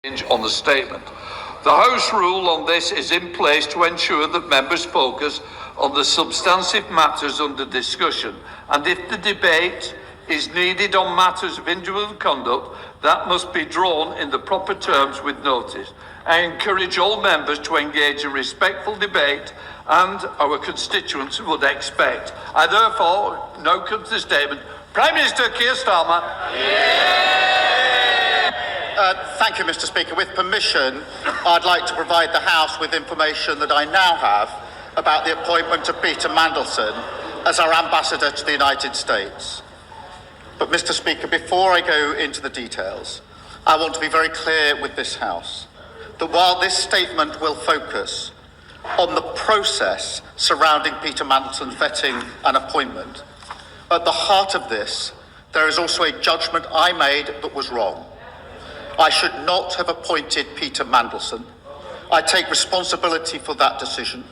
on the statement. The House rule on this is in place to ensure that members focus on the substantive matters under discussion, and if the debate is needed on matters of individual conduct, that must be drawn in the proper terms with notice. I encourage all members to engage in respectful debate, and our constituents would expect. I therefore now come to the statement. Prime Minister Keir Starmer. Thank you, Mr. Speaker. With permission, I'd like to provide the House with information that I now have about the appointment of Peter Mandelson as our ambassador to the United States. But, Mr. Speaker, before I go into the details, I want to be very clear with this House that while this statement will focus on the process surrounding Peter Mandelson's vetting and appointment, at the heart of this, there is also a judgment I made that was wrong. I should not have appointed Peter Mandelson. I take responsibility for that decision,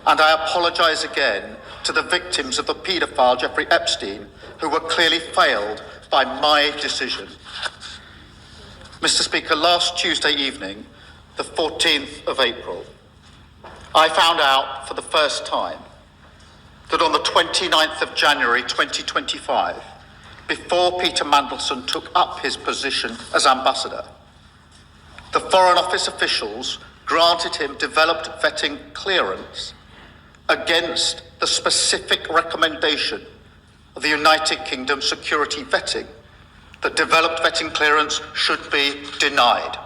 and I apologise again to the victims of the paedophile Jeffrey Epstein, who were clearly failed by my decision. Mr. Speaker, last Tuesday evening, the 14th of April, I found out for the first time that on the 29th of January 2025, before Peter Mandelson took up his position as ambassador, the Foreign Office officials granted him developed vetting clearance against the specific recommendation of the United Kingdom security vetting that developed vetting clearance should be denied.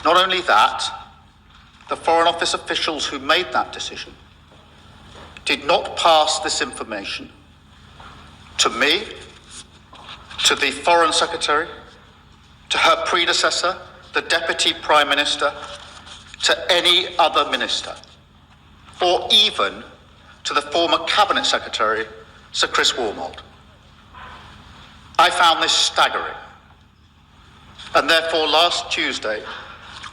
Not only that, the Foreign Office officials who made that decision did not pass this information to me, to the Foreign Secretary, to her predecessor, the Deputy Prime Minister, to any other minister, or even to the former Cabinet Secretary, Sir Chris Wormold. I found this staggering, and therefore last Tuesday,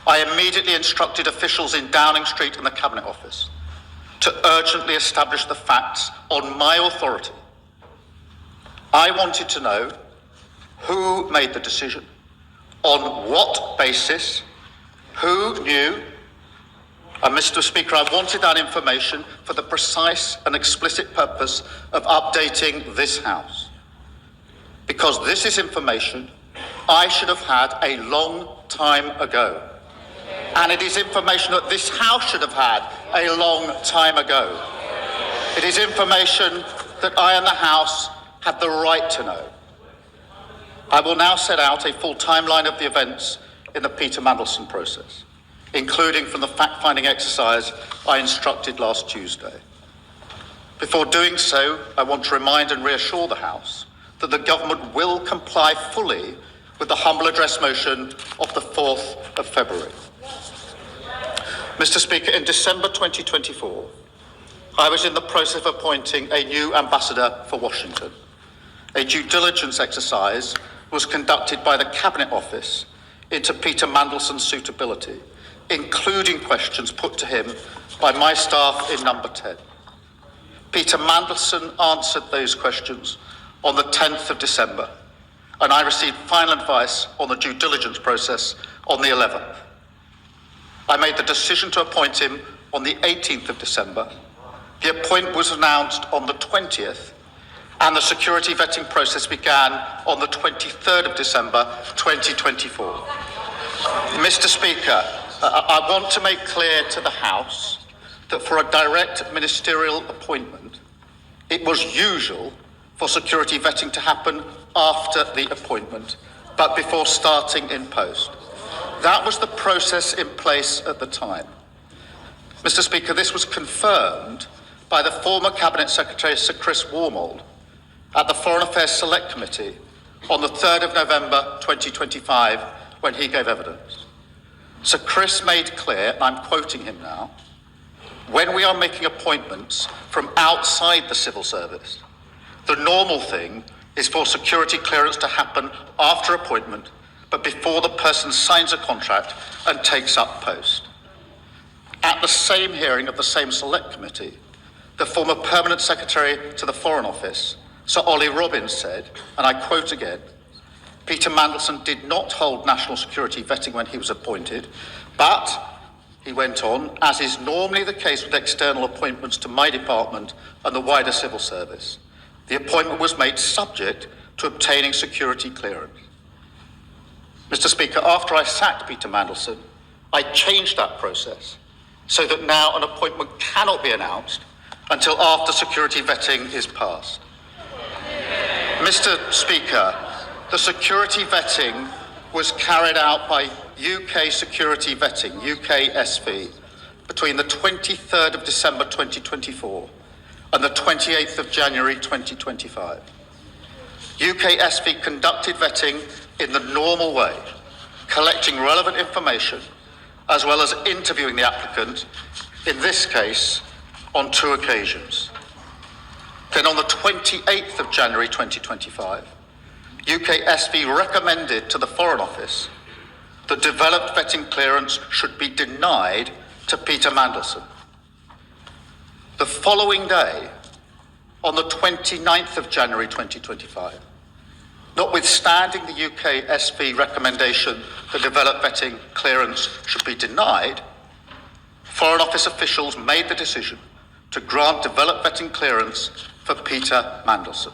I immediately instructed officials in Downing Street and the Cabinet Office to urgently establish the facts on my authority. I wanted to know who made the decision, on what basis, who knew, and Mr. Speaker, I wanted that information for the precise and explicit purpose of updating this House. Because this is information I should have had a long time ago. And it is information that this House should have had a long time ago. It is information that I and the House had the right to know. I will now set out a full timeline of the events in the Peter Mandelson process, including from the fact-finding exercise I instructed last Tuesday. Before doing so, I want to remind and reassure the House that the government will comply fully with the humble address motion of the 4th of February. Mr. Speaker, in December 2024, I was in the process of appointing a new ambassador for Washington. A due diligence exercise was conducted by the Cabinet Office into Peter Mandelson's suitability, including questions put to him by my staff in Number 10. Peter Mandelson answered those questions on the 10th of December, and I received final advice on the due diligence process on the 11th. I made the decision to appoint him on the 18th of December. The appointment was announced on the 20th, and the security vetting process began on the 23rd of December 2024. Mr. Speaker, I want to make clear to the House that for a direct ministerial appointment, it was usual for security vetting to happen after the appointment, but before starting in post. That was the process in place at the time. Mr. Speaker, this was confirmed by the former Cabinet Secretary, Sir Chris Wormold, at the Foreign Affairs Select Committee on the 3rd of November 2025, when he gave evidence. Sir Chris made clear, and I'm quoting him now, when we are making appointments from outside the civil service, the normal thing is for security clearance to happen after appointment, but before the person signs a contract and takes up post. At the same hearing of the same Select Committee, the former Permanent Secretary to the Foreign Office, Sir Ollie Robbins, said, and I quote again, Peter Mandelson did not hold national security vetting when he was appointed, but he went on, as is normally the case with external appointments to my department and the wider civil service. The appointment was made subject to obtaining security clearance. Mr. Speaker, after I sacked Peter Mandelson, I changed that process so that now an appointment cannot be announced until after security vetting is passed. Mr. Speaker, the security vetting was carried out by UK Security Vetting, UKSV, between the 23rd of December 2024 and the 28th of January 2025. UKSV conducted vetting in the normal way, collecting relevant information, as well as interviewing the applicant, in this case, on 2 occasions. Then on the 28th of January 2025, UKSV recommended to the Foreign Office that developed vetting clearance should be denied to Peter Mandelson. The following day, on the 29th of January 2025, notwithstanding the UKSV recommendation that developed vetting clearance should be denied, Foreign Office officials made the decision to grant developed vetting clearance for Peter Mandelson.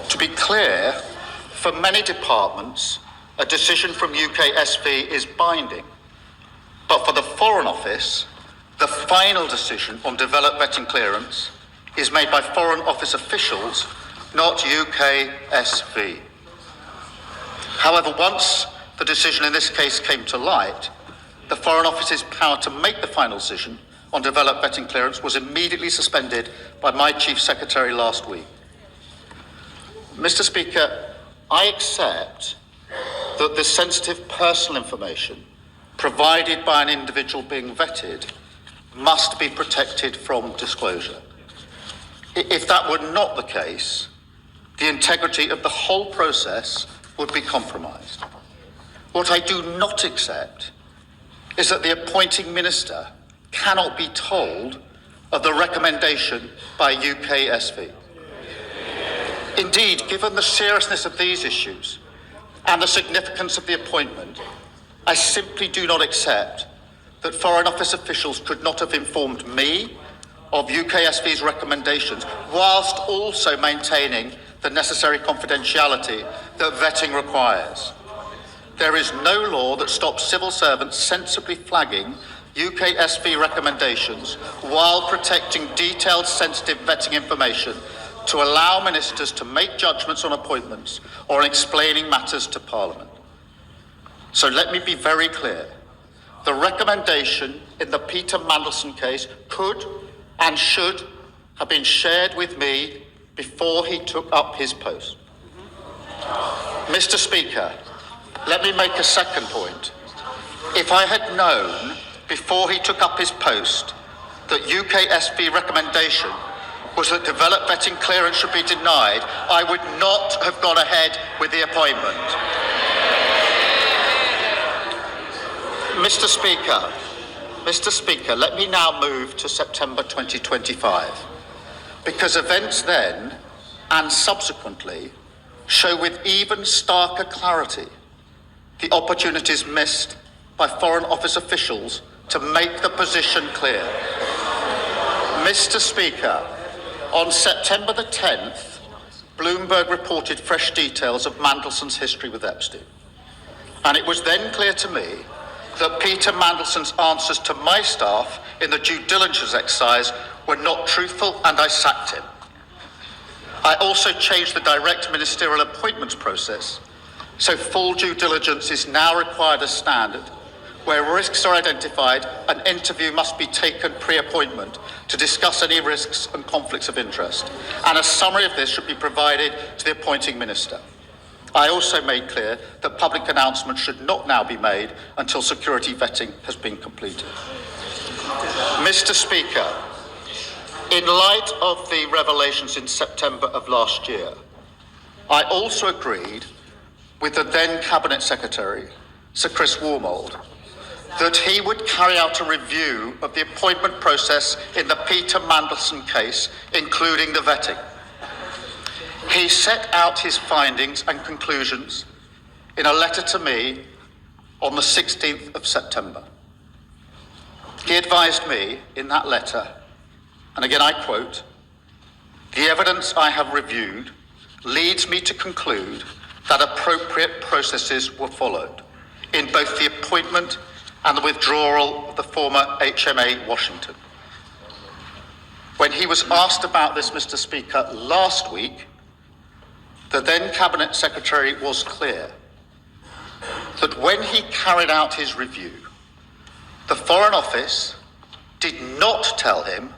To be clear, for many departments, a decision from UKSV is binding, but for the Foreign Office, the final decision on developed vetting clearance is made by Foreign Office officials, not UKSV. However, once the decision in this case came to light, the Foreign Office's power to make the final decision on developed vetting clearance was immediately suspended by my Chief Secretary last week. Mr. Speaker, I accept that the sensitive personal information provided by an individual being vetted must be protected from disclosure. If that were not the case, the integrity of the whole process would be compromised. What I do not accept is that the appointing minister cannot be told of the recommendation by UKSV. Indeed, given the seriousness of these issues and the significance of the appointment, I simply do not accept that Foreign Office officials could not have informed me of UKSV's recommendations whilst also maintaining the necessary confidentiality that vetting requires. There is no law that stops civil servants sensibly flagging UKSV recommendations while protecting detailed sensitive vetting information to allow ministers to make judgments on appointments or in explaining matters to Parliament. So let me be very clear. The recommendation in the Peter Mandelson case could and should have been shared with me before he took up his post. Mr. Speaker, let me make a second point. If I had known before he took up his post that UKSV recommendation was that developed vetting clearance should be denied, I would not have gone ahead with the appointment. Mr. Speaker, let me now move to September 2025, because events then and subsequently show with even starker clarity the opportunities missed by Foreign Office officials to make the position clear. Mr. Speaker, on September the 10th, Bloomberg reported fresh details of Mandelson's history with Epstein. And it was then clear to me that Peter Mandelson's answers to my staff in the due diligence exercise were not truthful, and I sacked him. I also changed the direct ministerial appointments process, so full due diligence is now required as standard. Where risks are identified, an interview must be taken pre-appointment to discuss any risks and conflicts of interest, and a summary of this should be provided to the appointing minister. I also made clear that public announcements should not now be made until security vetting has been completed. Mr. Speaker, in light of the revelations in September of last year, I also agreed with the then Cabinet Secretary, Sir Chris Wormold, that he would carry out a review of the appointment process in the Peter Mandelson case, including the vetting. He set out his findings and conclusions in a letter to me on the 16th of September. He advised me in that letter, and again I quote, "The evidence I have reviewed leads me to conclude that appropriate processes were followed in both the appointment and the withdrawal of the former HMA Washington." When he was asked about this, Mr. Speaker, last week, the then Cabinet Secretary was clear that when he carried out his review, the Foreign Office did not tell him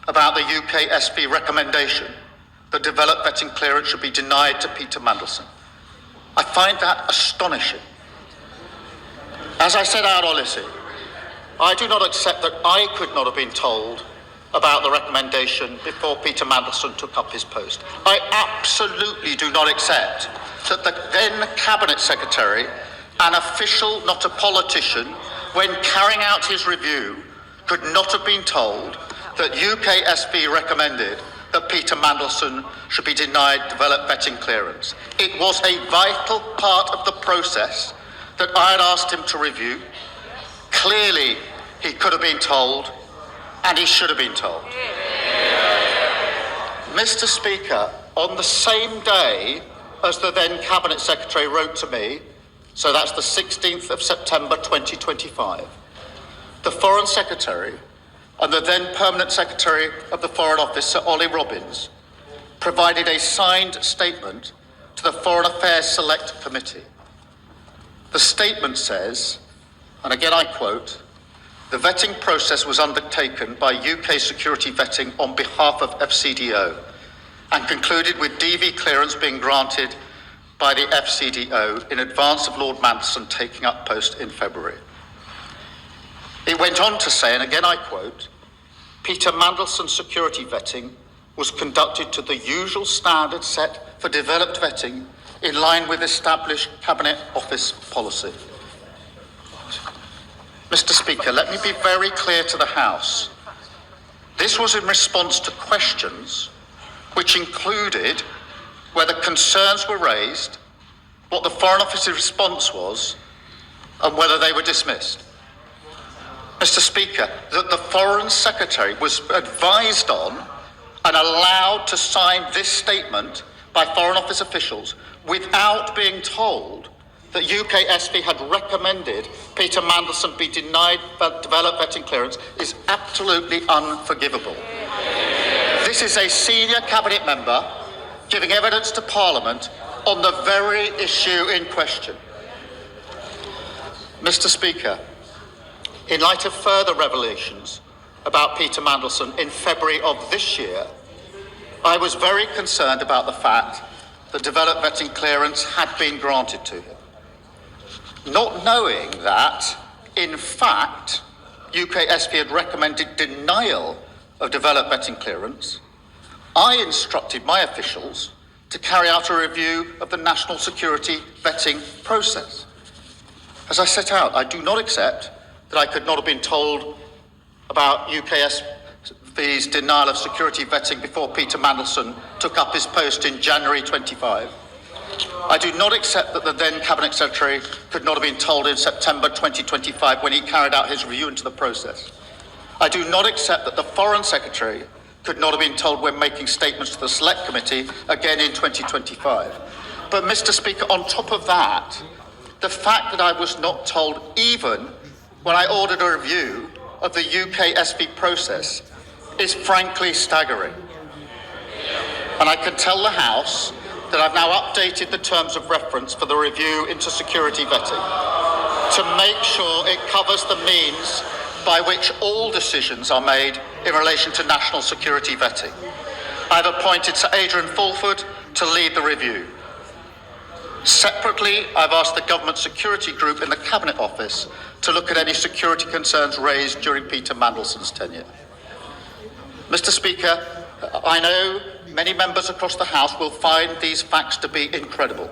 about the UK SP recommendation that developed vetting clearance should be denied to Peter Mandelson. I find that astonishing. As I said out Odyssey, I do not accept that I could not have been told about the recommendation before Peter Mandelson took up his post. I absolutely do not accept that the then Cabinet Secretary, an official, not a politician, when carrying out his review, could not have been told that UKSB recommended that Peter Mandelson should be denied developed vetting clearance. It was a vital part of the process that I had asked him to review. Clearly, he could have been told, and he should have been told. Mr. Speaker, on the same day as the then Cabinet Secretary wrote to me, so that's the 16th of September 2025, the Foreign Secretary and the then Permanent Secretary of the Foreign Office, Sir Ollie Robbins, provided a signed statement to the Foreign Affairs Select Committee. The statement says, and again I quote, "The vetting process was undertaken by UK security vetting on behalf of FCDO and concluded with DV clearance being granted by the FCDO in advance of Lord Mandelson taking up post in February." It went on to say, and again I quote, "Peter Mandelson's security vetting was conducted to the usual standard set for developed vetting in line with established Cabinet Office policy." Mr. Speaker, let me be very clear to the House. This was in response to questions which included whether concerns were raised, what the Foreign Office's response was, and whether they were dismissed. Mr. Speaker, that the Foreign Secretary was advised on and allowed to sign this statement by Foreign Office officials without being told that UKSB had recommended Peter Mandelson be denied developed vetting clearance is absolutely unforgivable. This is a senior Cabinet member giving evidence to Parliament on the very issue in question. Mr. Speaker, in light of further revelations about Peter Mandelson in February of this year, I was very concerned about the fact that developed vetting clearance had been granted to him. Not knowing that, in fact, UKSB had recommended denial of developed vetting clearance, I instructed my officials to carry out a review of the national security vetting process. As I set out, I do not accept that I could not have been told about UKSB's denial of security vetting before Peter Mandelson took up his post in January 25. I do not accept that the then Cabinet Secretary could not have been told in September 2025 when he carried out his review into the process. I do not accept that the Foreign Secretary could not have been told when making statements to the Select Committee again in 2025. But, Mr. Speaker, on top of that, the fact that I was not told even when I ordered a review of the UKSB process is frankly staggering. And I can tell the House that I've now updated the terms of reference for the review into security vetting to make sure it covers the means by which all decisions are made in relation to national security vetting. I've appointed Sir Adrian Fulford to lead the review. Separately, I've asked the Government Security Group in the Cabinet Office to look at any security concerns raised during Peter Mandelson's tenure. Mr. Speaker, I know many members across the House will find these facts to be incredible.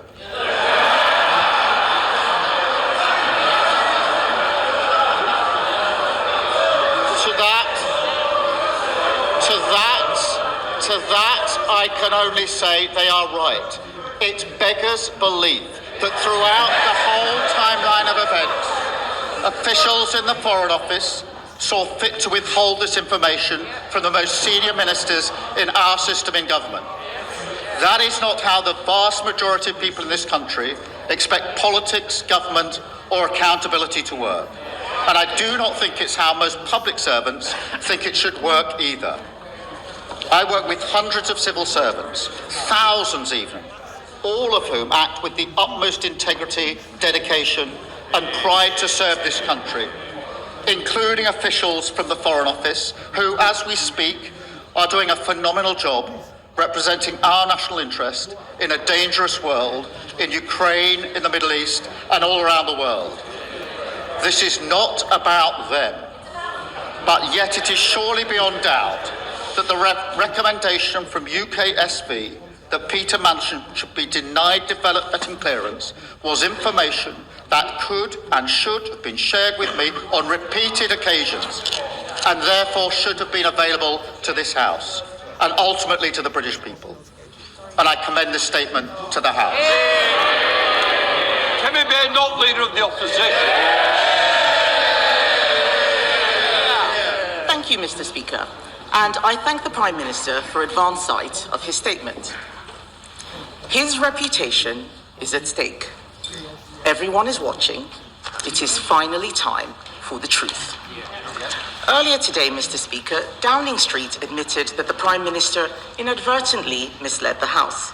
To that I can only say they are right. It beggars belief that throughout the whole timeline of events, officials in the Foreign Office saw fit to withhold this information from the most senior ministers in our system in government. That is not how the vast majority of people in this country expect politics, government, or accountability to work. And I do not think it's how most public servants think it should work either. I work with hundreds of civil servants, thousands even, all of whom act with the utmost integrity, dedication, and pride to serve this country, including officials from the Foreign Office, who, as we speak, are doing a phenomenal job representing our national interest in a dangerous world, in Ukraine, in the Middle East, and all around the world. This is not about them, but yet it is surely beyond doubt that the recommendation from UKSB that Peter Mandelson should be denied development clearance was information that could and should have been shared with me on repeated occasions, and therefore should have been available to this House and ultimately to the British people. And I commend this statement to the House. Timmy Bay, not Leader of the Opposition. Thank you, Mr. Speaker, and I thank the Prime Minister for advance sight of his statement. His reputation is at stake. Everyone is watching. It is finally time for the truth. Earlier today, Mr. Speaker, Downing Street admitted that the Prime Minister inadvertently misled the House.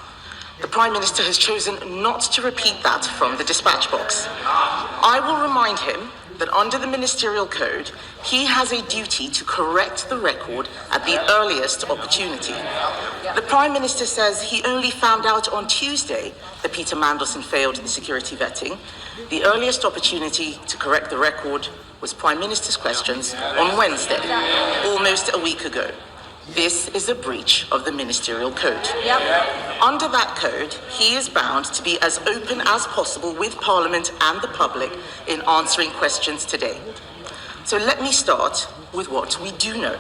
The Prime Minister has chosen not to repeat that from the dispatch box. I will remind him that under the Ministerial Code, he has a duty to correct the record at the earliest opportunity. The Prime Minister says he only found out on Tuesday that Peter Mandelson failed the security vetting. The earliest opportunity to correct the record was Prime Minister's questions on Wednesday, almost a week ago. This is a breach of the Ministerial Code. Under that code, he is bound to be as open as possible with Parliament and the public in answering questions today. So let me start with what we do know.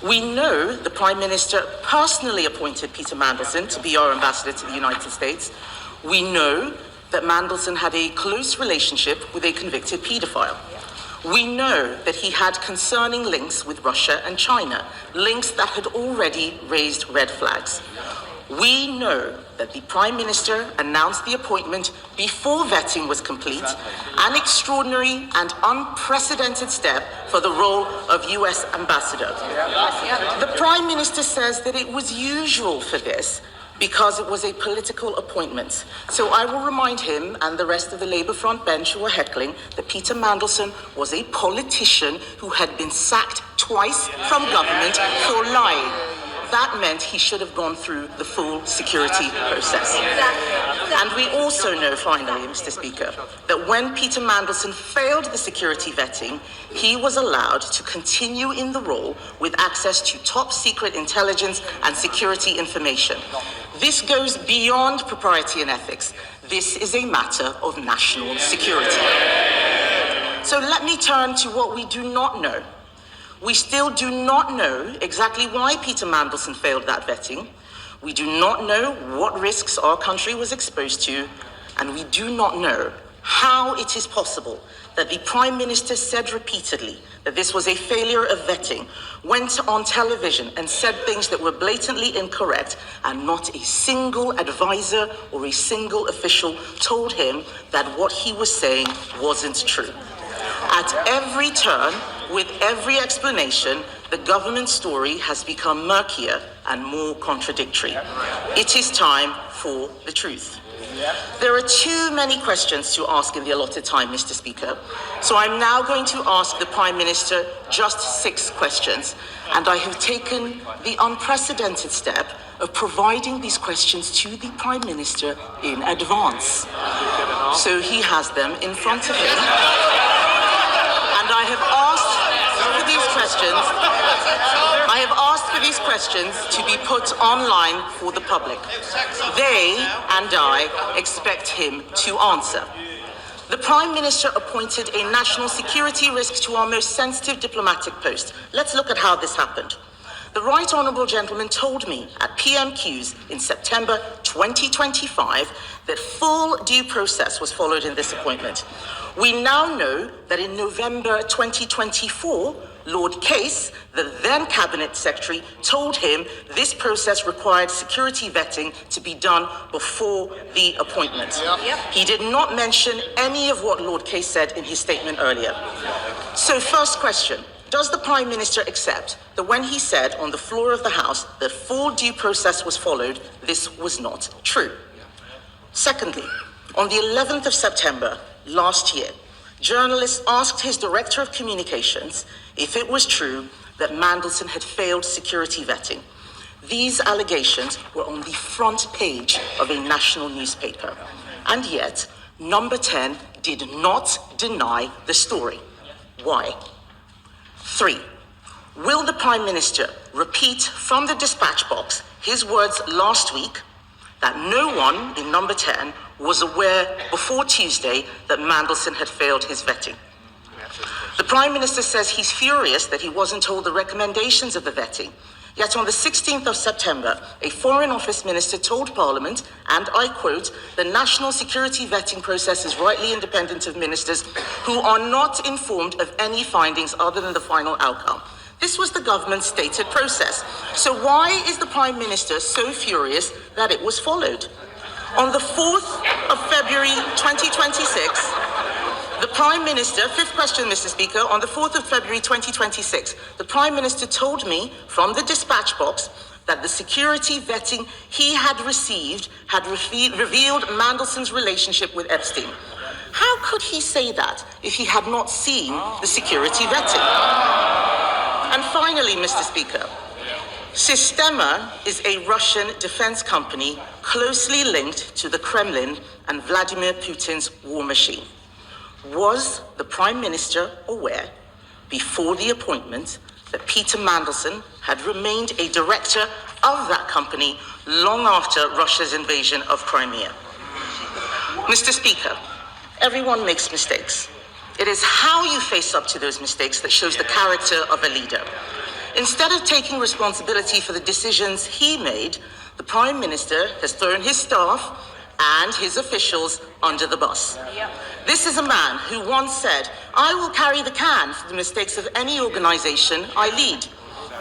We know the Prime Minister personally appointed Peter Mandelson to be our ambassador to the United States. We know that Mandelson had a close relationship with a convicted paedophile. We know that he had concerning links with Russia and China, links that had already raised red flags. We know that the Prime Minister announced the appointment before vetting was complete, an extraordinary and unprecedented step for the role of US Ambassador. The Prime Minister says that it was usual for this because it was a political appointment. So I will remind him and the rest of the Labour front bench who are heckling that Peter Mandelson was a politician who had been sacked twice from government for lying. That meant he should have gone through the full security process. And we also know, finally, Mr. Speaker, that when Peter Mandelson failed the security vetting, he was allowed to continue in the role with access to top secret intelligence and security information. This goes beyond propriety and ethics. This is a matter of national security. So let me turn to what we do not know. We still do not know exactly why Peter Mandelson failed that vetting. We do not know what risks our country was exposed to, and we do not know how it is possible that the Prime Minister said repeatedly that this was a failure of vetting, went on television and said things that were blatantly incorrect, and not a single advisor or a single official told him that what he was saying wasn't true. At every turn, with every explanation, the government story has become murkier and more contradictory. It is time for the truth. There are too many questions to ask in the allotted time, Mr. Speaker, so I'm now going to ask the Prime Minister just 6 questions, and I have taken the unprecedented step of providing these questions to the Prime Minister in advance. So he has them in front of him, and I have asked for these questions to be put online for the public. They and I expect him to answer. The Prime Minister appointed a national security risk to our most sensitive diplomatic post. Let's look at how this happened. the right honourable gentleman told me at PMQs in September 2025 that full due process was followed in this appointment. We now know that in November 2024, Lord Case, the then Cabinet Secretary, told him this process required security vetting to be done before the appointment. He did not mention any of what Lord Case said in his statement earlier. So, first question. Does the Prime Minister accept that when he said on the floor of the House that full due process was followed, this was not true? Secondly, on the 11th of September last year, journalists asked his Director of Communications if it was true that Mandelson had failed security vetting. These allegations were on the front page of a national newspaper, and yet Number 10 did not deny the story. Why? 3. Will the Prime Minister repeat from the dispatch box his words last week that no one in Number 10 was aware before Tuesday that Mandelson had failed his vetting? The Prime Minister says he's furious that he wasn't told the recommendations of the vetting. Yet on the 16th of September, a Foreign Office Minister told Parliament, and I quote, "The national security vetting process is rightly independent of ministers who are not informed of any findings other than the final outcome." This was the government's stated process. So why is the Prime Minister so furious that it was followed? On the 4th of February 2026, the Prime Minister, fifth question, Mr. Speaker, on the 4th of February 2026, the Prime Minister told me from the dispatch box that the security vetting he had received had revealed Mandelson's relationship with Epstein. How could he say that if he had not seen the security vetting? And finally, Mr. Speaker, Sistema is a Russian defense company closely linked to the Kremlin and Vladimir Putin's war machine. Was the Prime Minister aware before the appointment that Peter Mandelson had remained a director of that company long after Russia's invasion of Crimea? Mr. Speaker, everyone makes mistakes. It is how you face up to those mistakes that shows the character of a leader. Instead of taking responsibility for the decisions he made, the Prime Minister has thrown his staff and his officials under the bus. This is a man who once said, "I will carry the can for the mistakes of any organisation I lead."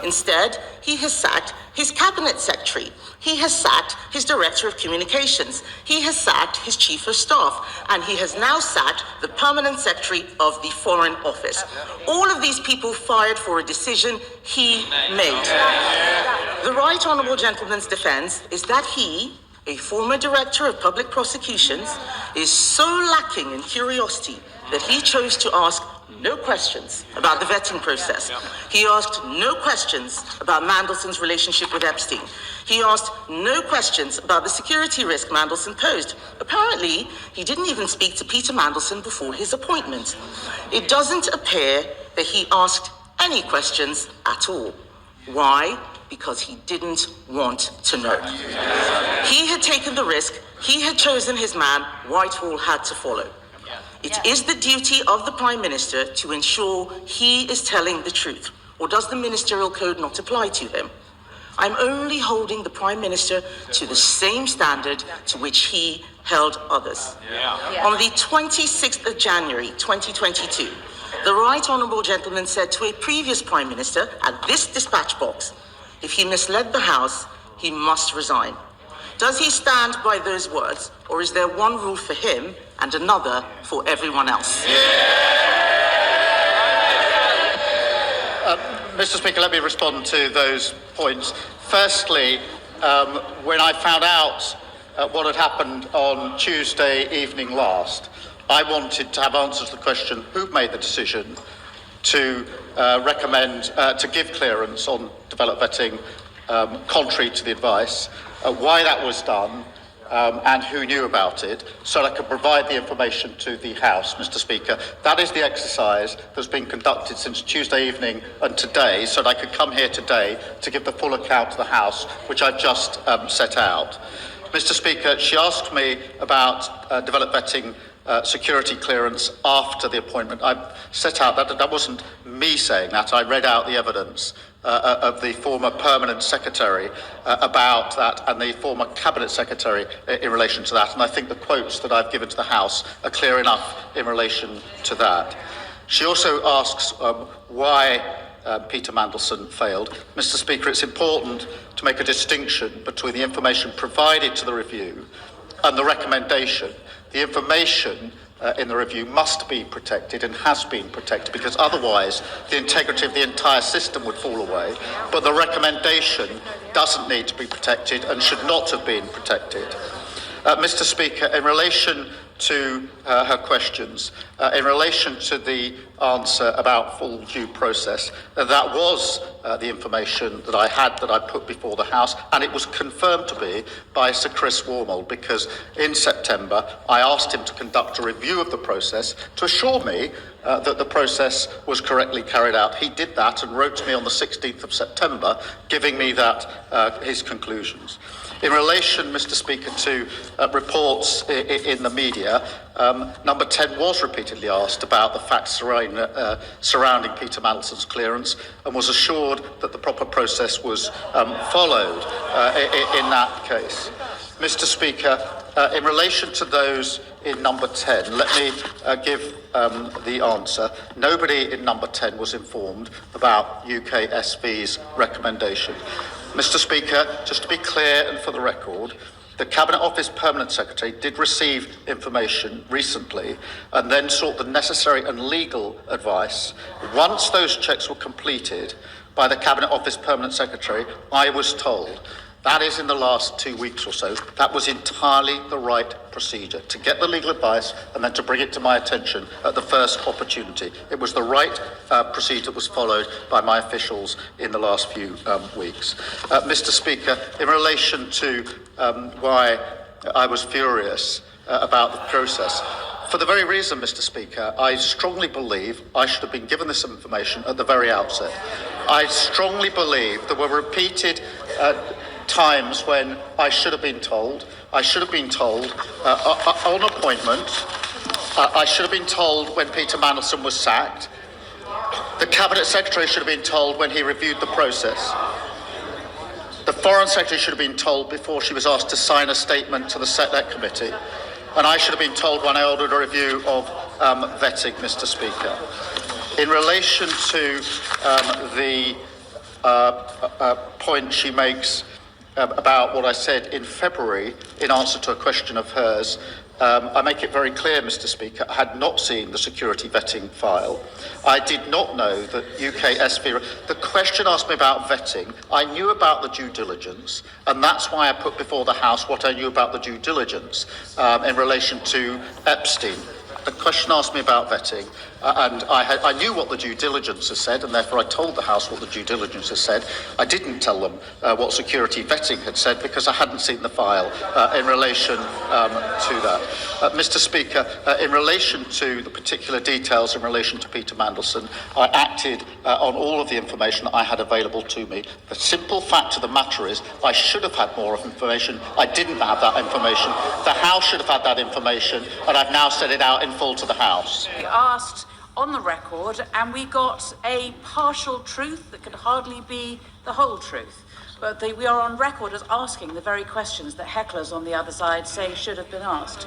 Instead, he has sacked his Cabinet Secretary. He has sacked his Director of Communications. He has sacked his Chief of Staff. And he has now sacked the Permanent Secretary of the Foreign Office. All of these people fired for a decision he made. The Right Honourable Gentleman's defence is that he, a former Director of Public Prosecutions, is so lacking in curiosity that he chose to ask no questions about the vetting process. He asked no questions about Mandelson's relationship with Epstein. He asked no questions about the security risk Mandelson posed. Apparently, he didn't even speak to Peter Mandelson before his appointment. It doesn't appear that he asked any questions at all. Why? Because he didn't want to know. He had taken the risk, he had chosen his man, Whitehall had to follow. It is the duty of the Prime Minister to ensure he is telling the truth, or does the Ministerial Code not apply to him? I'm only holding the Prime Minister to the same standard to which he held others. On the 26th of January 2022, the Right Honourable Gentleman said to a previous Prime Minister at this dispatch box, if he misled the House, he must resign. Does he stand by those words, or is there one rule for him and another for everyone else? Mr. Speaker, let me respond to those points. Firstly, when I found out what had happened on Tuesday evening last, I wanted to have answers to the question, who made the decision to recommend, to give clearance on developed vetting contrary to the advice, why that was done, and who knew about it, so that I could provide the information to the House, Mr. Speaker. That is the exercise that's been conducted since Tuesday evening and today, so that I could come here today to give the full account to the House, which I've just set out. Mr. Speaker, she asked me about developed vetting security clearance after the appointment. I set out that wasn't me saying that. I read out the evidence of the former permanent secretary about that, and the former cabinet secretary in relation to that. And I think the quotes that I've given to the House are clear enough in relation to that. She also asks why Peter Mandelson failed. Mr. Speaker, it's important to make a distinction between the information provided to the review and the recommendation. The information in the review must be protected and has been protected, because otherwise the integrity of the entire system would fall away. But the recommendation doesn't need to be protected and should not have been protected. Mr. Speaker, in relation to her questions, in relation to the answer about full due process, that was the information that I had, that I put before the House, and it was confirmed to be by Sir Chris Wormald, because in September I asked him to conduct a review of the process to assure me that the process was correctly carried out. He did that and wrote to me on the 16th of September, giving me that his conclusions. In relation, Mr. Speaker, to reports in the media, Number 10 was repeatedly asked about the facts surrounding Peter Mandelson's clearance, and was assured that the proper process was followed in that case. Mr. Speaker, in relation to those in number 10, let me give the answer. Nobody in number 10 was informed about UKSV's recommendation. Mr. Speaker, just to be clear and for the record, the Cabinet Office Permanent Secretary did receive information recently and then sought the necessary and legal advice. Once those checks were completed by the Cabinet Office Permanent Secretary, I was told, that is in the last 2 weeks or so, that was entirely the right procedure, to get the legal advice and then to bring it to my attention at the first opportunity. It was the right procedure that was followed by my officials in the last few weeks. Mr. Speaker, in relation to why I was furious about the process, for the very reason, Mr. Speaker, I strongly believe I should have been given this information at the very outset. I strongly believe there were repeated times when I should have been told. I should have been told on appointment. I should have been told when Peter Mandelson was sacked. The Cabinet Secretary should have been told when he reviewed the process. The Foreign Secretary should have been told before she was asked to sign a statement to the Select Committee. And I should have been told when I ordered a review of vetting, Mr. Speaker. In relation to the point she makes about what I said in February in answer to a question of hers, I make it very clear, Mr. Speaker, I had not seen the security vetting file. I did not know that UKSV... The question asked me about vetting. I knew about the due diligence, and that's why I put before the House what I knew about the due diligence in relation to Epstein. The question asked me about vetting, and I knew what the due diligence has said, and therefore I told the House what the due diligence has said. I didn't tell them what security vetting had said because I hadn't seen the file in relation to that. Mr. Speaker, in relation to the particular details in relation to Peter Mandelson, I acted on all of the information I had available to me. The simple fact of the matter is I should have had more information. I didn't have that information. The House should have had that information, and I've now set it out in full to the House. We asked on the record, and we got a partial truth that could hardly be the whole truth. But we are on record as asking the very questions that hecklers on the other side say should have been asked.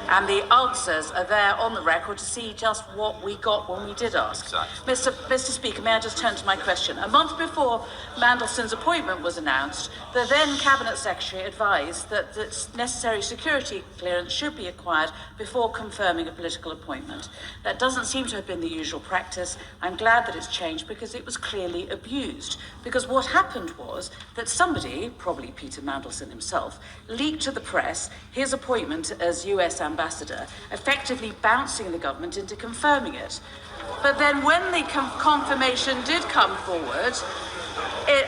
And the answers are there on the record to see just what we got when we did ask. Exactly. Mr. Speaker, may I just turn to my question? A month before Mandelson's appointment was announced, the then Cabinet Secretary advised that the necessary security clearance should be acquired before confirming a political appointment. That doesn't seem to have been the usual practice. I'm glad that it's changed because it was clearly abused. Because what happened was that somebody, probably Peter Mandelson himself, leaked to the press his appointment as US ambassador, effectively bouncing the government into confirming it. But then when the confirmation did come forward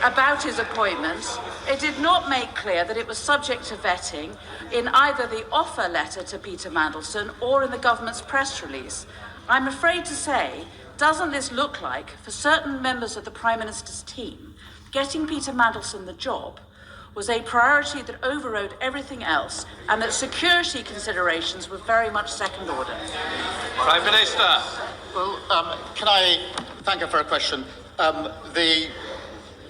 about his appointment, it did not make clear that it was subject to vetting in either the offer letter to Peter Mandelson or in the government's press release. I'm afraid to say, doesn't this look like, for certain members of the Prime Minister's team, getting Peter Mandelson the job was a priority that overrode everything else, and that security considerations were very much second order? Prime Minister. Well, can I thank her for her question? The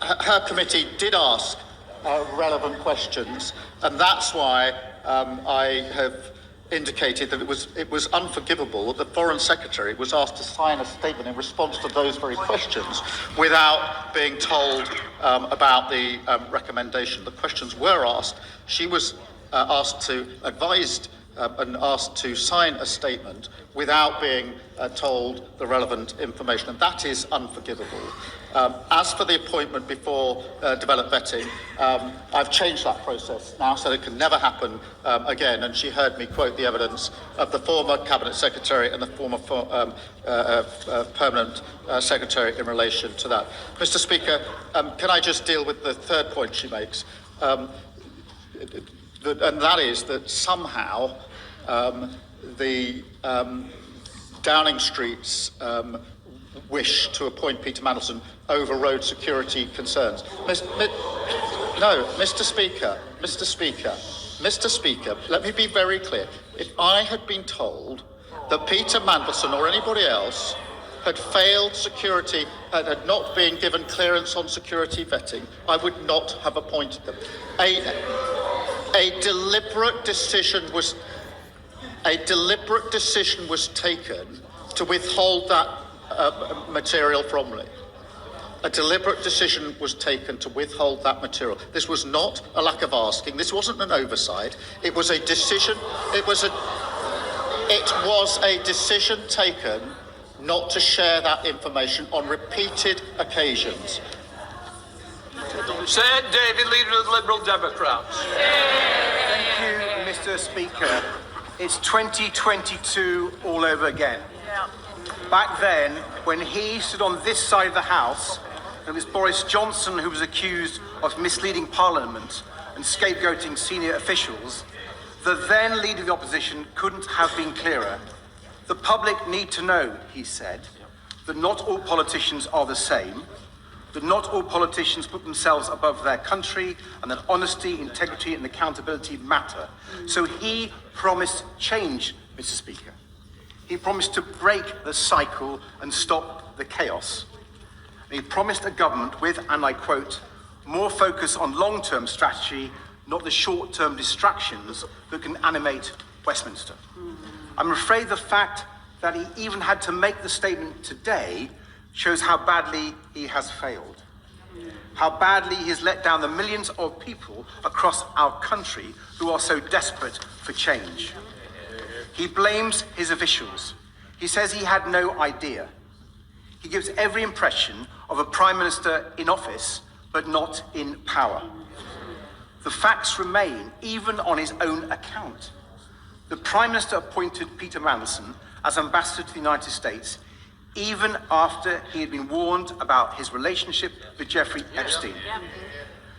her committee did ask relevant questions, and that's why I have indicated that it was unforgivable that the Foreign Secretary was asked to sign a statement in response to those very questions without being told about the recommendation. The questions were asked. She was advised and asked to sign a statement without being told the relevant information, and that is unforgivable. As for the appointment before developed vetting, I've changed that process now so that it can never happen again, and she heard me quote the evidence of the former Cabinet Secretary and the former Permanent Secretary in relation to that. Mr. Speaker, can I just deal with the third point she makes? And that is that somehow the Downing Street's wish to appoint Peter Mandelson overrode security concerns. Mr. Speaker, let me be very clear. If I had been told that Peter Mandelson or anybody else had failed security and had not been given clearance on security vetting, I would not have appointed them. A deliberate decision was taken to withhold that material from me. A deliberate decision was taken to withhold that material. This was not a lack of asking. This wasn't an oversight. It was a decision. It was a decision taken not to share that information on repeated occasions. Say it, David, leader of the Liberal Democrats. Thank you, Mr. Speaker. It's 2022 all over again. Back then, when he stood on this side of the House, it was Boris Johnson who was accused of misleading Parliament and scapegoating senior officials. The then Leader of the Opposition couldn't have been clearer. The public need to know, he said, that not all politicians are the same, that not all politicians put themselves above their country, and that honesty, integrity and accountability matter. So he promised change, Mr. Speaker. He promised to break the cycle and stop the chaos. He promised a government with, and I quote, more focus on long-term strategy, not the short-term distractions that can animate Westminster. I'm afraid the fact that he even had to make the statement today shows how badly he has failed, how badly he has let down the millions of people across our country who are so desperate for change. He blames his officials. He says he had no idea. He gives every impression of a Prime Minister in office, but not in power. The facts remain, even on his own account. The Prime Minister appointed Peter Mandelson as Ambassador to the United States even after he had been warned about his relationship with Jeffrey Epstein.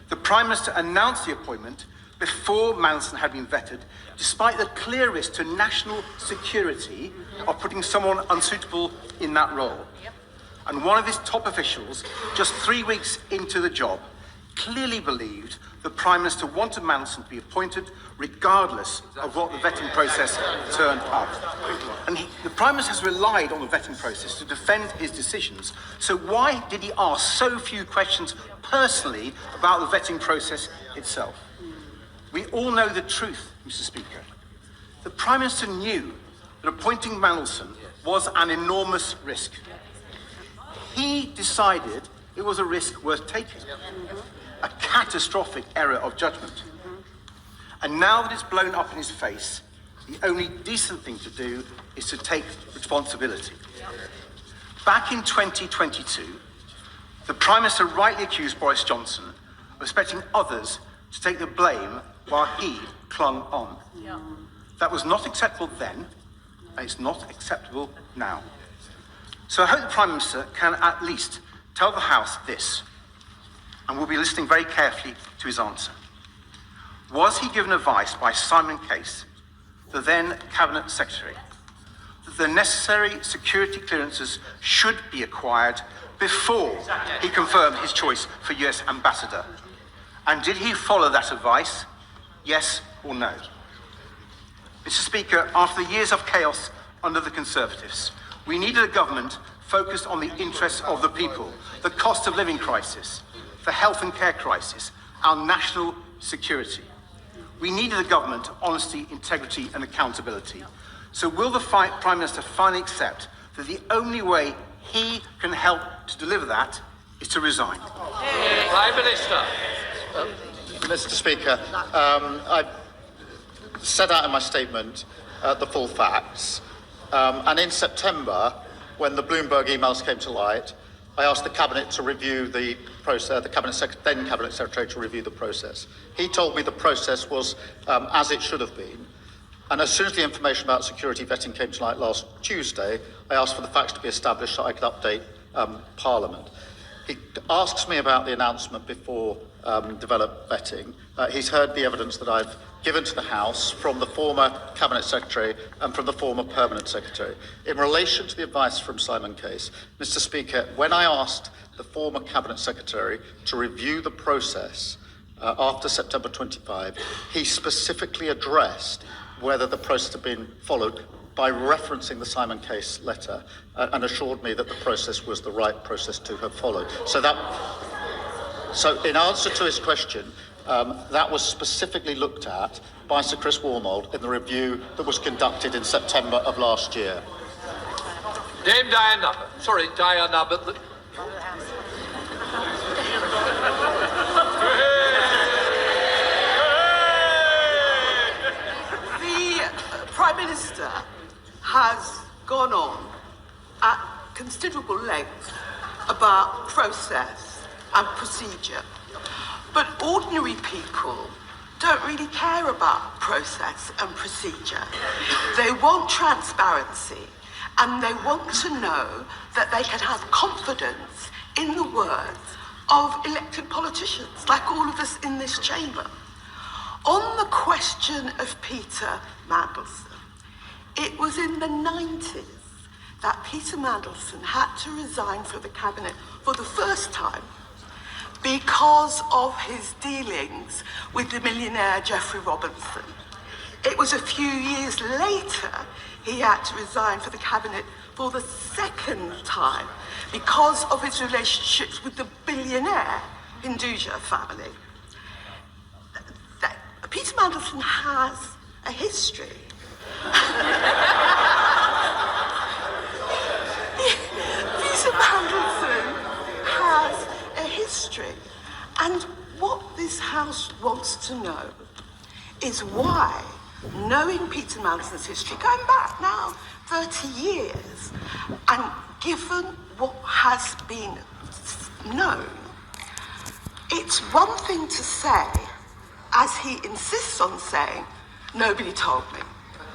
The Prime Minister announced the appointment before Mandelson had been vetted, despite the clear risk to national security of putting someone unsuitable in that role. And one of his top officials, just 3 weeks into the job, clearly believed the Prime Minister wanted Mandelson to be appointed regardless of what the vetting process turned up. And the Prime Minister has relied on the vetting process to defend his decisions. So why did he ask so few questions personally about the vetting process itself? We all know the truth, Mr. Speaker. The Prime Minister knew that appointing Mandelson was an enormous risk. He decided it was a risk worth taking. A catastrophic error of judgment. And now that it's blown up in his face, the only decent thing to do is to take responsibility. Back in 2022, the Prime Minister rightly accused Boris Johnson of expecting others to take the blame while he clung on. That was not acceptable then, and it's not acceptable now. So I hope the Prime Minister can at least tell the House this, and we'll be listening very carefully to his answer. Was he given advice by Simon Case, the then Cabinet Secretary, that the necessary security clearances should be acquired before he confirmed his choice for US Ambassador? And did he follow that advice? Yes or no? Mr. Speaker, after the years of chaos under the Conservatives, we needed a government focused on the interests of the people, the cost of living crisis, the health and care crisis, our national security. We needed a government of honesty, integrity and accountability. So will the Prime Minister finally accept that the only way he can help to deliver that is to resign? Prime Minister. Mr. Speaker, I set out in my statement the full facts. And in September, when the Bloomberg emails came to light, I asked the Cabinet to review the process, then Cabinet Secretary to review the process. He told me the process was as it should have been. And as soon as the information about security vetting came to light last Tuesday, I asked for the facts to be established so I could update Parliament. He asks me about the announcement before developed vetting. He's heard the evidence that I've given to the House from the former Cabinet Secretary and from the former Permanent Secretary. In relation to the advice from Simon Case, Mr. Speaker, when I asked the former Cabinet Secretary to review the process after September 25, he specifically addressed whether the process had been followed by referencing the Simon Case letter and assured me that the process was the right process to have followed. So in answer to his question, that was specifically looked at by Sir Chris Wormold in the review that was conducted in September of last year. Dame Diana, but the... The Prime Minister has gone on at considerable length about process and procedure. But ordinary people don't really care about process and procedure. They want transparency and they want to know that they can have confidence in the words of elected politicians, like all of us in this chamber. On the question of Peter Mandelson, it was in the 90s that Peter Mandelson had to resign from the Cabinet for the first time because of his dealings with the millionaire Geoffrey Robinson. It was a few years later he had to resign for the Cabinet for the second time because of his relationships with the billionaire Hinduja family. Peter Mandelson has a history. Peter Mandelson has a history. And what this House wants to know is why, knowing Peter Mandelson's history, going back now 30 years, and given what has been known, it's one thing to say, as he insists on saying, nobody told me.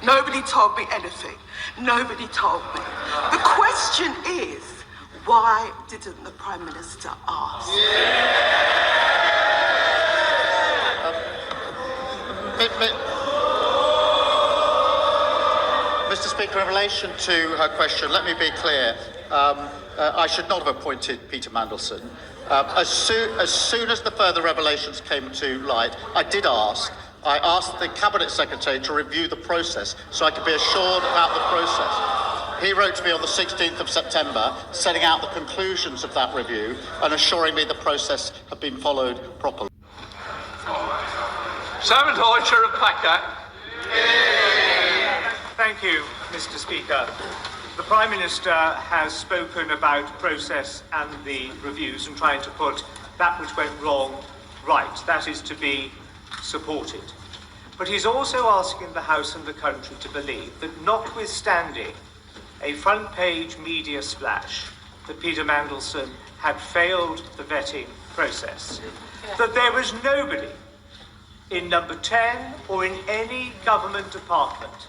Nobody told me anything. Nobody told me. The question is, why didn't the Prime Minister ask? Mr. Speaker, in relation to her question, let me be clear. I should not have appointed Peter Mandelson. As soon as the further revelations came to light, I asked the Cabinet Secretary to review the process so I could be assured about the process. He wrote to me on the 16th of September, setting out the conclusions of that review and assuring me the process had been followed properly. Simon Hoycher of Packer. Thank you, Mr. Speaker. The Prime Minister has spoken about process and the reviews and trying to put that which went wrong right. That is to be supported. But he's also asking the House and the country to believe that, notwithstanding a front-page media splash that Peter Mandelson had failed the vetting process, that there was nobody in number 10 or in any government department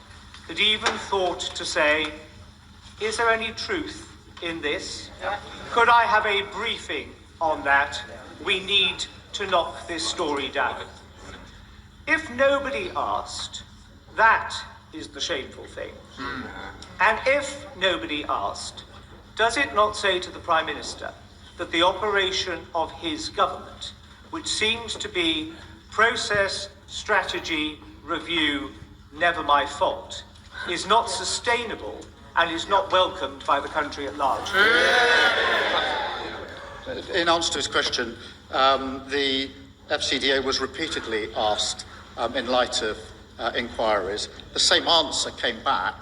that even thought to say, is there any truth in this? Could I have a briefing on that? We need to knock this story down. If nobody asked, that is the shameful thing. And if nobody asked, does it not say to the Prime Minister that the operation of his government, which seems to be process, strategy, review, never my fault, is not sustainable and is not welcomed by the country at large? In answer to his question, the FCDA was repeatedly asked, in light of inquiries, the same answer came back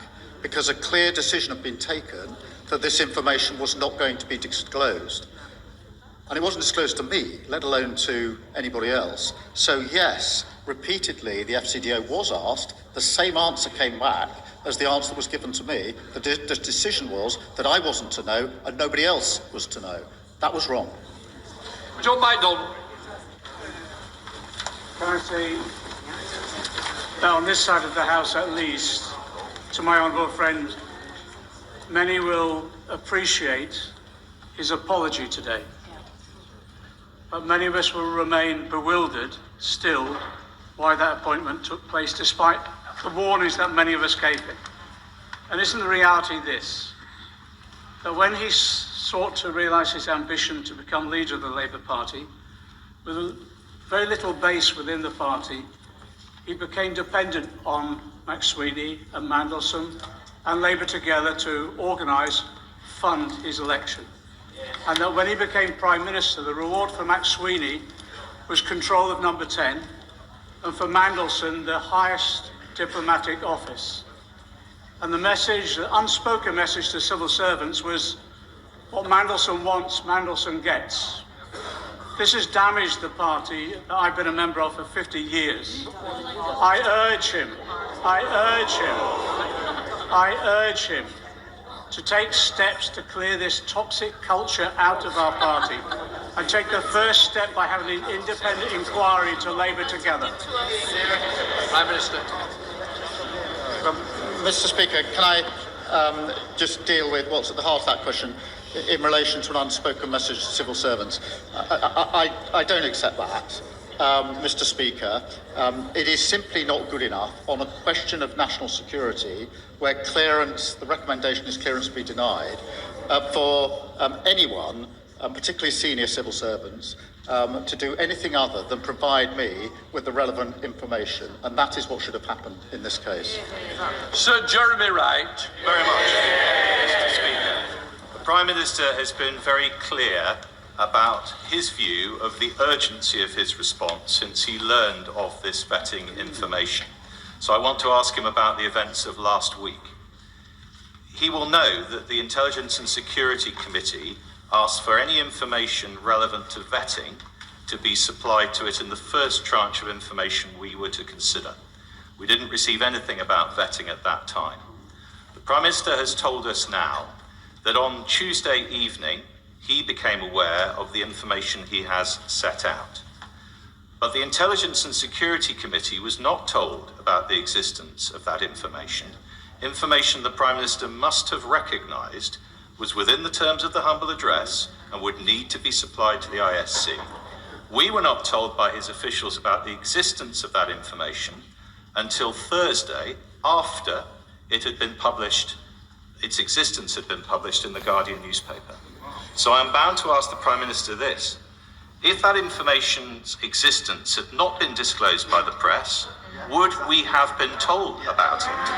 because a clear decision had been taken that this information was not going to be disclosed. And it wasn't disclosed to me, let alone to anybody else. So yes, repeatedly the FCDA was asked, the same answer came back as the answer that was given to me. The decision was that I wasn't to know and nobody else was to know. That was wrong. John Maidon. Can I say that on this side of the House at least, to my honourable friend, many will appreciate his apology today. But many of us will remain bewildered still why that appointment took place, despite the warnings that many of us gave him. And isn't the reality this, that when he sought to realise his ambition to become leader of the Labour Party, with very little base within the party, he became dependent on McSweeney and Mandelson and Labour together to organise, fund his election. And that when he became Prime Minister, the reward for McSweeney was control of Number 10, and for Mandelson, the highest diplomatic office. And the message, the unspoken message to civil servants was, what Mandelson wants, Mandelson gets. This has damaged the party that I've been a member of for 50 years. I urge him to take steps to clear this toxic culture out of our party and take the first step by having an independent inquiry to Labour together. Prime Minister. Mr. Speaker, can I just deal with what's at the heart of that question in relation to an unspoken message to civil servants? I don't accept that. Mr. Speaker, it is simply not good enough on a question of national security where clearance, the recommendation is clearance be denied, for anyone, particularly senior civil servants, to do anything other than provide me with the relevant information, and that is what should have happened in this case. Sir Jeremy Wright. Very much, Mr. Speaker. The Prime Minister has been very clear about his view of the urgency of his response since he learned of this vetting information. So I want to ask him about the events of last week. He will know that the Intelligence and Security Committee asked for any information relevant to vetting to be supplied to it in the first tranche of information we were to consider. We didn't receive anything about vetting at that time. The Prime Minister has told us now that on Tuesday evening, he became aware of the information he has set out. But the Intelligence and Security Committee was not told about the existence of that information. Information the Prime Minister must have recognised was within the terms of the humble address and would need to be supplied to the ISC. We were not told by his officials about the existence of that information until Thursday, after it had been published, its existence had been published in the Guardian newspaper. So I'm bound to ask the Prime Minister this. If that information's existence had not been disclosed by the press, would we have been told about it?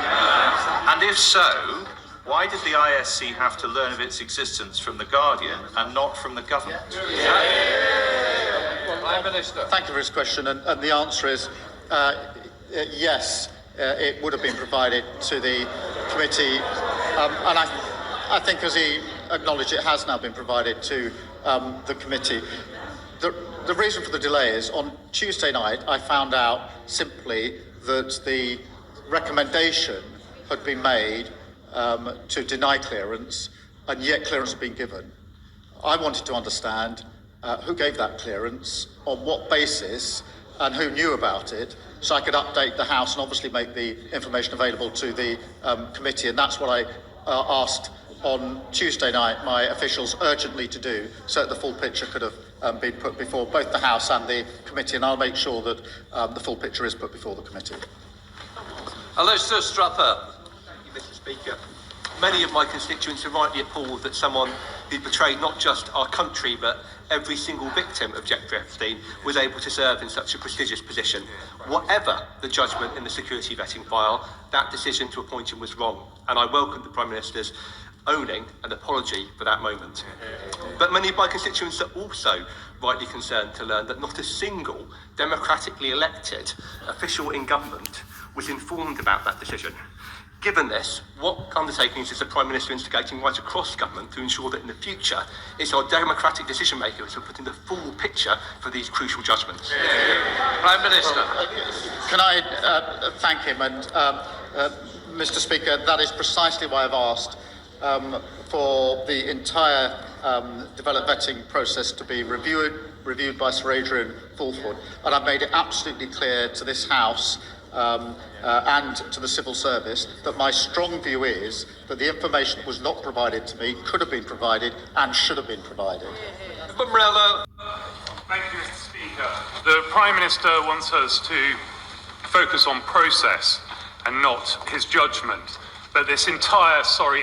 And if so, why did the ISC have to learn of its existence from the Guardian and not from the government? Prime Minister. Thank you for his question, and the answer is yes, it would have been provided to the committee, and I think, as he acknowledged, it has now been provided to the committee. The reason for the delay is on Tuesday night I found out simply that the recommendation had been made to deny clearance, and yet clearance had been given. I wanted to understand who gave that clearance, on what basis, and who knew about it, so I could update the House and obviously make the information available to the committee, and that's what I asked on Tuesday night my officials urgently to do, so that the full picture could have been put before both the House and the committee, and I'll make sure that the full picture is put before the committee. Alistair Strapper. Thank you, Mr. Speaker. Many of my constituents are rightly appalled that someone who betrayed not just our country but every single victim of Jeffrey Epstein was able to serve in such a prestigious position. Whatever the judgment in the security vetting file, that decision to appoint him was wrong, and I welcome the Prime Minister's owning an apology for that moment. But many of my constituents are also rightly concerned to learn that not a single democratically elected official in government was informed about that decision. Given this, what undertakings is the Prime Minister instigating right across government to ensure that in the future it's our democratic decision makers who are putting the full picture for these crucial judgments? Prime Minister. Can I thank him? And Mr. Speaker, that is precisely why I've asked for the entire developed vetting process to be reviewed by Sir Adrian Fulford. And I've made it absolutely clear to this House and to the civil service that my strong view is that the information that was not provided to me could have been provided and should have been provided. Thank you, Mr. Speaker. The Prime Minister wants us to focus on process and not his judgment. But this entire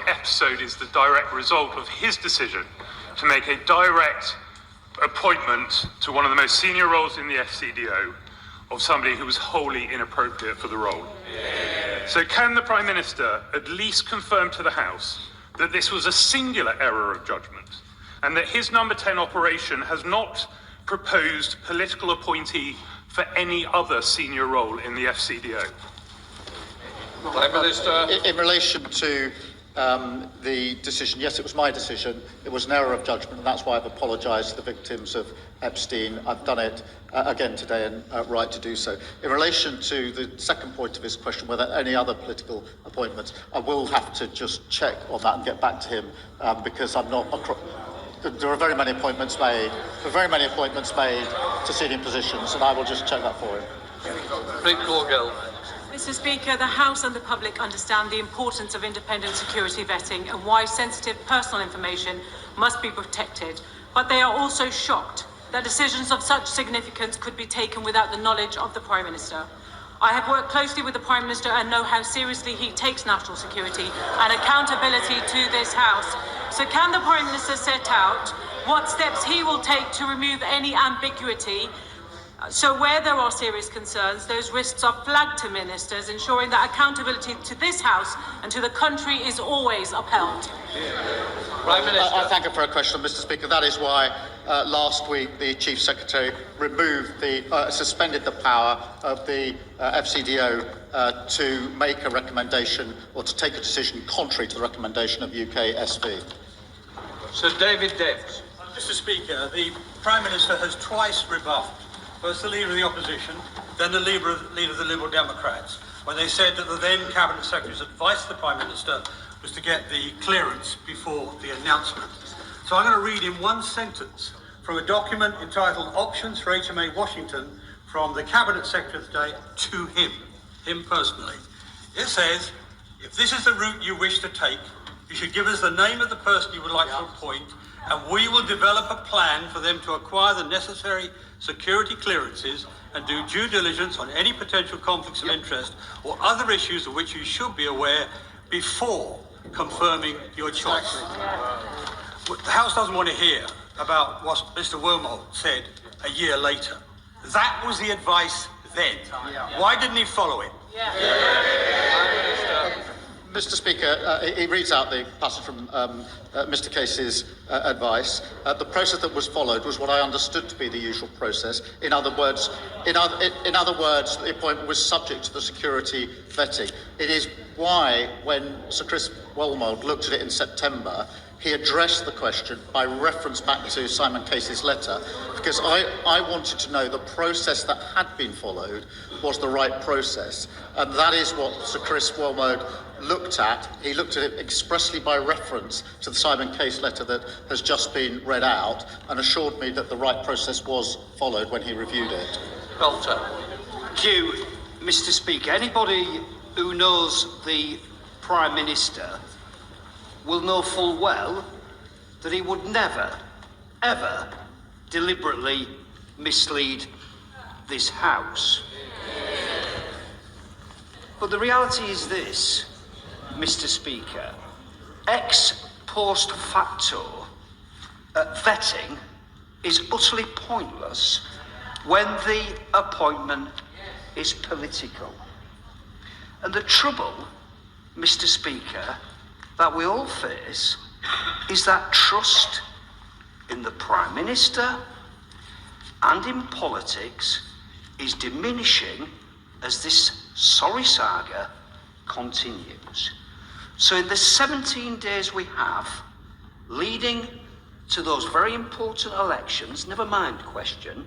episode is the direct result of his decision to make a direct appointment to one of the most senior roles in the FCDO of somebody who was wholly inappropriate for the role. So can the Prime Minister at least confirm to the House that this was a singular error of judgment and that his number 10 operation has not proposed political appointee for any other senior role in the FCDO? Prime Minister. In relation to the decision, yes, it was my decision. It was an error of judgment, and that's why I've apologised to the victims of Epstein. I've done it again today, and right to do so. In relation to the second point of his question, whether any other political appointments, I will have to just check on that and get back to him because I'm not. There are very many appointments made. There are very many appointments made to senior positions, and I will just check that for him. Mr. Speaker, the House and the public understand the importance of independent security vetting and why sensitive personal information must be protected, but they are also shocked that decisions of such significance could be taken without the knowledge of the Prime Minister. I have worked closely with the Prime Minister and know how seriously he takes national security and accountability to this House. So can the Prime Minister set out what steps he will take to remove any ambiguity, so where there are serious concerns, those risks are flagged to ministers, ensuring that accountability to this House and to the country is always upheld? Prime Minister. I thank you for a question, Mr. Speaker. That is why last week the Chief Secretary suspended the power of the FCDO to make a recommendation or to take a decision contrary to the recommendation of UK SV. Sir David Davis. Mr. Speaker, the Prime Minister has twice rebuffed first the Leader of the Opposition, then the Leader of the Liberal Democrats, when they said that the then Cabinet Secretary's advice to the Prime Minister was to get the clearance before the announcement. So I'm going to read in one sentence from a document entitled Options for HMA Washington from the Cabinet Secretary today to him personally. It says, if this is the route you wish to take, you should give us the name of the person you would like to appoint, and we will develop a plan for them to acquire the necessary security clearances and do due diligence on any potential conflicts of interest or other issues of which you should be aware before confirming your choice. The House doesn't want to hear about what Mr. Wormholt said a year later. That was the advice then. Why didn't he follow it? Mr. Speaker, he reads out the passage from Mr. Case's advice. The process that was followed was what I understood to be the usual process. In other words, the appointment was subject to the security vetting. It is why, when Sir Chris Wormholt looked at it in September, he addressed the question by reference back to Simon Case's letter, because I wanted to know the process that had been followed was the right process. And that is what Sir Chris Wormholt looked at. He looked at it expressly by reference to the Simon Case letter that has just been read out and assured me that the right process was followed when he reviewed it. Belter. Thank you, Mr. Speaker. Anybody who knows the Prime Minister will know full well that he would never, ever deliberately mislead this House. But the reality is this, Mr. Speaker, ex post facto vetting is utterly pointless when the appointment is political. And the trouble, Mr. Speaker, that we all face is that trust in the Prime Minister and in politics is diminishing as this sorry saga continues. So in the 17 days we have leading to those very important elections, never mind question,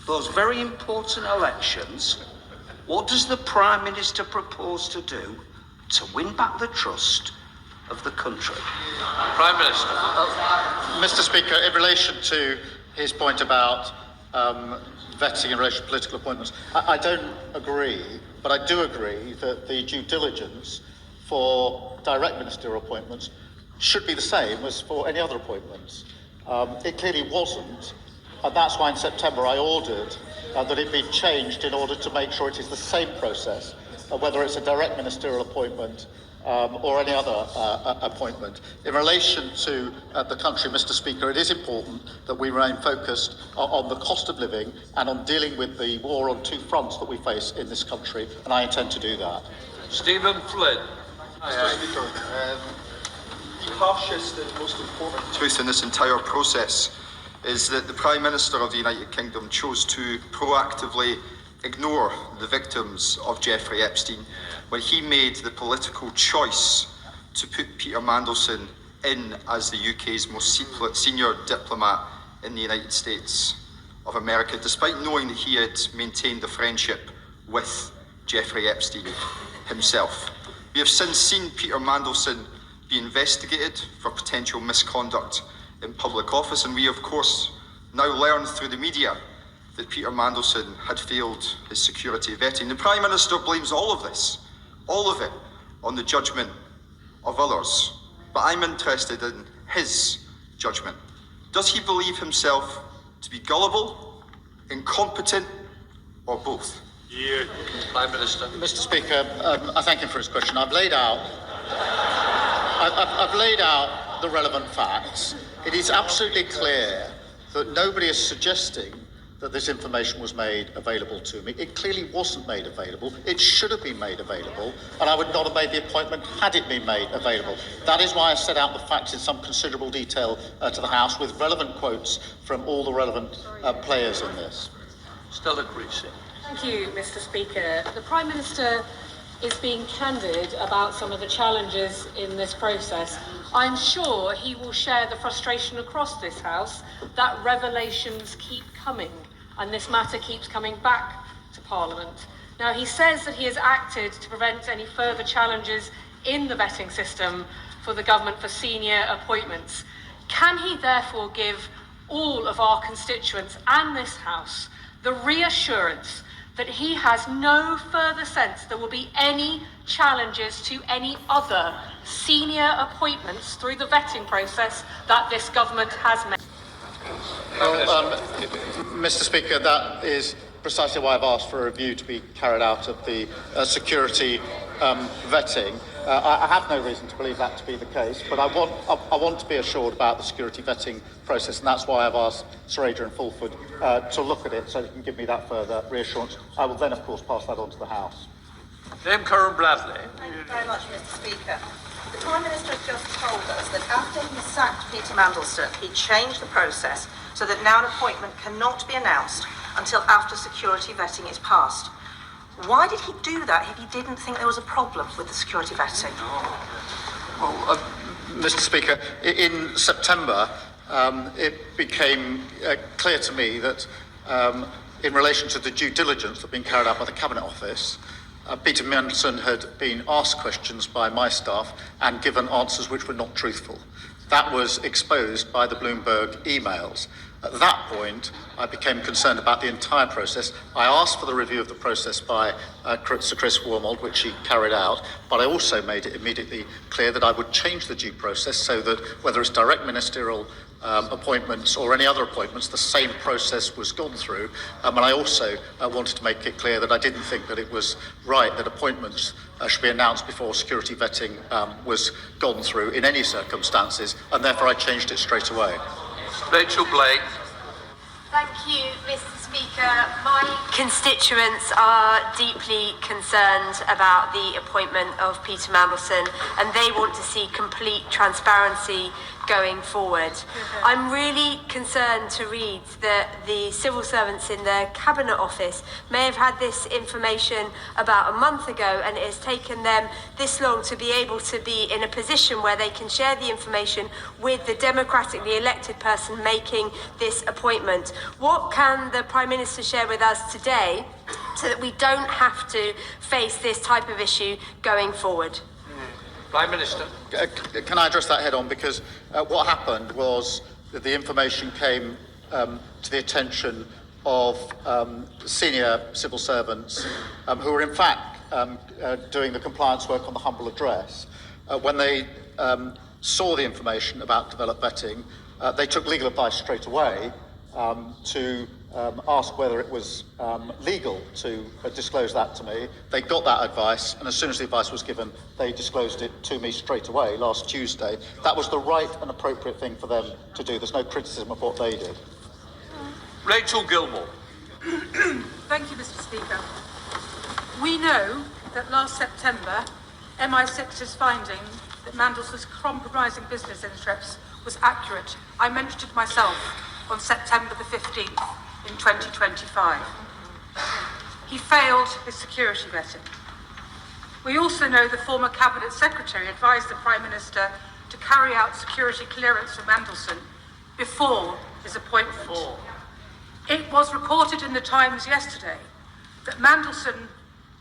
those very important elections, what does the Prime Minister propose to do to win back the trust of the country? Prime Minister. Mr. Speaker, in relation to his point about vetting in relation to political appointments, I don't agree, but I do agree that the due diligence for direct ministerial appointments should be the same as for any other appointments. It clearly wasn't, and that's why in September I ordered that it be changed in order to make sure it is the same process, whether it's a direct ministerial appointment or any other appointment. In relation to the country, Mr. Speaker, it is important that we remain focused on the cost of living and on dealing with the war on two fronts that we face in this country, and I intend to do that. Stephen Flynn. Mr. Speaker, the harshest and most important truth in this entire process is that the Prime Minister of the United Kingdom chose to proactively ignore the victims of Jeffrey Epstein when he made the political choice to put Peter Mandelson in as the UK's most senior diplomat in the United States of America, despite knowing that he had maintained a friendship with Jeffrey Epstein himself. We have since seen Peter Mandelson be investigated for potential misconduct in public office, and we of course now learn through the media that Peter Mandelson had failed his security vetting. The Prime Minister blames all of this, all of it, on the judgment of others. But I'm interested in his judgment. Does he believe himself to be gullible, incompetent, or both? Prime Minister. Mr. Speaker, I thank him for his question. I've laid out the relevant facts. It is absolutely clear that nobody is suggesting that this information was made available to me. It clearly wasn't made available. It should have been made available, and I would not have made the appointment had it been made available. That is why I set out the facts in some considerable detail to the House, with relevant quotes from all the relevant players in this. Stella Creasy. Thank you, Mr. Speaker. The Prime Minister is being candid about some of the challenges in this process. I'm sure he will share the frustration across this House that revelations keep coming and this matter keeps coming back to Parliament. Now, he says that he has acted to prevent any further challenges in the vetting system for the government for senior appointments. Can he therefore give all of our constituents and this House the reassurance that he has no further sense there will be any challenges to any other senior appointments through the vetting process that this government has made? Well, Mr. Speaker, that is precisely why I've asked for a review to be carried out of the security vetting. I have no reason to believe that to be the case, but I want to be assured about the security vetting process, and that's why I've asked Sir Adrian Fulford to look at it so he can give me that further reassurance. I will then, of course, pass that on to the House. Dame Karen Bradley. Thank you very much, Mr. Speaker. The Prime Minister has just told us that after he sacked Peter Mandelson, he changed the process so that now an appointment cannot be announced until after security vetting is passed. Why did he do that if he didn't think there was a problem with the security vetting? Well, Mr. Speaker, in September, it became clear to me that in relation to the due diligence that had been carried out by the Cabinet Office, Peter Mandelson had been asked questions by my staff and given answers which were not truthful. That was exposed by the Bloomberg emails. At that point, I became concerned about the entire process. I asked for the review of the process by Sir Chris Wormold, which he carried out, but I also made it immediately clear that I would change the due process so that whether it's direct ministerial appointments or any other appointments, the same process was gone through. And I also wanted to make it clear that I didn't think that it was right that appointments should be announced before security vetting was gone through in any circumstances, and therefore I changed it straight away. Rachel Blake. Thank you, Mr. Speaker, my constituents are deeply concerned about the appointment of Peter Mandelson, and they want to see complete transparency going forward. I'm really concerned to read that the civil servants in the Cabinet Office may have had this information about a month ago, and it has taken them this long to be able to be in a position where they can share the information with the democratically elected person making this appointment. What can the Prime Minister share with us today so that we don't have to face this type of issue going forward? Prime Minister. Can I address that head on? Because what happened was that the information came to the attention of senior civil servants who were in fact doing the compliance work on the humble address. When they saw the information about developed vetting, they took legal advice straight away to ask whether it was legal to disclose that to me. They got that advice, and as soon as the advice was given, they disclosed it to me straight away last Tuesday. That was the right and appropriate thing for them to do. There's no criticism of what they did. Rachel Gilmore. Thank you, Mr. Speaker. We know that last September, MI6's finding that Mandelson's compromising business interests was accurate. I mentioned it myself on September the 15th in 2025. He failed his security vetting. We also know the former Cabinet Secretary advised the Prime Minister to carry out security clearance for Mandelson before his appointment. It was reported in the Times yesterday that Mandelson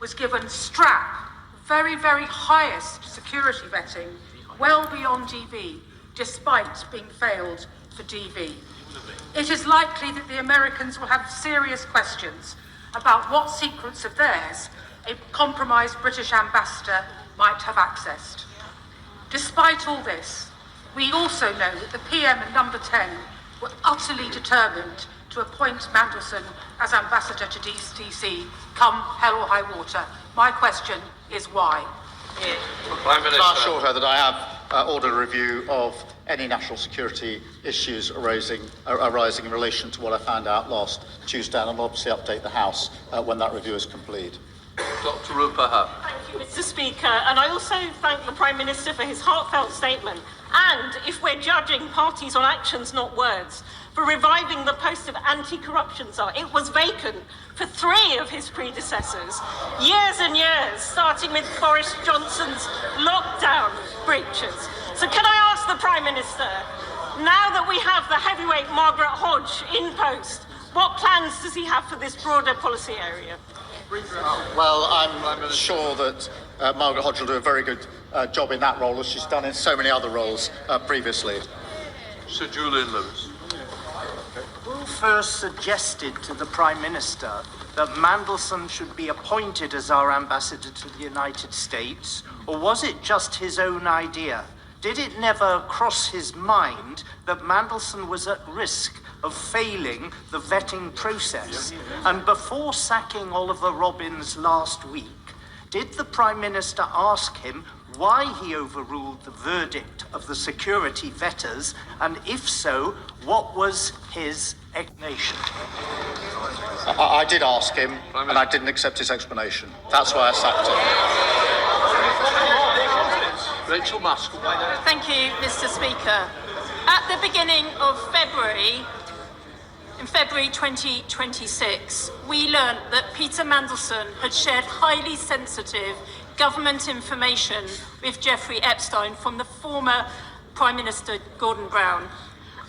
was given strap, very, very highest security vetting, well beyond DV, despite being failed for DV. It is likely that the Americans will have serious questions about what secrets of theirs a compromised British ambassador might have accessed. Despite all this, we also know that the PM and Number 10 were utterly determined to appoint Mandelson as ambassador to DC, come hell or high water. My question is why? Prime Minister. I assure her that I have ordered a review of any national security issues arising in relation to what I found out last Tuesday, and I'll obviously update the House when that review is complete. Dr. Rupa. Thank you, Mr. Speaker, and I also thank the Prime Minister for his heartfelt statement, and, if we're judging parties on actions, not words, for reviving the post of anti-corruption czar. It was vacant for 3 of his predecessors, years and years, starting with Boris Johnson's lockdown breaches. So can I ask the Prime Minister, now that we have the heavyweight Margaret Hodge in post, what plans does he have for this broader policy area? Well, I'm sure that Margaret Hodge will do a very good job in that role, as she's done in so many other roles previously. Sir Julian Lewis. Who first suggested to the Prime Minister that Mandelson should be appointed as our ambassador to the United States, or was it just his own idea? Did it never cross his mind that Mandelson was at risk of failing the vetting process? And before sacking Oliver Robbins last week, did the Prime Minister ask him why he overruled the verdict of the security vetters, and if so, what was his explanation? I did ask him, and I didn't accept his explanation. That's why I sacked him. Rachel Maskell. Thank you, Mr. Speaker. At the beginning of February, in February 2026, we learnt that Peter Mandelson had shared highly sensitive government information with Jeffrey Epstein from the former Prime Minister Gordon Brown.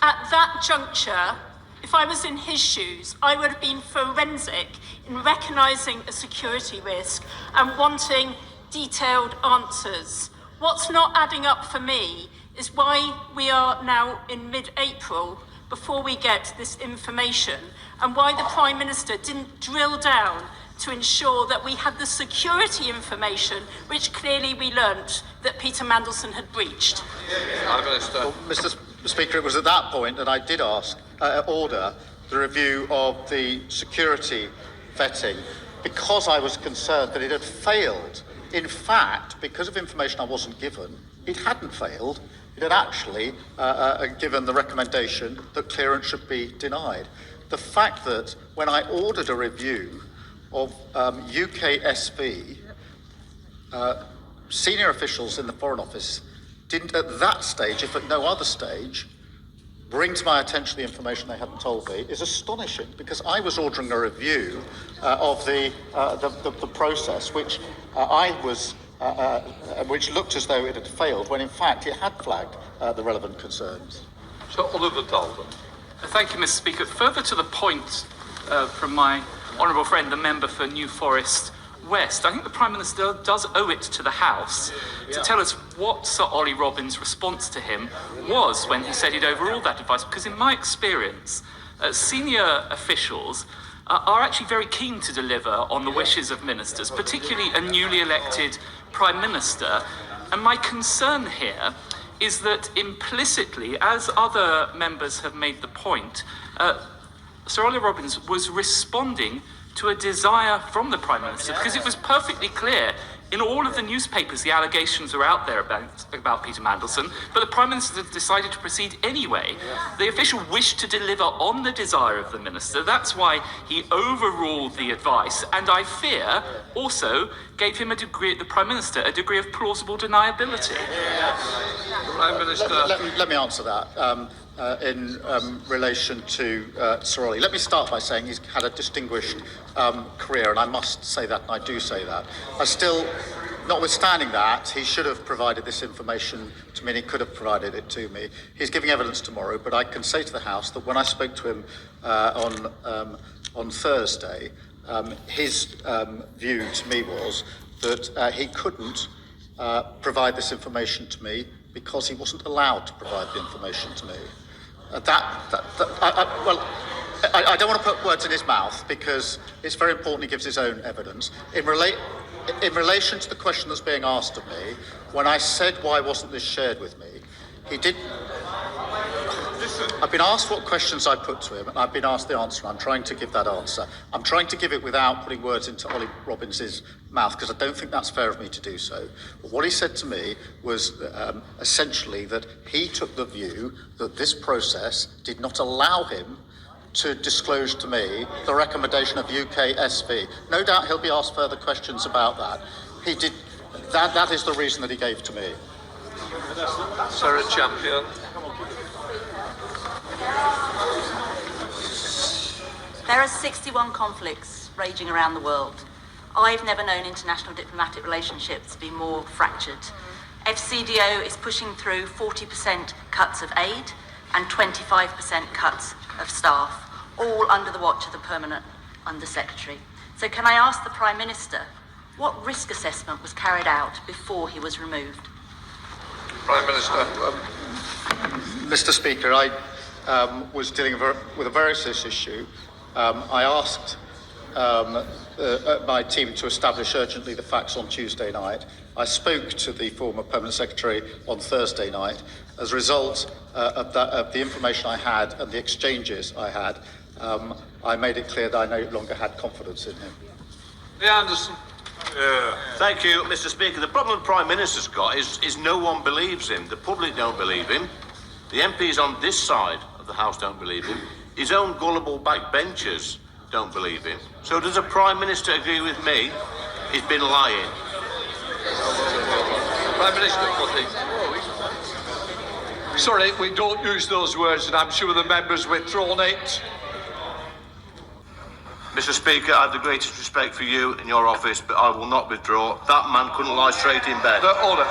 At that juncture, if I was in his shoes, I would have been forensic in recognising a security risk and wanting detailed answers. What's not adding up for me is why we are now in mid-April before we get this information, and why the Prime Minister didn't drill down to ensure that we had the security information, which clearly we learnt that Peter Mandelson had breached. Well, Mr. Speaker, it was at that point that I did order the review of the security vetting, because I was concerned that it had failed. In fact, because of information I wasn't given, it hadn't failed. It had actually given the recommendation that clearance should be denied. the fact that when I ordered a review of UKSV, senior officials in the Foreign Office didn't at that stage, if at no other stage, bring to my attention the information they hadn't told me is astonishing, because I was ordering a review of the process, which which looked as though it had failed, when in fact it had flagged the relevant concerns. So Oliver Dalton. Thank you, Mr. Speaker. Further to the point from my honourable friend, the member for New Forest West, I think the Prime Minister does owe it to the House to tell us what Sir Ollie Robbins' response to him was when he said he'd overruled that advice, because in my experience, senior officials are actually very keen to deliver on the wishes of ministers, particularly a newly elected Prime Minister. And my concern here is that implicitly, as other members have made the point, Sir Ollie Robbins was responding to a desire from the Prime Minister, because it was perfectly clear in all of the newspapers the allegations are out there about Peter Mandelson, but the Prime Minister decided to proceed anyway. The official wished to deliver on the desire of the Minister. That's why he overruled the advice, and I fear also gave him the Prime Minister a degree of plausible deniability. Prime Minister. Let me answer that. In relation to Sir Ollie. Let me start by saying he's had a distinguished career, and I must say that, and I do say that. I still, notwithstanding that, he should have provided this information to me, and he could have provided it to me. He's giving evidence tomorrow, but I can say to the House that when I spoke to him on Thursday, his view to me was that he couldn't provide this information to me because he wasn't allowed to provide the information to me. I don't want to put words in his mouth, because it's very important he gives his own evidence. In relation to the question that's being asked of me, when I said why wasn't this shared with me, he did. I've been asked what questions I put to him, and I've been asked the answer. I'm trying to give that answer. I'm trying to give it without putting words into Ollie Robbins' mouth, because I don't think that's fair of me to do so. But what he said to me was essentially that he took the view that this process did not allow him to disclose to me the recommendation of UKSV. No doubt he'll be asked further questions about that. He did. That is the reason that he gave to me. Sarah Champion. There are 61 conflicts raging around the world. I've never known international diplomatic relationships to be more fractured. FCDO is pushing through 40% cuts of aid and 25% cuts of staff, all under the watch of the Permanent Under-Secretary. So can I ask the Prime Minister, what risk assessment was carried out before he was removed? Prime Minister. Mr. Speaker, I was dealing with a very serious issue. I asked my team to establish urgently the facts on Tuesday night. I spoke to the former Permanent Secretary on Thursday night. As a result of the information I had and the exchanges I had, I made it clear that I no longer had confidence in him. Anderson. Thank you, Mr. Speaker. The problem the Prime Minister's got is no one believes him. The public don't believe him. The MPs on this side of the House don't believe him. His own gullible backbenchers don't believe him. So does the Prime Minister agree with me? He's been lying. Prime Minister, sorry, we don't use those words, and I'm sure the member's withdrawn it. Mr. Speaker, I have the greatest respect for you and your office, but I will not withdraw. That man couldn't lie straight in bed. Order.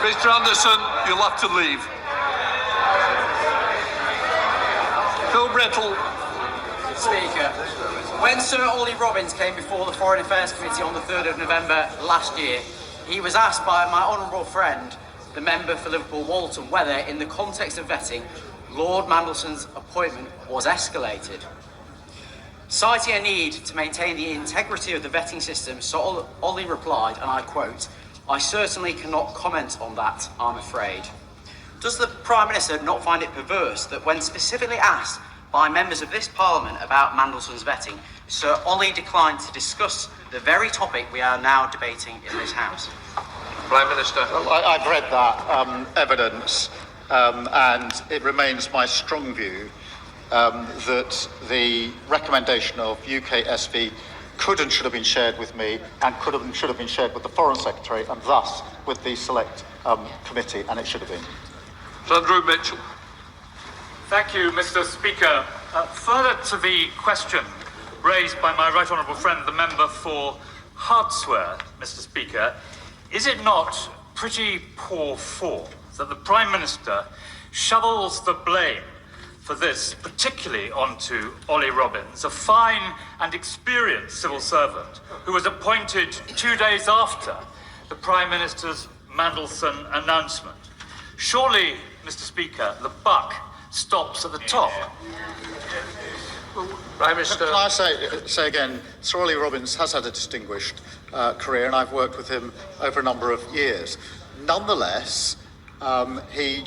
Mr. Anderson, you'll have to leave. Phil Brettle. Speaker, when Sir Ollie Robbins came before the Foreign Affairs Committee on the 3rd of November last year, he was asked by my honourable friend, the member for Liverpool Walton, whether, in the context of vetting, Lord Mandelson's appointment was escalated. Citing a need to maintain the integrity of the vetting system, Sir Ollie replied, and I quote, "I certainly cannot comment on that, I'm afraid." Does the Prime Minister not find it perverse that when specifically asked by members of this Parliament about Mandelson's vetting, Sir Ollie declined to discuss the very topic we are now debating in this House? Prime Minister. Well, I've read that evidence, and it remains my strong view that the recommendation of UKSV could and should have been shared with me, and could have and should have been shared with the Foreign Secretary, and thus with the Select Committee, and it should have been. Andrew Mitchell. Thank you, Mr. Speaker. Further to the question raised by my right honourable friend, the member for Hartsworth, Mr. Speaker, is it not pretty poor form that the Prime Minister shovels the blame for this particularly onto Ollie Robbins, a fine and experienced civil servant who was appointed 2 days after the Prime Minister's Mandelson announcement? Surely, Mr. Speaker, the buck stops at the top. Prime Minister. Can I say again, Sir Ollie Robbins has had a distinguished career, and I've worked with him over a number of years. Nonetheless, he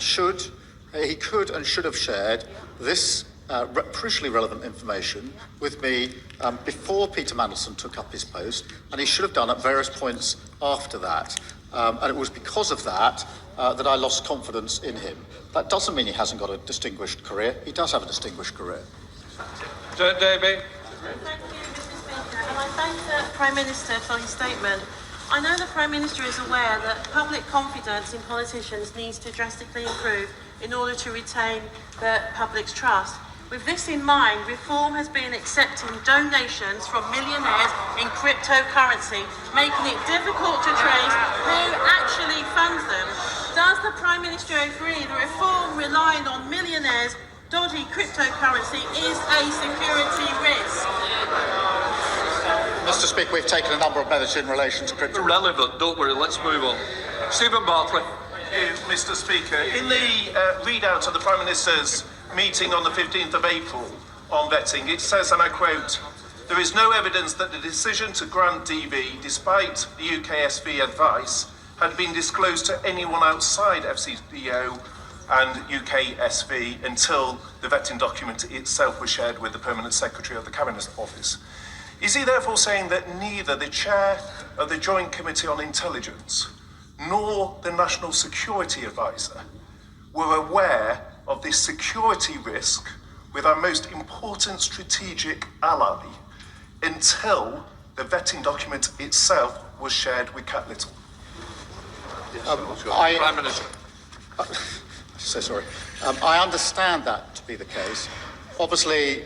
could and should have shared this crucially relevant information with me before Peter Mandelson took up his post, and he should have done at various points after that. And it was because of that that I lost confidence in him. That doesn't mean he hasn't got a distinguished career. He does have a distinguished career. Davey. Thank you, Mr. Speaker, and I thank the Prime Minister for his statement. I know the Prime Minister is aware that public confidence in politicians needs to drastically improve in order to retain the public's trust. With this in mind, Reform has been accepting donations from millionaires in cryptocurrency, making it difficult to trace who actually funds them. Does the Prime Minister agree that Reform relying on millionaires' dodgy cryptocurrency is a security risk? Mr. Speaker, we've taken a number of measures in relation to crypto. Relevant, don't worry, let's move on. Stephen Bartley. Thank you, Mr. Speaker. In the readout of the Prime Minister's meeting on the 15th of April on vetting, it says, and I quote, "There is no evidence that the decision to grant DV, despite the UKSV advice, had been disclosed to anyone outside FCDO and UKSV until the vetting document itself was shared with the Permanent Secretary of the Cabinet Office." Is he therefore saying that neither the Chair of the Joint Committee on Intelligence nor the National Security Advisor were aware of this security risk with our most important strategic ally until the vetting document itself was shared with Cat Little? Prime Minister. So sorry. I understand that to be the case. Obviously,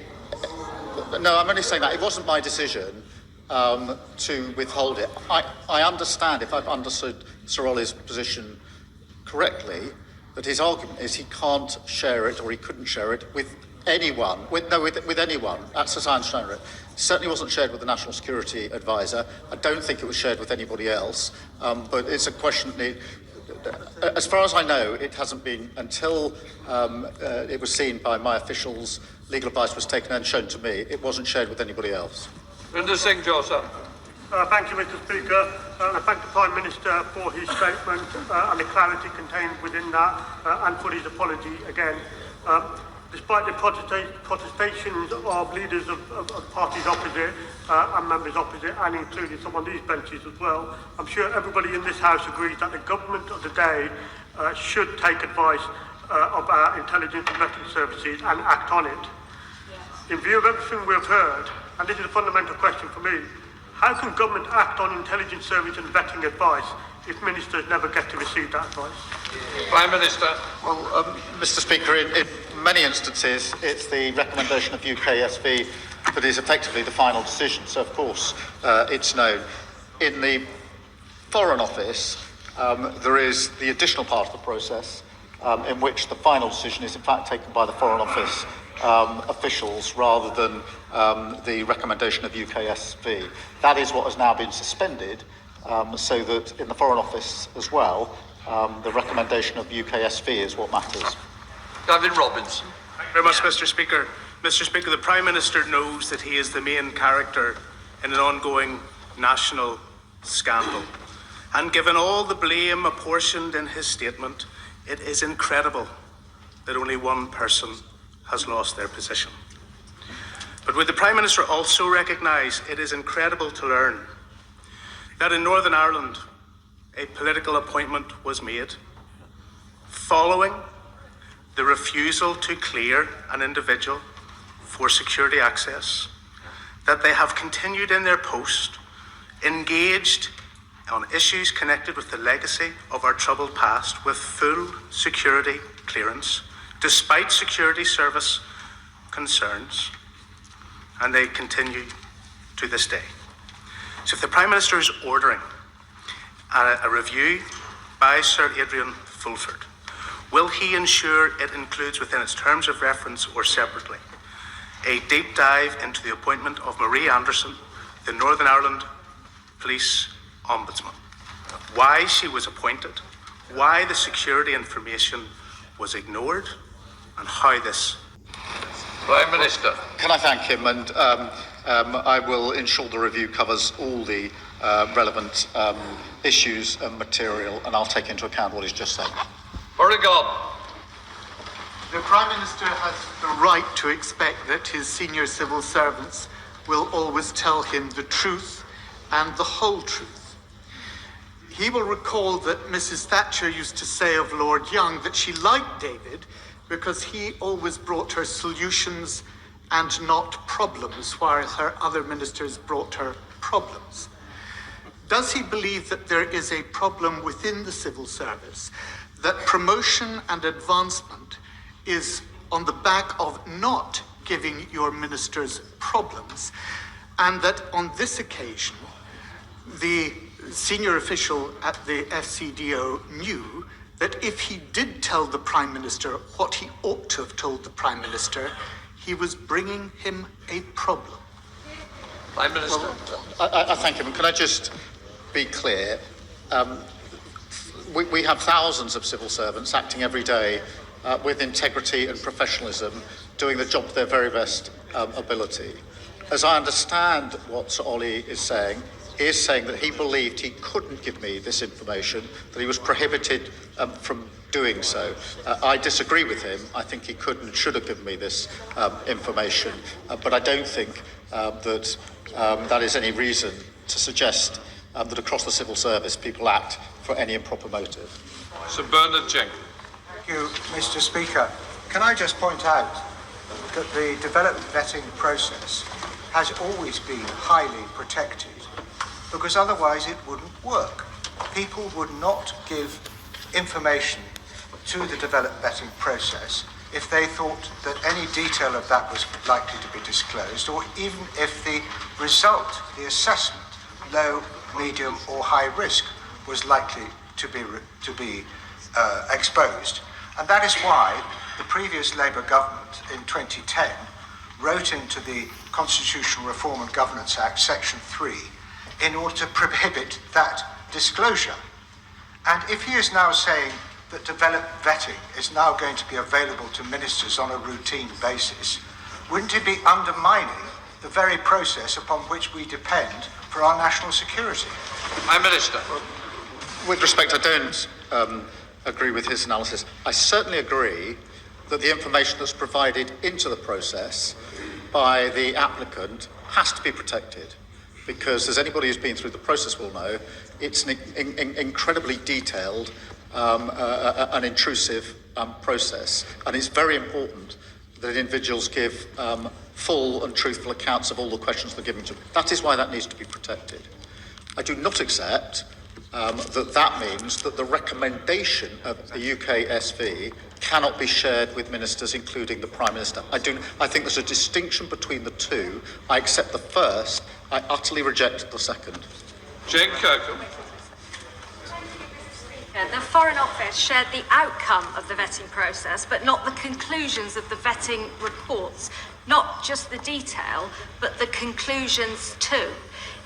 no, I'm only saying that it wasn't my decision to withhold it. I understand, if I've understood Sir Ollie's position correctly, that his argument is he can't share it, or he couldn't share it with anyone. With anyone. That's as I understand it. It certainly wasn't shared with the National Security Advisor. I don't think it was shared with anybody else. But it's a question that as far as I know, it hasn't been until it was seen by my officials, legal advice was taken and shown to me. It wasn't shared with anybody else. Rinder Singh Joseph. Thank you, Mr. Speaker. I thank the Prime Minister for his statement and the clarity contained within that, and for his apology again. Despite the protestations of leaders of parties opposite and members opposite, and including some on these benches as well, I'm sure everybody in this House agrees that the government of the day should take advice of our intelligence and vetting services and act on it. In view of everything we've heard, and this is a fundamental question for me, how can government act on intelligence service and vetting advice if ministers never get to receive that advice? Prime Minister. Well, Mr. Speaker, in many instances, it's the recommendation of UKSV that is effectively the final decision. So, of course, it's known. In the Foreign Office, there is the additional part of the process in which the final decision is, in fact, taken by the Foreign Office officials rather than the recommendation of UKSV. That is what has now been suspended, so that in the Foreign Office as well, the recommendation of UKSV is what matters. Gavin Robinson. Thank you very much, Mr. Speaker. Mr. Speaker, the Prime Minister knows that he is the main character in an ongoing national scandal. And given all the blame apportioned in his statement, it is incredible that only one person has lost their position. But would the Prime Minister also recognise it is incredible to learn that in Northern Ireland a political appointment was made following the refusal to clear an individual for security access, that they have continued in their post, engaged on issues connected with the legacy of our troubled past with full security clearance, despite security service concerns, and they continue to this day. So if the Prime Minister is ordering a review by Sir Adrian Fulford, will he ensure it includes within its terms of reference or separately a deep dive into the appointment of Marie Anderson, the Northern Ireland Police Ombudsman, why she was appointed, why the security information was ignored, and how this... Prime Minister. Can I thank him? And I will ensure the review covers all the relevant issues and material, and I'll take into account what he's just said. Oregon. The Prime Minister has the right to expect that his senior civil servants will always tell him the truth and the whole truth. He will recall that Mrs. Thatcher used to say of Lord Young that she liked David because he always brought her solutions and not problems, while her other ministers brought her problems. Does he believe that there is a problem within the civil service, that promotion and advancement is on the back of not giving your ministers problems, and that on this occasion, the senior official at the FCDO knew that if he did tell the Prime Minister what he ought to have told the Prime Minister, he was bringing him a problem? Prime Minister. Well, I thank him. Can I just be clear? We have thousands of civil servants acting every day with integrity and professionalism, doing the job to their very best ability. As I understand what Sir Ollie is saying, he is saying that he believed he couldn't give me this information, that he was prohibited from doing so. I disagree with him. I think he could and should have given me this information, but I don't think that that is any reason to suggest that across the civil service people act for any improper motive. Sir Bernard Jenkins. Thank you, Mr. Speaker. Can I just point out that the development vetting process has always been highly protected, because otherwise it wouldn't work. People would not give information to the development vetting process if they thought that any detail of that was likely to be disclosed, or even if the result, the assessment, low, medium or high risk, was likely to be exposed. And that is why the previous Labour government in 2010 wrote into the Constitutional Reform and Governance Act, Section 3, in order to prohibit that disclosure. And if he is now saying that development vetting is now going to be available to ministers on a routine basis, wouldn't it be undermining the very process upon which we depend for our national security? Prime Minister. With respect, I don't agree with his analysis. I certainly agree that the information that's provided into the process by the applicant has to be protected, because as anybody who's been through the process will know, it's an incredibly detailed and intrusive process, and it's very important that individuals give full and truthful accounts of all the questions they're giving to them. That is why that needs to be protected. I do not accept that means that the recommendation of the UK SV cannot be shared with ministers, including the Prime Minister. I think there's a distinction between the two. I accept the first. I utterly reject the second. Jane Kirkham. The Foreign Office shared the outcome of the vetting process, but not the conclusions of the vetting reports. Not just the detail, but the conclusions too.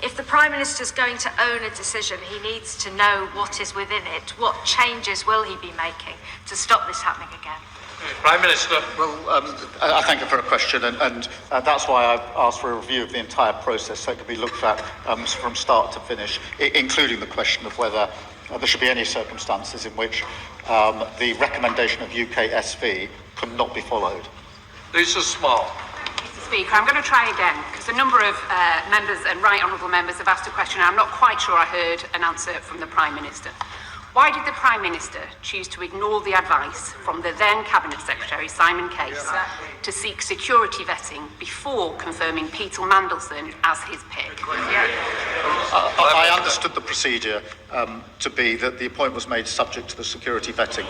If the Prime Minister's going to own a decision, he needs to know what is within it. What changes will he be making to stop this happening again? Prime Minister. Well, I thank you for a question, and that's why I've asked for a review of the entire process, so it can be looked at from start to finish, including the question of whether there should be any circumstances in which the recommendation of UK SV could not be followed. Lisa Small. Mr. Speaker, I'm going to try again, because a number of members and right honourable members have asked a question, and I'm not quite sure I heard an answer from the Prime Minister. Why did the Prime Minister choose to ignore the advice from the then Cabinet Secretary, Simon Case, to seek security vetting before confirming Peter Mandelson as his pick? I understood the procedure to be that the appointment was made subject to the security vetting.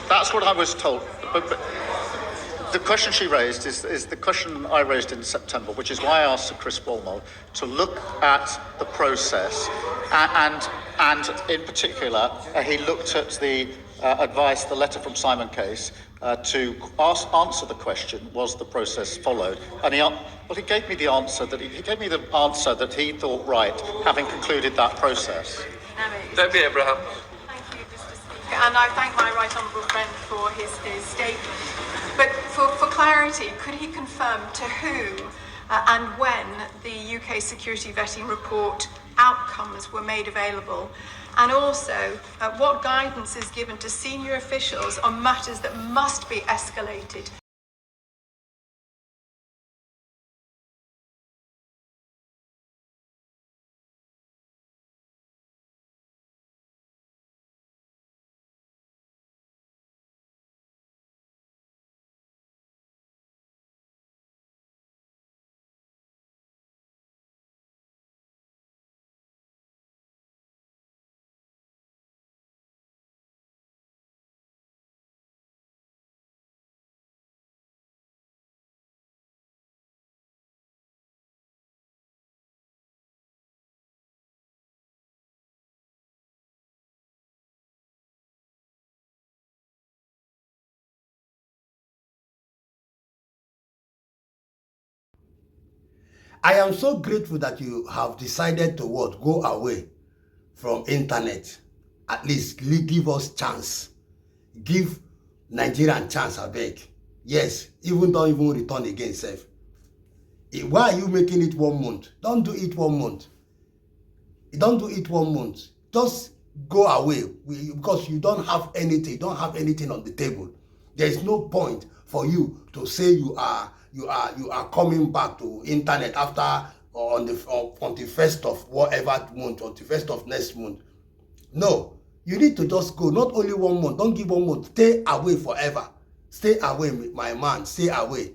That's what I was told. But the question she raised is the question I raised in September, which is why I asked Sir Chris Walmall to look at the process and in particular, he looked at the advice, the letter from Simon Case, to answer the question: was the process followed? And he gave me the answer that he thought right, having concluded that process. Debbie Abraham. Thank you, Mr. Speaker, and I thank my right honourable friend for his statement. But for clarity, could he confirm to whom and when the UK security vetting report outcomes were made available, and also what guidance is given to senior officials on matters that must be escalated? I am so grateful that you have decided to go away from internet. At least give us chance. Give Nigerian chance, I beg. Yes, don't even return again, sef. Why are you making it 1 month? Don't do it 1 month. Don't do it 1 month. Just go away because you don't have anything. You don't have anything on the table. There is no point for you to say you are coming back to internet after on the 1st of whatever month, on the 1st of next month. No, you need to just go. Not only 1 month. Don't give 1 month. Stay away forever. Stay away, my man. Stay away.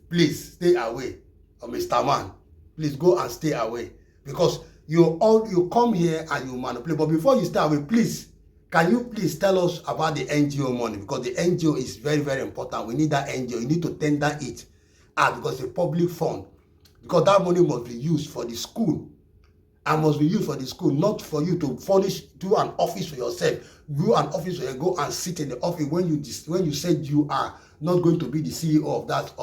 Please stay away, Mr. Man. Please go and stay away because you come here and you manipulate. But before you stay away, please. Can you please tell us about the NGO money? Because the NGO is very, very important. We need that NGO. You need to tender it because it's a public fund. Because that money must be used for the school. And must be used for the school, not for you to do an office for yourself. Do an office where you go and sit in the office when you said you are not going to be the CEO of that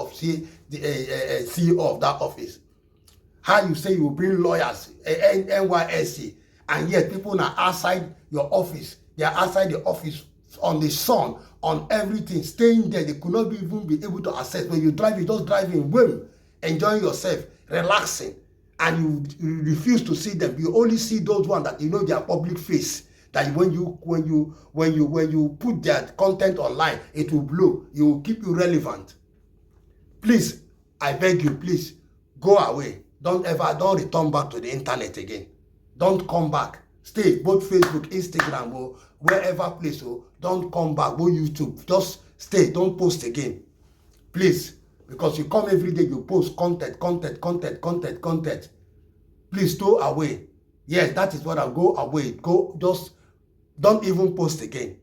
CEO of that office. How you say you bring lawyers, NYSC, and yet people are outside your office. They are outside the office on the sun, on everything, staying there. They could not even be able to access. When you drive, you just drive in whim, enjoying yourself, relaxing, and you refuse to see them. You only see those ones that you know their public face. That when you put their content online, it will blow. It will keep you relevant. Please, I beg you, please go away. Don't return back to the internet again. Don't come back. Stay, both Facebook, Instagram, or wherever place. Don't come back. Go YouTube. Just stay. Don't post again. Please. Because you come every day, you post content. Please go away. Yes, that is what I'll go away. Just don't even post again.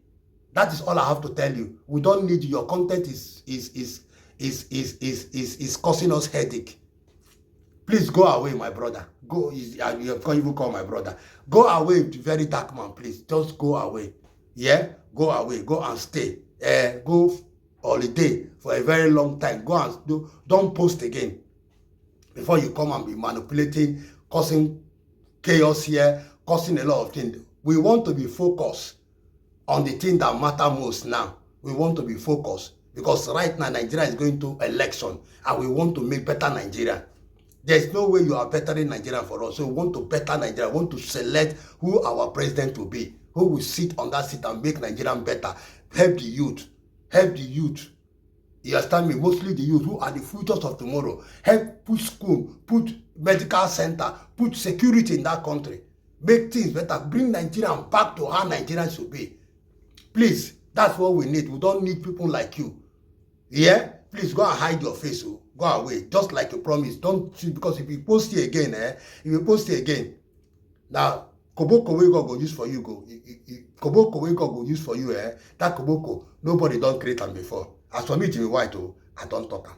That is all I have to tell you. We don't need you. Your content is causing us headache. Please go away, my brother. Go. You can't even call my brother. Go away, very dark man. Please, just go away. Yeah, go away. Go and stay. Go holiday for a very long time. Go and don't post again. Before you come and be manipulating, causing chaos here, causing a lot of things. We want to be focused on the thing that matter most now. We want to be focused because right now Nigeria is going to election and we want to make better Nigeria. There's no way you are bettering Nigeria for us. So we want to better Nigeria. We want to select who our president will be, who will sit on that seat and make Nigeria better. Help the youth. Help the youth. You understand me? Mostly the youth who are the futures of tomorrow. Help put school, put medical center, put security in that country. make things better, bring Nigeria back to how Nigeria should be. Please, that's what we need. We don't need people like you. Yeah? Please go and hide your face. Oh. Go away, just like you promised. Don't, because if you post it again, if you post it again, now koboko wey God go use for you, koboko wey God go use for you, that koboko, nobody don't create am before. As for me, Jimmy White, oh, I don't talk am.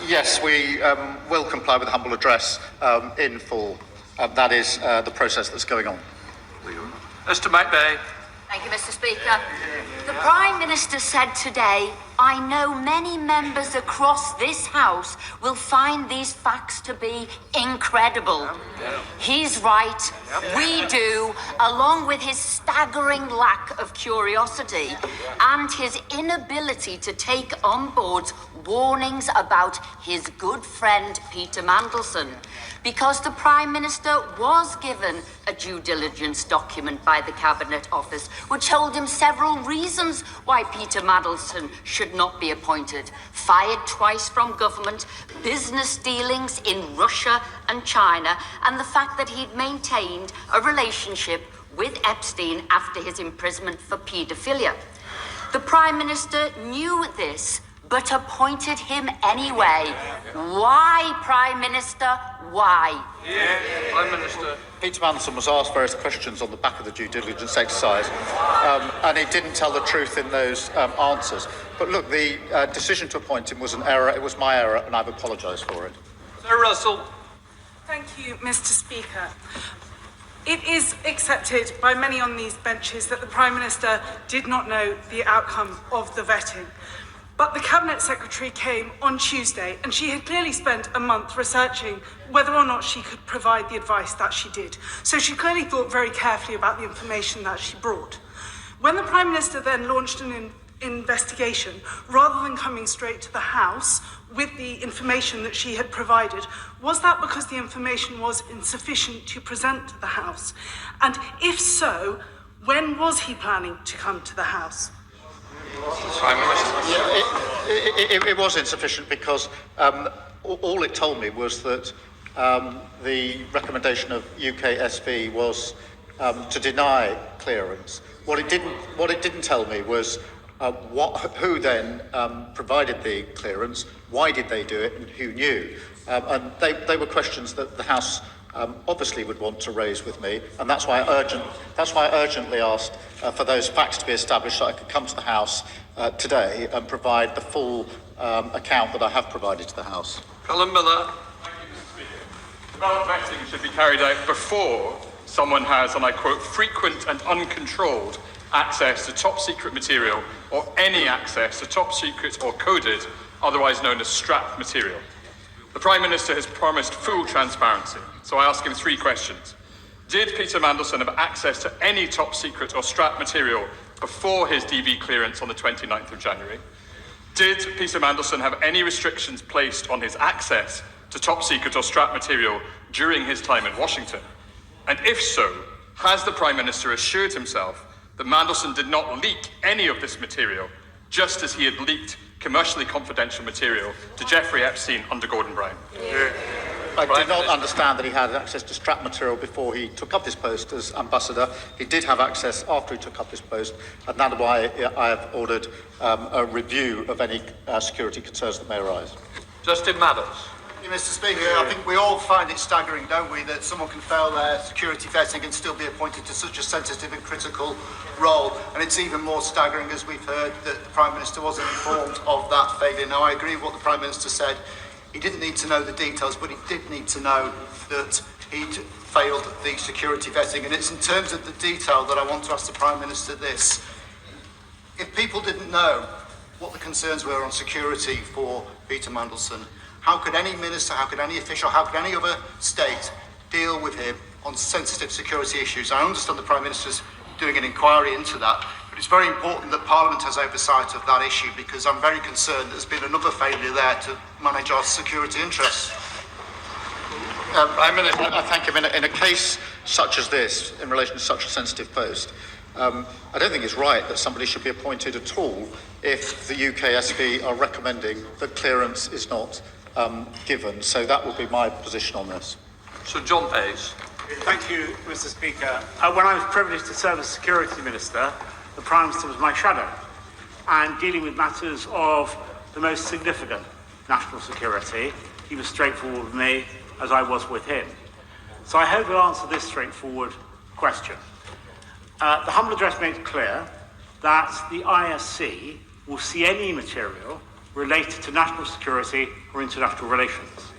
Yes, we will comply with the humble address in full. That is the process that's going on. Mr. McVeigh. Thank you, Mr. Speaker. The Prime Minister said today, I know many members across this House will find these facts to be incredible. He's right, we do, along with his staggering lack of curiosity and his inability to take on board warnings about his good friend Peter Mandelson, because the Prime Minister was given a due diligence document by the Cabinet Office which told him several reasons why Peter Mandelson should not be appointed. Fired twice from government, business dealings in Russia and China, and the fact that he'd maintained a relationship with Epstein after his imprisonment for paedophilia. The Prime Minister knew this, but appointed him anyway. Why, Prime Minister? Why? Prime Minister. Peter Mandelson was asked various questions on the back of the due diligence exercise, and he didn't tell the truth in those answers. But look, the decision to appoint him was an error. It was my error, and I've apologised for it. Sir Russell. Thank you, Mr. Speaker. It is accepted by many on these benches that the Prime Minister did not know the outcome of the vetting. But the Cabinet Secretary came on Tuesday, and she had clearly spent a month researching whether or not she could provide the advice that she did. So she clearly thought very carefully about the information that she brought. When the Prime Minister then launched an investigation, rather than coming straight to the House with the information that she had provided, was that because the information was insufficient to present to the House? And if so, when was he planning to come to the House? Prime Minister. It was insufficient because all it told me was that the recommendation of UK SV was to deny clearance. What it didn't tell me was who then provided the clearance, why did they do it, and who knew. And they were questions that the House obviously would want to raise with me, and that's why I urgently asked for those facts to be established so I could come to the House today and provide the full account that I have provided to the House. Colin Miller. The ballot vetting should be carried out before someone has, and I quote, frequent and uncontrolled access to top secret material or any access to top secret or coded otherwise known as strap material. The Prime Minister has promised full transparency, so I ask him 3 questions. Did Peter Mandelson have access to any top secret or strap material before his DV clearance on the 29th of January? Did Peter Mandelson have any restrictions placed on his access to top secret or strap material during his time in Washington? And if so, has the Prime Minister assured himself that Mandelson did not leak any of this material, just as he had leaked commercially confidential material to Jeffrey Epstein under Gordon Brown? I did not understand that he had access to strap material before he took up his post as ambassador. He did have access after he took up his post, and that's why I have ordered a review of any security concerns that may arise. Justin Matters. Mr. Speaker, I think we all find it staggering, don't we, that someone can fail their security vetting and still be appointed to such a sensitive and critical role. And it's even more staggering, as we've heard, that the Prime Minister wasn't informed of that failure. Now, I agree with what the Prime Minister said. He didn't need to know the details, but he did need to know that he'd failed the security vetting. And it's in terms of the detail that I want to ask the Prime Minister this. If people didn't know what the concerns were on security for Peter Mandelson, how could any minister, how could any official, how could any other state deal with him on sensitive security issues? I understand the Prime Minister's doing an inquiry into that, but it's very important that Parliament has oversight of that issue, because I'm very concerned there's been another failure there to manage our security interests. Prime Minister, I thank him. In a case such as this, in relation to such a sensitive post, I don't think it's right that somebody should be appointed at all if the UK SV are recommending that clearance is not given. So that would be my position on this. Sir John Hayes. Thank you, Mr. Speaker. When I was privileged to serve as Security Minister, the Prime Minister was my shadow, and dealing with matters of the most significant national security, he was straightforward with me, as I was with him. So I hope he'll answer this straightforward question. The humble address makes clear that the ISC will see any material related to national security or international relations.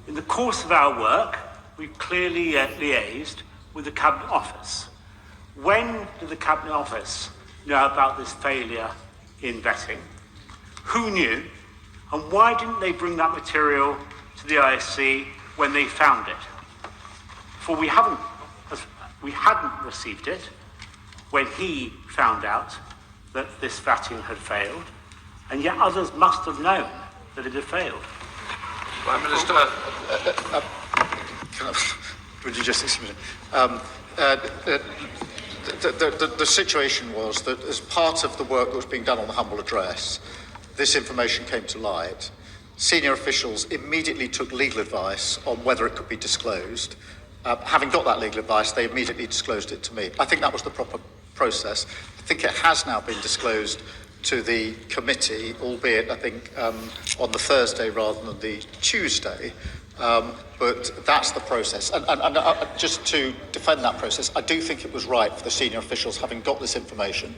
In the course of our work, we've clearly liaised with the Cabinet Office. When did the Cabinet Office know about this failure in vetting? Who knew? And why didn't they bring that material to the ISC when they found it? For we hadn't received it when he found out that this vetting had failed, and yet others must have known that it had failed. Prime Minister. Would you just excuse me? The situation was that as part of the work that was being done on the humble address, this information came to light. Senior officials immediately took legal advice on whether it could be disclosed. Having got that legal advice, they immediately disclosed it to me. I think that was the proper process. I think it has now been disclosed to the committee, albeit I think on the Thursday rather than the Tuesday. But that's the process. And just to defend that process, I do think it was right for the senior officials, having got this information,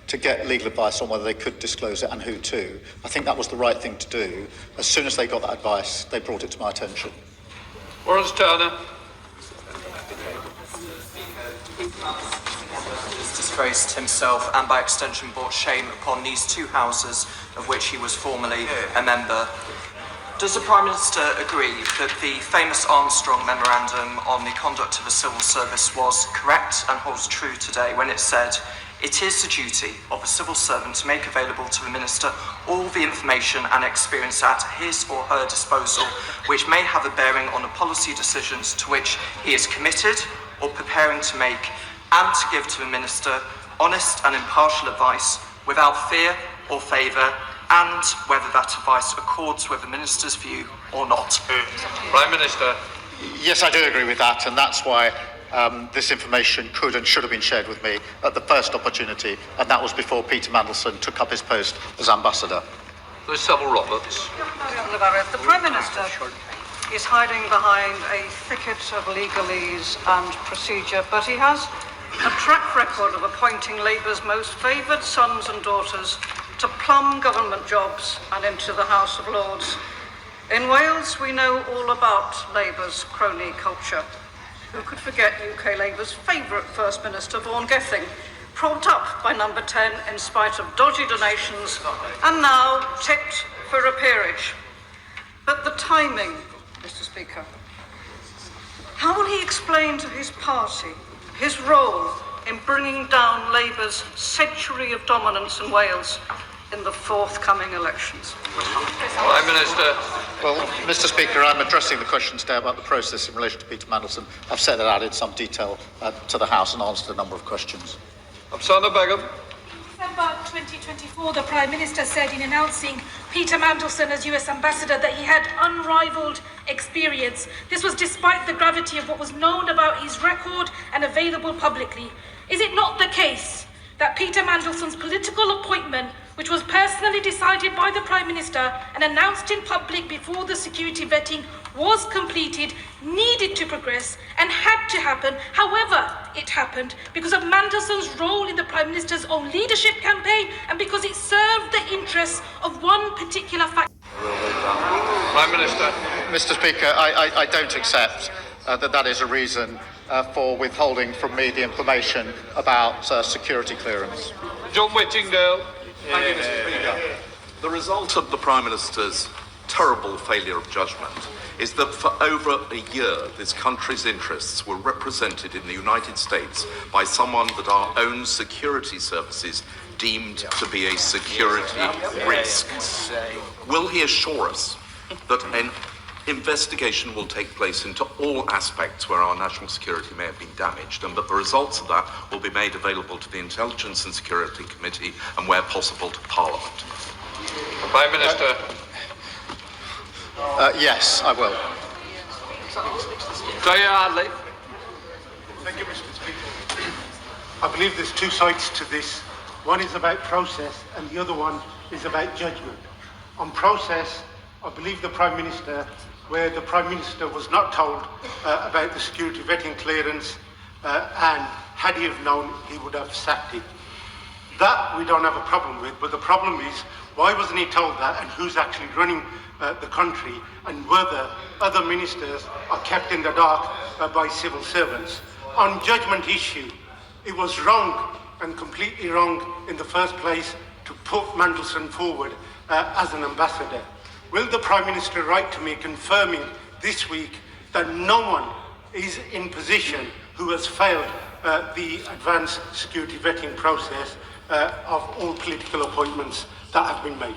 to get legal advice on whether they could disclose it and who to. I think that was the right thing to do. As soon as they got that advice, they brought it to my attention. Lawrence Turner. He's disgraced himself and by extension brought shame upon these two houses of which he was formerly a member. Does the Prime Minister agree that the famous Armstrong Memorandum on the conduct of a civil service was correct and holds true today when it said, "It is the duty of a civil servant to make available to the Minister all the information and experience at his or her disposal which may have a bearing on the policy decisions to which he is committed or preparing to make, and to give to the Minister honest and impartial advice without fear or favour, and whether that advice accords with the Minister's view or not." Prime Minister. Yes, I do agree with that, and that's why this information could and should have been shared with me at the first opportunity, and that was before Peter Mandelson took up his post as ambassador. There's several Roberts. The Prime Minister is hiding behind a thicket of legalese and procedure, but he has a track record of appointing Labour's most favoured sons and daughters to plumb government jobs and into the House of Lords. In Wales, we know all about Labour's crony culture. Who could forget UK Labour's favourite First Minister, Vaughan Gething, propped up by number 10 in spite of dodgy donations, and now tipped for a peerage. But the timing, Mr. Speaker. How will he explain to his party his role in bringing down Labour's century of dominance in Wales in the forthcoming elections? Prime Minister. Well, Mr. Speaker, I'm addressing the question today about the process in relation to Peter Mandelson. I've set that out in some detail to the House and answered a number of questions. Afsana Begum. December 2024, the Prime Minister said in announcing Peter Mandelson as US Ambassador that he had unrivaled experience. This was despite the gravity of what was known about his record and available publicly. Is it not the case that Peter Mandelson's political appointment, which was personally decided by the Prime Minister and announced in public before the security vetting was completed, needed to progress and had to happen? However, it happened because of Mandelson's role in the Prime Minister's own leadership campaign and because it served the interests of one particular faction. Prime Minister. Mr. Speaker, I don't accept that is a reason for withholding from me the information about security clearance. John Whittingdale. Thank you, Mr. Speaker. The result of the Prime Minister's terrible failure of judgment is that for over a year this country's interests were represented in the United States by someone that our own security services deemed to be a security risk. Will he assure us that an investigation will take place into all aspects where our national security may have been damaged, and that the results of that will be made available to the Intelligence and Security Committee and, where possible, to Parliament? Prime Minister. Yes, I will. Daya Thank you, Mr. Speaker. I believe there's two sides to this. One is about process and the other one is about judgment. On process, I believe the Prime Minister, where the Prime Minister was not told about the security vetting clearance and had he have known, he would have sacked him. That we don't have a problem with, but the problem is why wasn't he told that and who's actually running the country and whether other ministers are kept in the dark by civil servants. On judgment issue, it was wrong and completely wrong in the first place to put Mandelson forward as an ambassador. Will the Prime Minister write to me confirming this week that no one is in position who has failed the advanced security vetting process of all political appointments that have been made?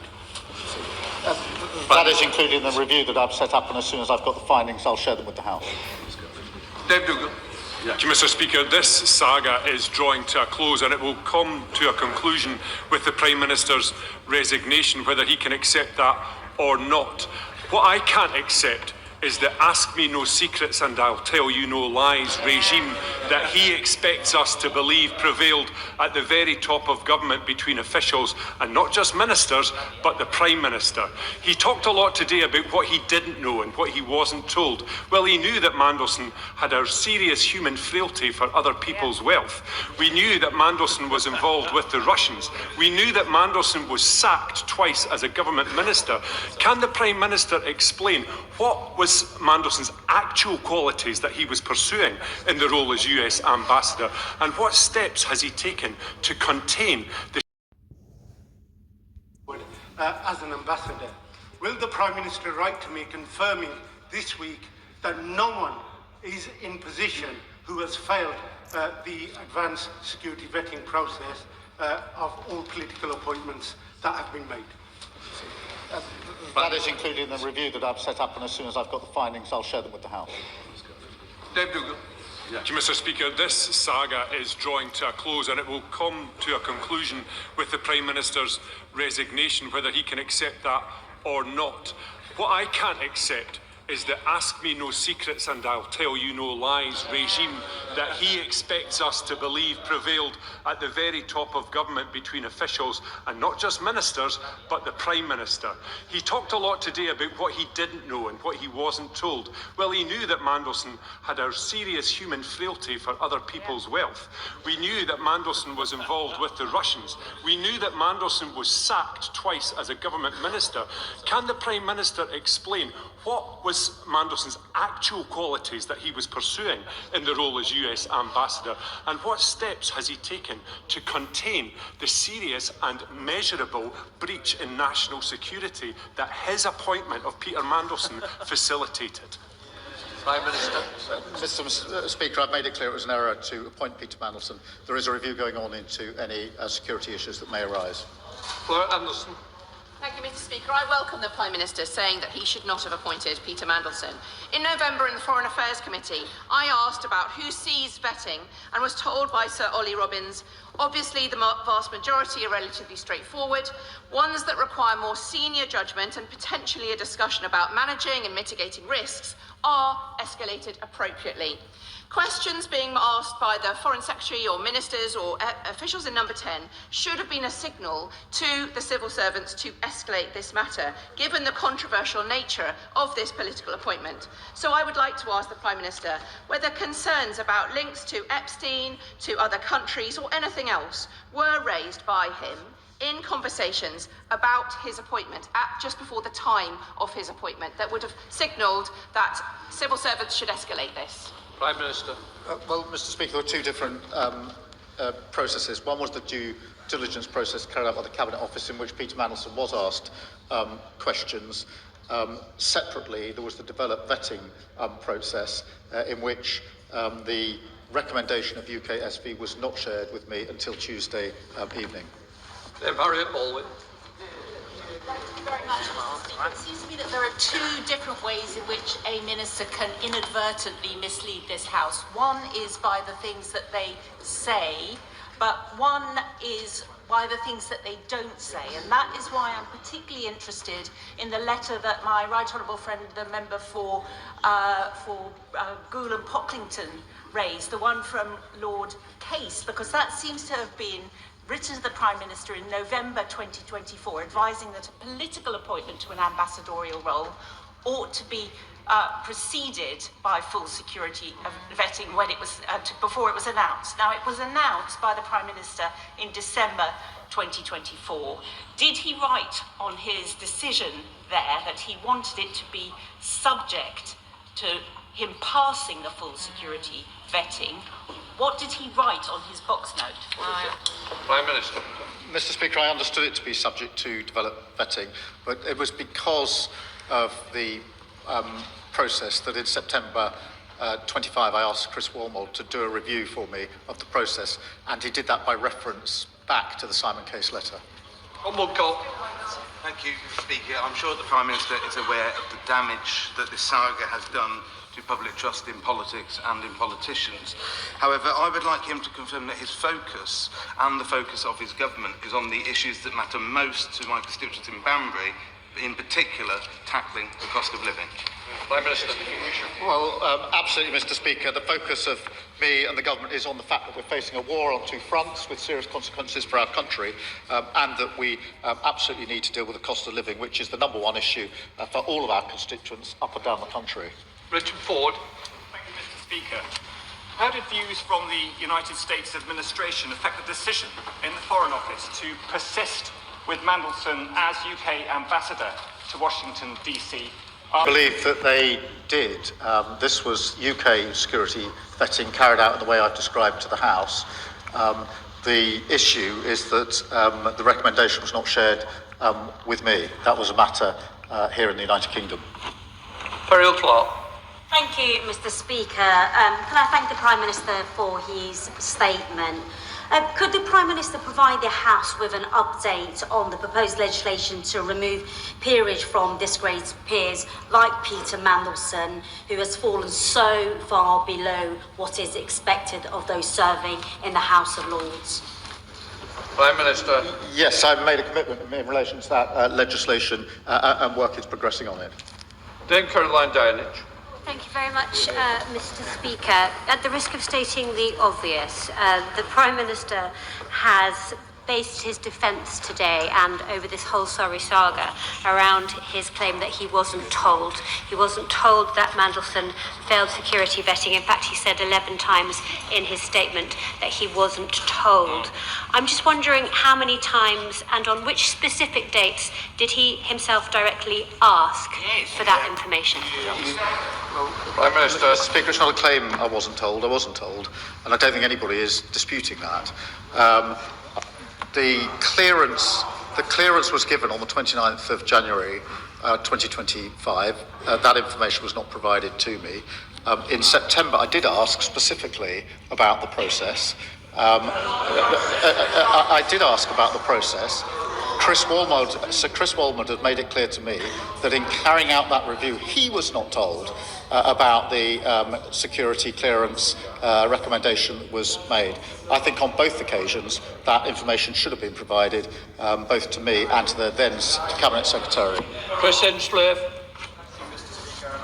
That is included in the review that I've set up, and as soon as I've got the findings, I'll share them with the House. Dave Dougal. Thank you, Mr. Speaker. This saga is drawing to a close and it will come to a conclusion with the Prime Minister's resignation, whether he can accept that or not. What I can't accept is the ask me no secrets and I'll tell you no lies regime that he expects us to believe prevailed at the very top of government between officials and not just ministers but the Prime Minister. He talked a lot today about what he didn't know and what he wasn't told. Well, he knew that Mandelson had a serious human frailty for other people's wealth. We knew that Mandelson was involved with the Russians. We knew that Mandelson was sacked twice as a government minister. Can the Prime Minister explain what was Mandelson's actual qualities that he was pursuing in the role as US Ambassador, and what steps has he taken to contain the as an ambassador? Will the Prime Minister write to me confirming this week that no one is in position who has failed the advanced security vetting process of all political appointments that have been made? That is included in the review that I've set up, and as soon as I've got the findings, I'll share them with the House. Dave Dougal. Thank you, Mr. Speaker. This saga is drawing to a close and it will come to a conclusion with the Prime Minister's resignation, whether he can accept that or not. What I can't accept is the ask me no secrets and I'll tell you no lies regime that he expects us to believe prevailed at the very top of government between officials and not just ministers but the Prime Minister. He talked a lot today about what he didn't know and what he wasn't told. Well, he knew that Mandelson had a serious human frailty for other people's wealth. We knew that Mandelson was involved with the Russians. We knew that Mandelson was sacked twice as a government minister. Can the Prime Minister explain what was was Mandelson's actual qualities that he was pursuing in the role as US ambassador? And what steps has he taken to contain the serious and measurable breach in national security that his appointment of Peter Mandelson facilitated? Prime Minister. Mr. Speaker, I've made it clear it was an error to appoint Peter Mandelson. There is a review going on into any security issues that may arise. Flora Anderson. Thank you, Mr. Speaker. I welcome the Prime Minister saying that he should not have appointed Peter Mandelson. In November in the Foreign Affairs Committee, I asked about who sees vetting and was told by Sir Ollie Robbins, obviously the vast majority are relatively straightforward, ones that require more senior judgment and potentially a discussion about managing and mitigating risks are escalated appropriately. Questions being asked by the Foreign Secretary or ministers or officials in number 10 should have been a signal to the civil servants to escalate this matter, given the controversial nature of this political appointment. So I would like to ask the Prime Minister whether concerns about links to Epstein, to other countries or anything else were raised by him in conversations about his appointment at just before the time of his appointment that would have signalled that civil servants should escalate this. Prime Minister. Well, Mr. Speaker, there were two different processes. One was the due diligence process carried out by the Cabinet Office, in which Peter Mandelson was asked questions. Separately, there was the developed vetting process, in which the recommendation of UKSV was not shared with me until Tuesday evening. Harriet Baldwin. Thank you very much, Mr. Speaker. It seems to me that there are two different ways in which a minister can inadvertently mislead this House. One is by the things that they say, but one is by the things that they don't say. And that is why I'm particularly interested in the letter that my right honourable friend, the member for Goole and Pocklington raised, the one from Lord Case, because that seems to have been written to the Prime Minister in November 2024, advising that a political appointment to an ambassadorial role ought to be preceded by full security vetting when it was before it was announced. Now, it was announced by the Prime Minister in December 2024. Did he write on his decision there that he wanted it to be subject to him passing the full security vetting? What did he write on his box note? Prime Minister. Mr. Speaker, I understood it to be subject to developed vetting, but it was because of the process that in September 25 I asked Chris Wormald to do a review for me of the process, and he did that by reference back to the Simon Case letter. Thank you, Speaker. I'm sure the Prime Minister is aware of the damage that this saga has done to public trust in politics and in politicians. However, I would like him to confirm that his focus and the focus of his government is on the issues that matter most to my constituents in Banbury, in particular tackling the cost of living. Prime Minister. Well, absolutely, Mr. Speaker. The focus of me and the government is on the fact that we're facing a war on two fronts with serious consequences for our country, and that we absolutely need to deal with the cost of living, which is the number one issue for all of our constituents up and down the country. Richard Ford. Thank you, Mr. Speaker. How did views from the United States administration affect the decision in the Foreign Office to persist with Mandelson as UK ambassador to Washington, D.C.? I believe that they did. This was UK security vetting carried out in the way I've described to the House. The issue is that the recommendation was not shared with me. That was a matter here in the United Kingdom. Ferriel Clark. Thank you, Mr. Speaker. Can I thank the Prime Minister for his statement? Could the Prime Minister provide the House with an update on the proposed legislation to remove peerage from disgraced peers like Peter Mandelson, who has fallen so far below what is expected of those serving in the House of Lords? Prime Minister. Yes, I've made a commitment in relation to that legislation, and work is progressing on it. Dame Caroline Downage. Thank you very much, Mr. Speaker. At the risk of stating the obvious, the Prime Minister has based his defence today and over this whole sorry saga around his claim that he wasn't told. He wasn't told that Mandelson failed security vetting. In fact, he said 11 times in his statement that he wasn't told. I'm just wondering how many times and on which specific dates did he himself directly ask for that information? Prime Minister. Mr. Speaker, it's not a claim I wasn't told, and I don't think anybody is disputing that. The clearance was given on the 29th of January 2025. That information was not provided to me. In September, I did ask specifically about the process. I did ask about the process. Sir Chris Walmond had made it clear to me that in carrying out that review, he was not told about the security clearance recommendation that was made. I think on both occasions that information should have been provided both to me and to the then Cabinet Secretary. Chris Hinchcliffe.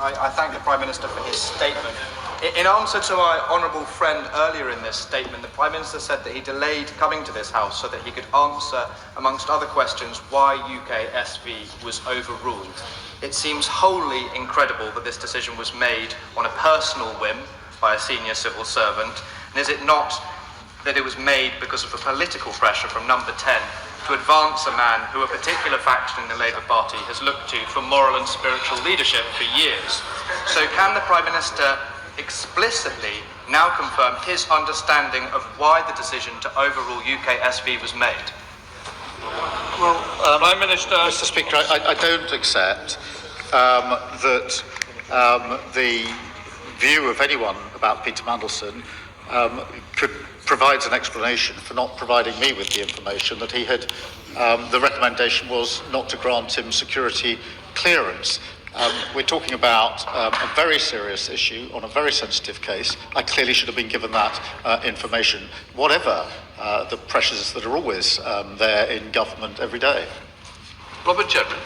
I thank the Prime Minister for his statement. In answer to my honourable friend earlier in this statement, the Prime Minister said that he delayed coming to this House so that he could answer, amongst other questions, why UK SV was overruled. It seems wholly incredible that this decision was made on a personal whim by a senior civil servant, and is it not that it was made because of the political pressure from Number 10 to advance a man who a particular faction in the Labour Party has looked to for moral and spiritual leadership for years? So can the Prime Minister explicitly now confirm his understanding of why the decision to overrule UK SV was made? Well, Prime Minister. Mr. Speaker, I don't accept that the view of anyone about Peter Mandelson provides an explanation for not providing me with the information that he had. The recommendation was not to grant him security clearance. We're talking about a very serious issue on a very sensitive case. I clearly should have been given that information, whatever the pressures that are always there in government every day. Robert Jedrin.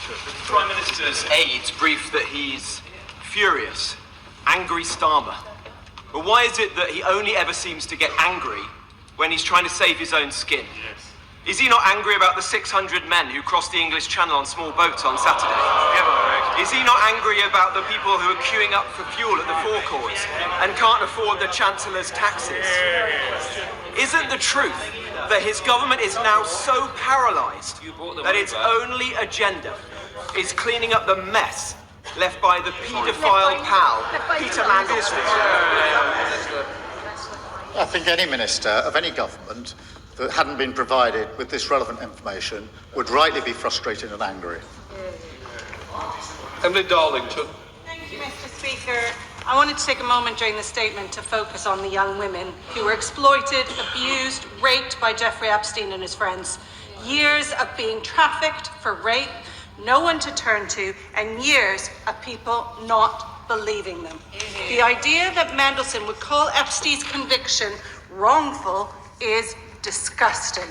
The Prime Minister's aides briefed that he's furious, angry Starmer. But why is it that he only ever seems to get angry when he's trying to save his own skin? Yes. Is he not angry about the 600 men who crossed the English Channel on small boats on Saturday? Is he not angry about the people who are queuing up for fuel at the forecourts and can't afford the Chancellor's taxes? Isn't the truth that his government is now so paralysed that its only agenda is cleaning up the mess left by the paedophile pal, Peter Mandelson? I think any minister of any government that hadn't been provided with this relevant information would rightly be frustrated and angry. Emily Darlington. Thank you, Mr. Speaker. I wanted to take a moment during the statement to focus on the young women who were exploited, abused, raped by Jeffrey Epstein and his friends. Years of being trafficked for rape, no one to turn to, and years of people not believing them. The idea that Mandelson would call Epstein's conviction wrongful is disgusting.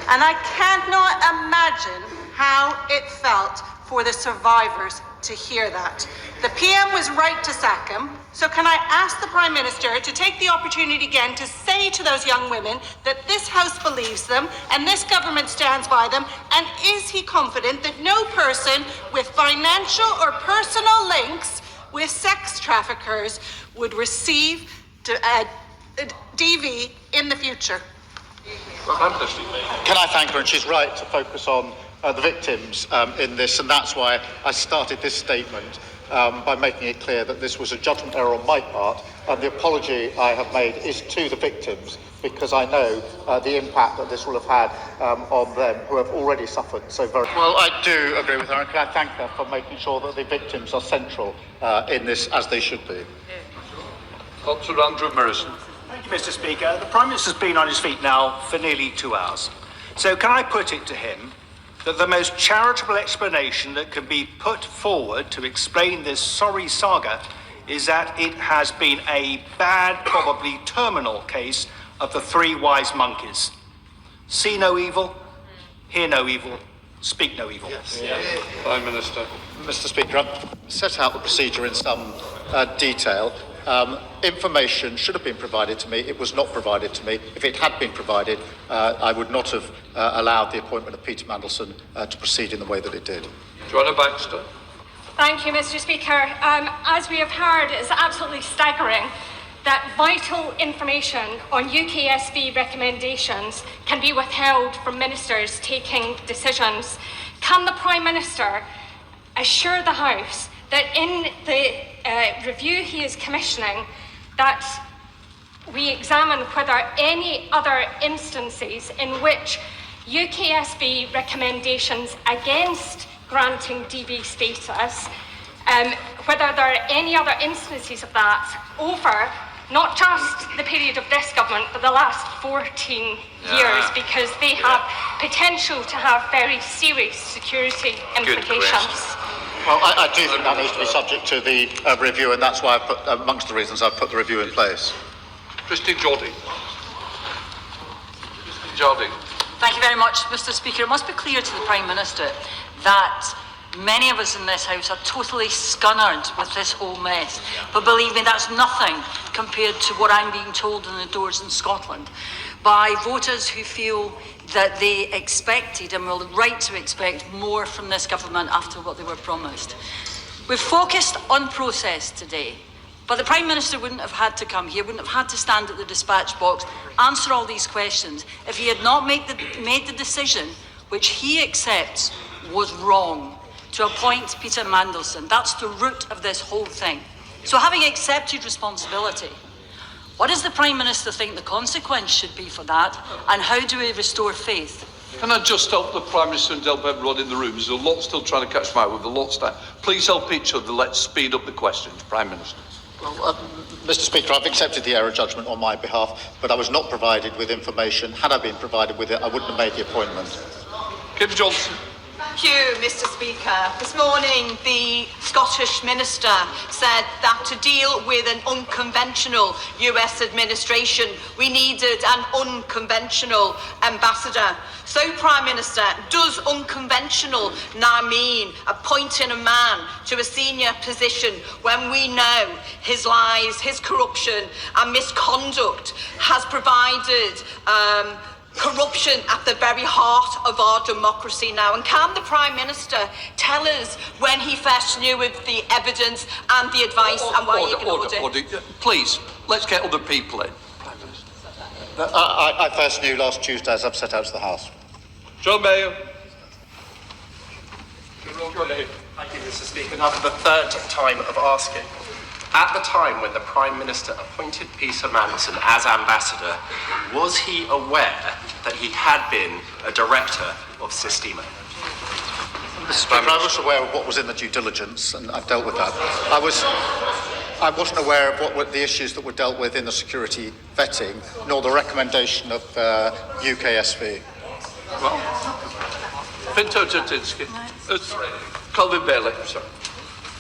And I cannot imagine how it felt for the survivors to hear that. The PM was right to sack him, so can I ask the Prime Minister to take the opportunity again to say to those young women that this House believes them and this government stands by them, and is he confident that no person with financial or personal links with sex traffickers would receive DV in the future? Can I thank her? And she's right to focus on the victims in this, and that's why I started this statement by making it clear that this was a judgment error on my part, and the apology I have made is to the victims, because I know the impact that this will have had on them, who have already suffered so very well. I do agree with her, and can I thank her for making sure that the victims are central in this, as they should be. Councillor Andrew Morrison. Thank you, Mr. Speaker. The Prime Minister's been on his feet now for nearly 2 hours. So can I put it to him that the most charitable explanation that can be put forward to explain this sorry saga is that it has been a bad, probably terminal case of the three wise monkeys. See no evil, hear no evil, speak no evil. Yes. Prime Minister. Mr. Speaker, I've set out the procedure in some detail. Information should have been provided to me. It was not provided to me. If it had been provided, I would not have allowed the appointment of Peter Mandelson to proceed in the way that it did. Joanna Baxter. Thank you, Mr. Speaker. As we have heard, it is absolutely staggering that vital information on UKSB recommendations can be withheld from ministers taking decisions. Can the Prime Minister assure the House that in the review he is commissioning, that we examine whether any other instances in which UKSB recommendations against granting DB status, whether there are any other instances of that over not just the period of this government, but the last 14 years, because they have potential to have very serious security implications. Well, I do think that needs to be subject to the review, and that's why I've put, amongst the reasons I've put the review in place. Christine Jardine. Jardine. Thank you very much, Mr. Speaker. It must be clear to the Prime Minister that many of us in this House are totally scunnered with this whole mess. But believe me, that's nothing compared to what I'm being told in the doors in Scotland by voters who feel that they expected and were right to expect more from this government after what they were promised. We've focused on process today, but the Prime Minister wouldn't have had to come here, wouldn't have had to stand at the dispatch box, answer all these questions if he had not made the decision which he accepts was wrong, to appoint Peter Mandelson. That's the root of this whole thing. So having accepted responsibility, what does the Prime Minister think the consequence should be for that, and how do we restore faith? Can I just help the Prime Minister and help everyone in the room? There's a lot still trying to catch my eye with a lot of time. Please help each other. Let's speed up the questions. Prime Minister. Well, Mr. Speaker, I've accepted the error judgment on my behalf, but I was not provided with information. Had I been provided with it, I wouldn't have made the appointment. Kim Johnson. Thank you, Mr. Speaker. This morning, the Scottish Minister said that to deal with an unconventional US administration, we needed an unconventional ambassador. So, Prime Minister, does unconventional now mean appointing a man to a senior position when we know his lies, his corruption and misconduct has provided corruption at the very heart of our democracy now? And can the Prime Minister tell us when he first knew of the evidence and the advice and why he ignored it? Please, let's get other people in. I first knew last Tuesday as I've set out to the House. John Mayor. Thank you, Mr. Speaker. Now for the third time of asking. At the time when the Prime Minister appointed Peter Mandelson as ambassador, was he aware that he had been a director of Sistema? Mr. Speaker, I was aware of what was in the due diligence, and I've dealt with that. I wasn't aware of what were the issues that were dealt with in the security vetting, nor the recommendation of UKSB. Well, Pinto Tutinsky. Colvin Bailey, sorry.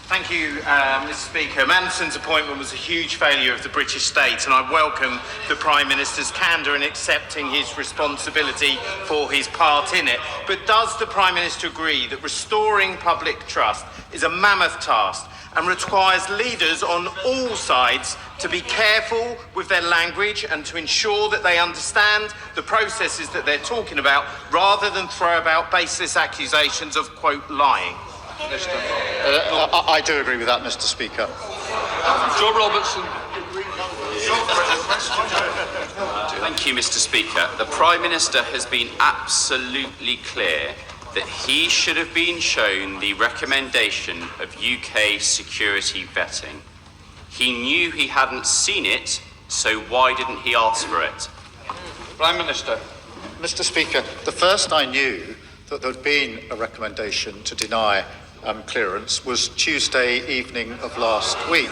Thank you, Mr. Speaker. Mandelson's appointment was a huge failure of the British state, and I welcome the Prime Minister's candour in accepting his responsibility for his part in it. But does the Prime Minister agree that restoring public trust is a mammoth task and requires leaders on all sides to be careful with their language and to ensure that they understand the processes that they're talking about, rather than throw about baseless accusations of, quote, lying? I do agree with that, Mr. Speaker. Joe Robertson. Thank you, Mr. Speaker. The Prime Minister has been absolutely clear that he should have been shown the recommendation of UK security vetting. He knew he hadn't seen it, so why didn't he ask for it? Prime Minister. Mr. Speaker, the first I knew that there had been a recommendation to deny clearance was Tuesday evening of last week.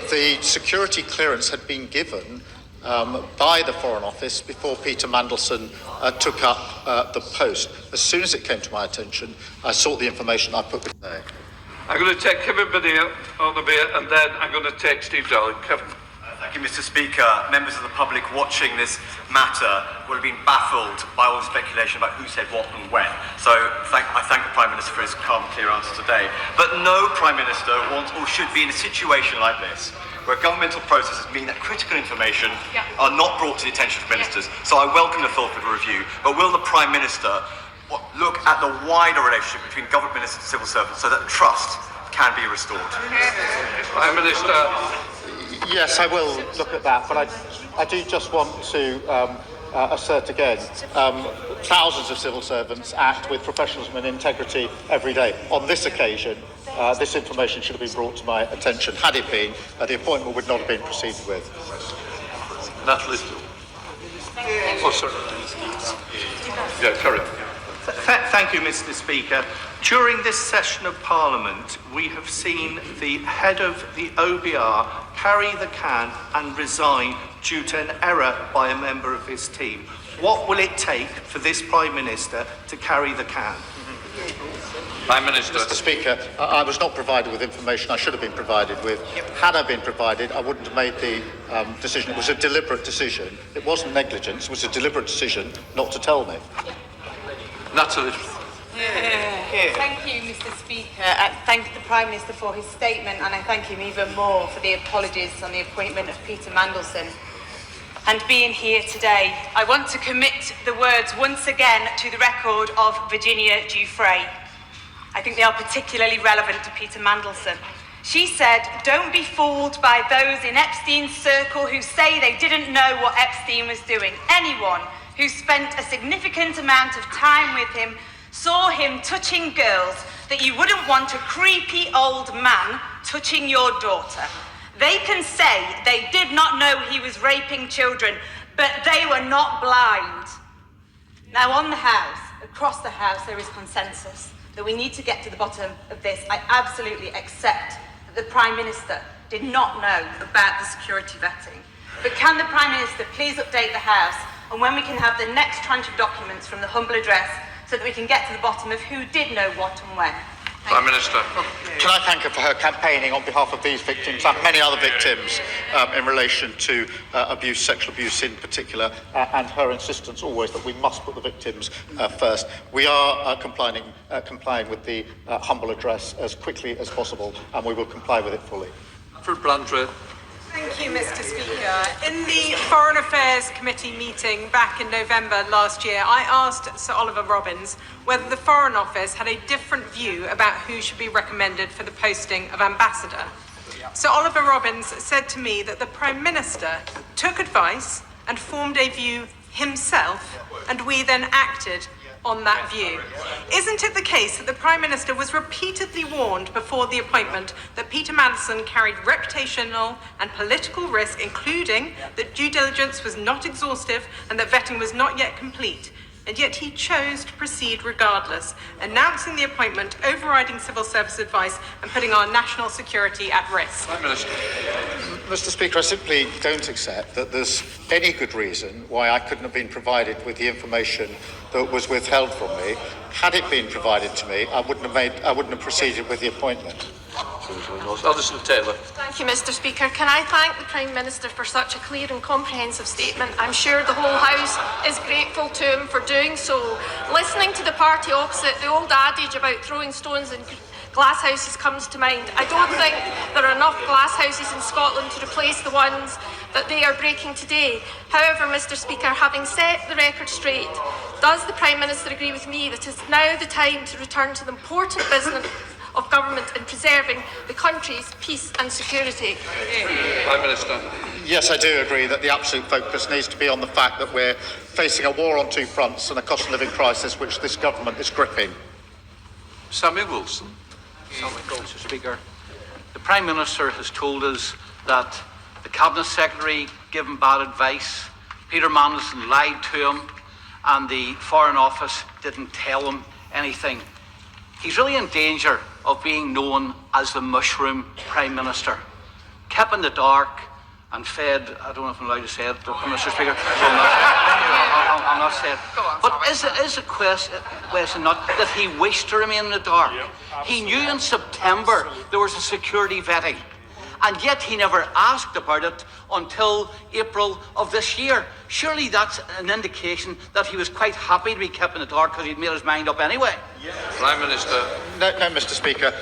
The security clearance had been given by the Foreign Office before Peter Mandelson took up the post. As soon as it came to my attention, I sought the information I put today. I'm going to take Kevin Benear on the beer, and then I'm going to take Steve Darling. Kevin. Thank you, Mr. Speaker. Members of the public watching this matter will have been baffled by all the speculation about who said what and when. So I thank the Prime Minister for his calm, clear answer today. But no Prime Minister wants or should be in a situation like this, where governmental processes mean that critical information are not brought to the attention of ministers. So I welcome the thoughtful review, but will the Prime Minister look at the wider relationship between government ministers and civil servants so that trust can be restored? Prime Minister. Yes, I will look at that, but I do just want to assert again, thousands of civil servants act with professionalism and integrity every day. On this occasion, this information should have been brought to my attention. Had it been, the appointment would not have been proceeded with. Natalie. Oh, sorry. Yeah, carry on. Thank you, Mr. Speaker. During this session of Parliament, we have seen the head of the OBR carry the can and resign due to an error by a member of his team. What will it take for this Prime Minister to carry the can? Prime Minister. Mr. Speaker, I was not provided with information I should have been provided with. Had I been provided, I wouldn't have made the decision. It was a deliberate decision. It wasn't negligence. It was a deliberate decision not to tell me. Natalie. Thank you, Mr. Speaker. I thank the Prime Minister for his statement, and I thank him even more for the apologies on the appointment of Peter Mandelson. And being here today, I want to commit the words once again to the record of Virginia Giuffre. I think they are particularly relevant to Peter Mandelson. She said, "Don't be fooled by those in Epstein's circle who say they didn't know what Epstein was doing. Anyone who spent a significant amount of time with him saw him touching girls that you wouldn't want a creepy old man touching your daughter. They can say they did not know he was raping children, but they were not blind." Now on the House, across the House, there is consensus that we need to get to the bottom of this. I absolutely accept that the Prime Minister did not know about the security vetting. But can the Prime Minister please update the House on when we can have the next tranche of documents from the humble address so that we can get to the bottom of who did know what and when? Prime Minister. Can I thank her for her campaigning on behalf of these victims and many other victims in relation to abuse, sexual abuse in particular, and her insistence always that we must put the victims first. We are complying with the humble address as quickly as possible, and we will comply with it fully. For Blandred. Thank you, Mr. Speaker. In the Foreign Affairs Committee meeting back in November last year, I asked Sir Oliver Robbins whether the Foreign Office had a different view about who should be recommended for the posting of ambassador. Sir Oliver Robbins said to me that the Prime Minister took advice and formed a view himself, and we then acted on that view. Isn't it the case that the Prime Minister was repeatedly warned before the appointment that Peter Mandelson carried reputational and political risk, including that due diligence was not exhaustive and that vetting was not yet complete? And yet he chose to proceed regardless, announcing the appointment, overriding civil service advice and putting our national security at risk. Prime Minister. Mr. Speaker, I simply don't accept that there's any good reason why I couldn't have been provided with the information that was withheld from me. Had it been provided to me, I wouldn't have proceeded with the appointment. Alison Taylor. Thank you, Mr. Speaker. Can I thank the Prime Minister for such a clear and comprehensive statement? I'm sure the whole House is grateful to him for doing so. Listening to the party opposite, the old adage about throwing stones in glass houses comes to mind. I don't think there are enough glass houses in Scotland to replace the ones that they are breaking today. However, Mr. Speaker, having set the record straight, does the Prime Minister agree with me that it is now the time to return to the important business of government in preserving the country's peace and security? Prime Minister. Yes, I do agree that the absolute focus needs to be on the fact that we're facing a war on two fronts and a cost of living crisis which this government is gripping. Samuel Wilson. Mr. Speaker, the Prime Minister has told us that the Cabinet Secretary gave him bad advice, Peter Mandelson lied to him, and the Foreign Office didn't tell him anything. He's really in danger of being known as the Mushroom Prime Minister. Kept in the dark and fed, I don't know if I'm allowed to say it, Mr. Speaker, so I'm not saying it. But is the question not that he wished to remain in the dark? He knew in September there was a security vetting, and yet he never asked about it until April of this year. Surely that's an indication that he was quite happy to be kept in the dark because he'd made his mind up anyway. Prime Minister. No, Mr. Speaker.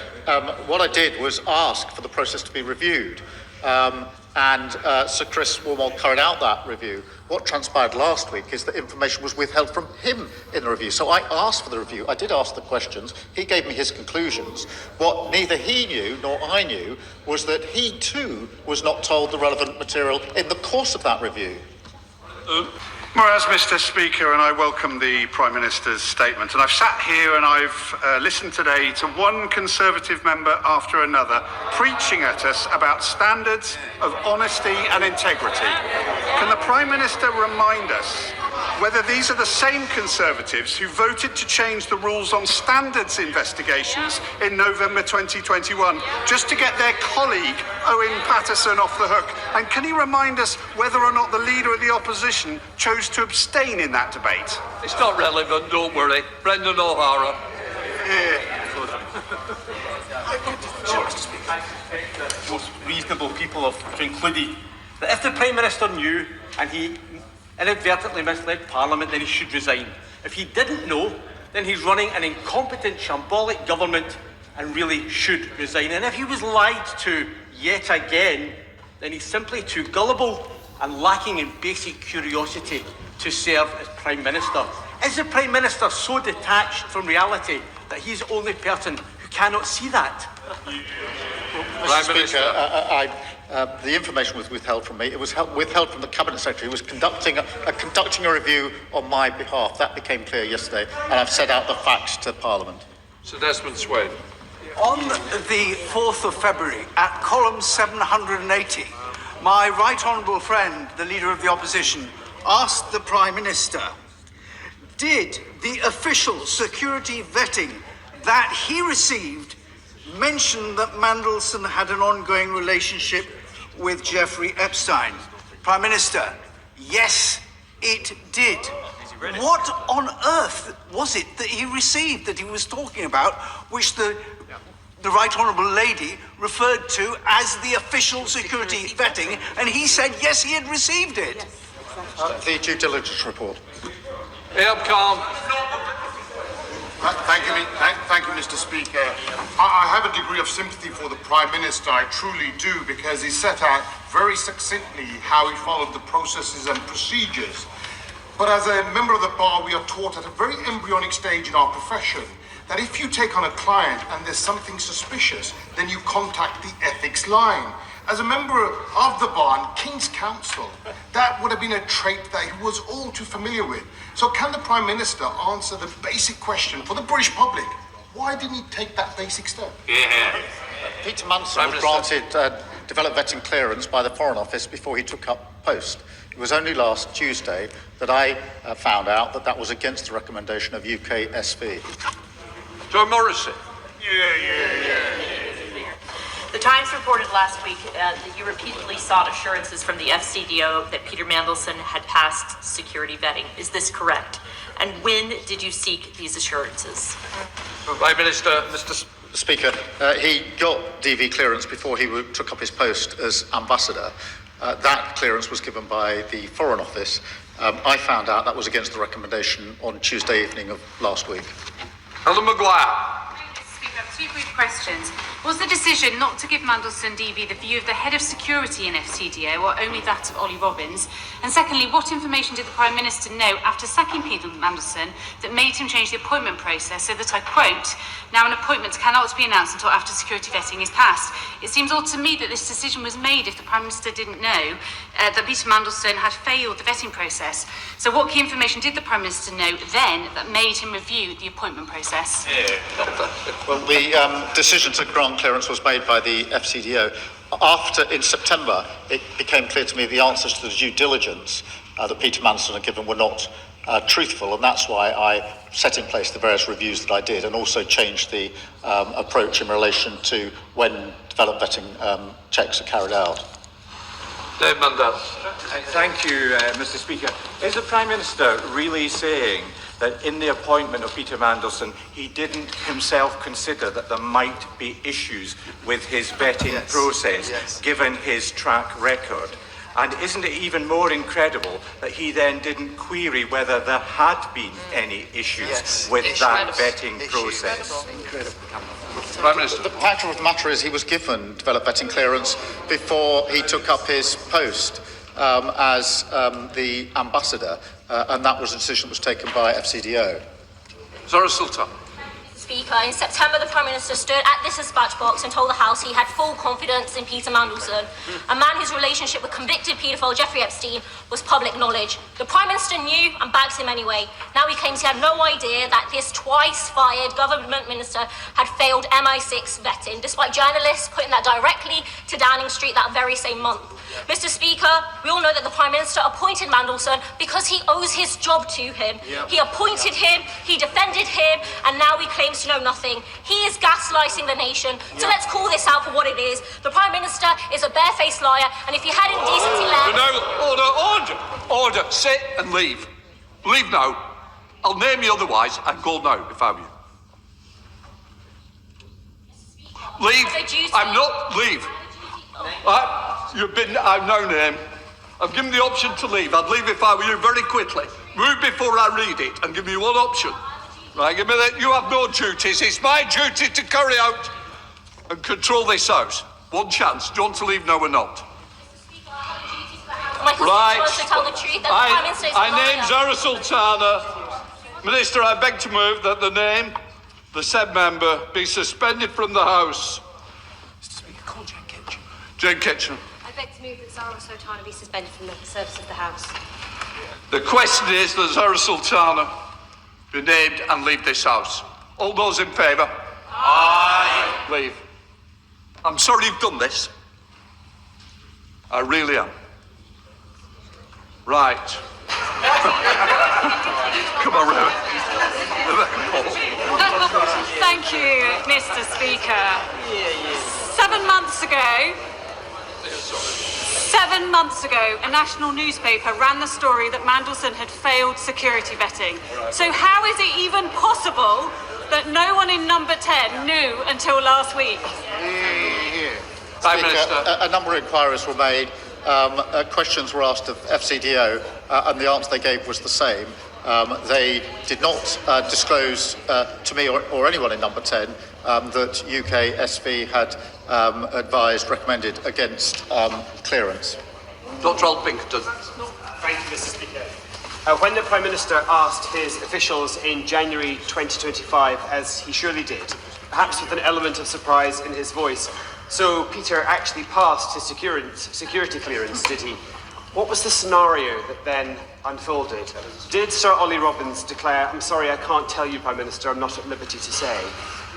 What I did was ask for the process to be reviewed. and Sir Chris Wormald carried out that review. What transpired last week is that information was withheld from him in the review. So I asked for the review. I did ask the questions. He gave me his conclusions. What neither he knew nor I knew was that he too was not told the relevant material in the course of that review. Whereas, Mr. Speaker, and I welcome the Prime Minister's statement, and I've sat here and I've listened today to one Conservative member after another preaching at us about standards of honesty and integrity. Can the Prime Minister remind us whether these are the same Conservatives who voted to change the rules on standards investigations in November 2021 just to get their colleague Owen Paterson off the hook? And can he remind us whether or not the Leader of the Opposition chose to abstain in that debate? It's not relevant, don't worry. Brendan O'Hara. Most reasonable people have concluded that if the Prime Minister knew and he inadvertently misled Parliament, then he should resign. If he didn't know, then he's running an incompetent, shambolic government and really should resign. And if he was lied to yet again, then he's simply too gullible and lacking in basic curiosity to serve as Prime Minister. Is the Prime Minister so detached from reality that he's the only person who cannot see that? Mr. Speaker, the information was withheld from me. It was withheld from the Cabinet Secretary, who was conducting a review on my behalf. That became clear yesterday, and I've set out the facts to Parliament. Sir Desmond Swayne. On the 4th of February, at column 780, my right honourable friend, the Leader of the Opposition, asked the Prime Minister, did the official security vetting that he received mention that Mandelson had an ongoing relationship with Jeffrey Epstein? Prime Minister, yes, it did. What on earth was it that he received that he was talking about, which the right honourable lady referred to as the official security vetting, and he said yes, he had received it? The due diligence report. Thank you, Mr. Speaker. I have a degree of sympathy for the Prime Minister, I truly do, because he set out very succinctly how he followed the processes and procedures. But as a member of the bar, we are taught at a very embryonic stage in our profession that if you take on a client and there's something suspicious, then you contact the ethics line. As a member of the bar and King's Counsel, that would have been a trait that he was all too familiar with. So can the Prime Minister answer the basic question for the British public? Why didn't he take that basic step? Peter Mandelson was granted developed vetting clearance by the Foreign Office before he took up post. It was only last Tuesday that I found out that that was against the recommendation of UK SV. Joe Morrissey. The Times reported last week that you repeatedly sought assurances from the FCDO that Peter Mandelson had passed security vetting. Is this correct? And when did you seek these assurances? Prime Minister, Mr. Speaker, he got DV clearance before he took up his post as ambassador. That clearance was given by the Foreign Office. I found out that was against the recommendation on Tuesday evening of last week. Helen Maguire. Two brief questions. Was the decision not to give Mandelson DV the view of the head of security in FCDO or only that of Ollie Robbins? And secondly, what information did the Prime Minister know after sacking Peter Mandelson that made him change the appointment process so that, I quote, now an appointment cannot be announced until after security vetting is passed? It seems odd to me that this decision was made if the Prime Minister didn't know that Peter Mandelson had failed the vetting process. So what key information did the Prime Minister know then that made him review the appointment process? Well, the decision to grant clearance was made by the FCDO. After, in September, it became clear to me the answers to the due diligence that Peter Mandelson had given were not truthful, and that's why I set in place the various reviews that I did and also changed the approach in relation to when developed vetting checks are carried out. Dave Mandel. Thank you, Mr. Speaker. Is the Prime Minister really saying that in the appointment of Peter Mandelson, he didn't himself consider that there might be issues with his vetting process, given his track record? And isn't it even more incredible that he then didn't query whether there had been any issues with that vetting process? Prime Minister. The fact of the matter is he was given developed vetting clearance before he took up his post as the ambassador, and that was a decision that was taken by FCDO. Zara Sultan. Speaker, in September the Prime Minister stood at this dispatch box and told the House he had full confidence in Peter Mandelson, a man whose relationship with convicted paedophile Jeffrey Epstein was public knowledge. The Prime Minister knew and backed him anyway. Now he claims he had no idea that this twice-fired government minister had failed MI6 vetting, despite journalists putting that directly to Downing Street that very same month. Mr. Speaker, we all know that the Prime Minister appointed Mandelson because he owes his job to him. He appointed him, he defended him, and now he claims to know nothing. He is gaslighting the nation. So let's call this out for what it is. The Prime Minister is a barefaced liar, and if he had any decency left... No, order. Sit and leave. Leave now. I'll name you otherwise. I'd go now if I were you. Leave. I'm not. Leave. I've now named. I've given the option to leave. I'd leave if I were you very quickly. Move before I read it and give me one option. Right, give me that. You have no duties. It's my duty to carry out and control this house. One chance. Do you want to leave now or not? Right. I name Zara Sultana. Minister, I beg to move that the name, the said member, be suspended from the House. Mr. Speaker, call Jane Kitchen. Jane Kitchen. I beg to move that Zara Sultana be suspended from the service of the House. The question is that Zara Sultana be named and leave this House. All those in favour? Aye. Leave. I'm sorry you've done this. I really am. Right. Come on, Rebecca. Thank you, Mr. Speaker. 7 months ago, a national newspaper ran the story that Mandelson had failed security vetting. So how is it even possible that no one in number 10 knew until last week? Prime Minister. A number of inquiries were made. Questions were asked of FCDO, and the answer they gave was the same. They did not disclose to me or anyone in number 10 that UK SV had recommended against clearance. Dr. Pinkerton. Thank you, Mr. Speaker. When the Prime Minister asked his officials in January 2025, as he surely did, perhaps with an element of surprise in his voice, so Peter actually passed his security clearance, did he? What was the scenario that then unfolded? Did Sir Ollie Robbins declare, I'm sorry, I can't tell you, Prime Minister, I'm not at liberty to say?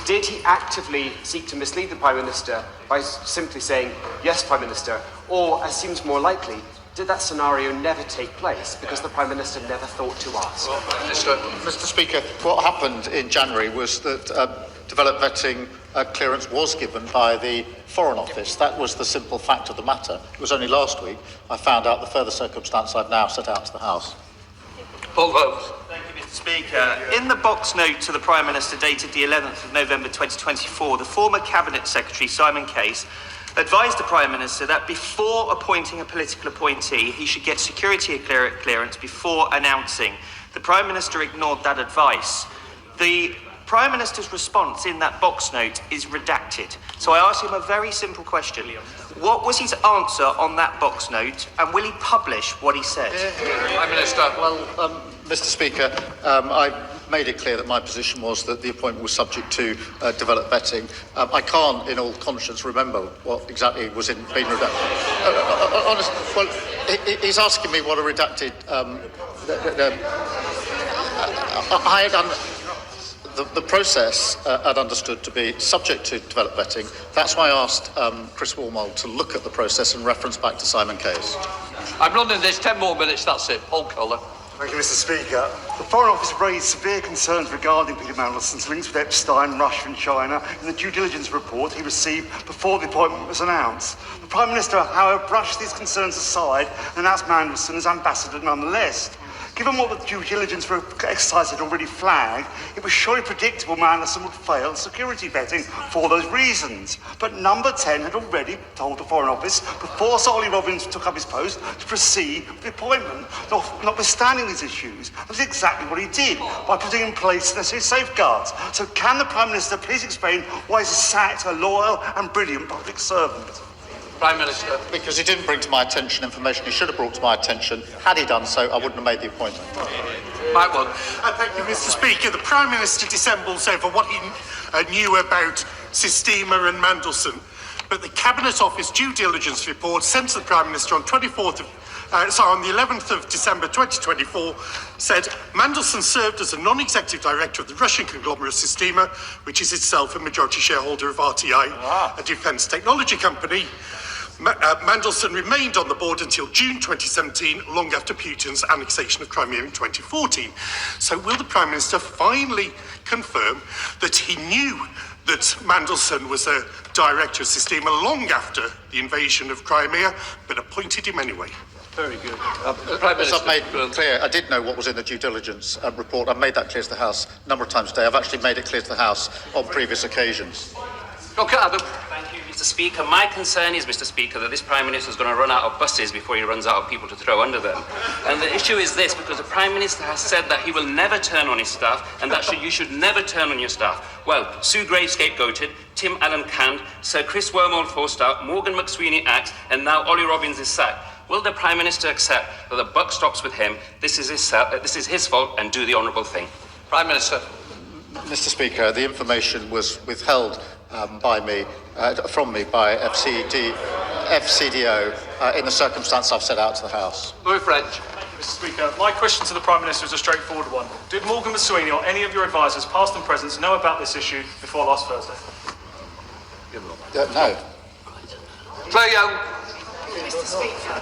Did he actively seek to mislead the Prime Minister by simply saying, yes, Prime Minister? Or, as seems more likely, did that scenario never take place because the Prime Minister never thought to ask? Mr. Speaker, what happened in January was that developed vetting clearance was given by the Foreign Office. That was the simple fact of the matter. It was only last week I found out the further circumstance I've now set out to the House. Paul Holmes. Thank you, Mr. Speaker. In the box note to the Prime Minister dated the 11th of November 2024, the former Cabinet Secretary, Simon Case, advised the Prime Minister that before appointing a political appointee, he should get security clearance before announcing. The Prime Minister ignored that advice. The Prime Minister's response in that box note is redacted. So I ask him a very simple question. What was his answer on that box note, and will he publish what he said? Prime Minister. Well, Mr. Speaker, I made it clear that my position was that the appointment was subject to developed vetting. I can't, in all conscience, remember what exactly was being redacted. Honestly, well, he's asking me what a redacted... I had done... The process I'd understood to be subject to developed vetting. That's why I asked Chris Warmold to look at the process and reference back to Simon Case. I'm running this 10 more minutes, that's it. Paul Cullen. Thank you, Mr. Speaker. The Foreign Office raised severe concerns regarding Peter Mandelson's links with Epstein, Russia and China in the due diligence report he received before the appointment was announced. The Prime Minister, however, brushed these concerns aside and announced Mandelson as ambassador nonetheless. Given what the due diligence exercise had already flagged, it was surely predictable Mandelson would fail security vetting for those reasons. But number 10 had already told the Foreign Office, before Sir Ollie Robbins took up his post, to proceed with the appointment. Notwithstanding these issues, that's exactly what he did, by putting in place the necessary safeguards. So can the Prime Minister please explain why he's sacked a loyal and brilliant public servant? Prime Minister. Because he didn't bring to my attention information he should have brought to my attention. Had he done so, I wouldn't have made the appointment. Mike Wood. Thank you, Mr. Speaker. The Prime Minister dissembles over what he knew about Starmer and Mandelson, but the Cabinet Office due diligence report sent to the Prime Minister on the 11th of December 2024 said Mandelson served as a non-executive director of the Russian conglomerate Starmer, which is itself a majority shareholder of RTI, a defence technology company. Mandelson remained on the board until June 2017, long after Putin's annexation of Crimea in 2014. So will the Prime Minister finally confirm that he knew that Mandelson was a director of Starmer long after the invasion of Crimea, but appointed him anyway? Very good. Prime Minister, as I've made clear, I did know what was in the due diligence report. I've made that clear to the House a number of times today. I've actually made it clear to the House on previous occasions. Okay, Adam. Thank you, Mr. Speaker. My concern is, Mr. Speaker, that this Prime Minister is going to run out of buses before he runs out of people to throw under them. And the issue is this, because the Prime Minister has said that he will never turn on his staff, and that you should never turn on your staff. Well, Sue Gray scapegoated, Tim Allen canned, Sir Chris Wormald forced out, Morgan McSweeney axed, and now Ollie Robbins is sacked. Will the Prime Minister accept that the buck stops with him, this is his fault, and do the honourable thing? Prime Minister. Mr. Speaker, the information was withheld from me by FCDO in the circumstance I've set out to the House. Louis French. Mr. Speaker, my question to the Prime Minister is a straightforward one. Did Morgan McSweeney or any of your advisers, past and present, know about this issue before last Thursday? No. Claire Young. Mr. Speaker,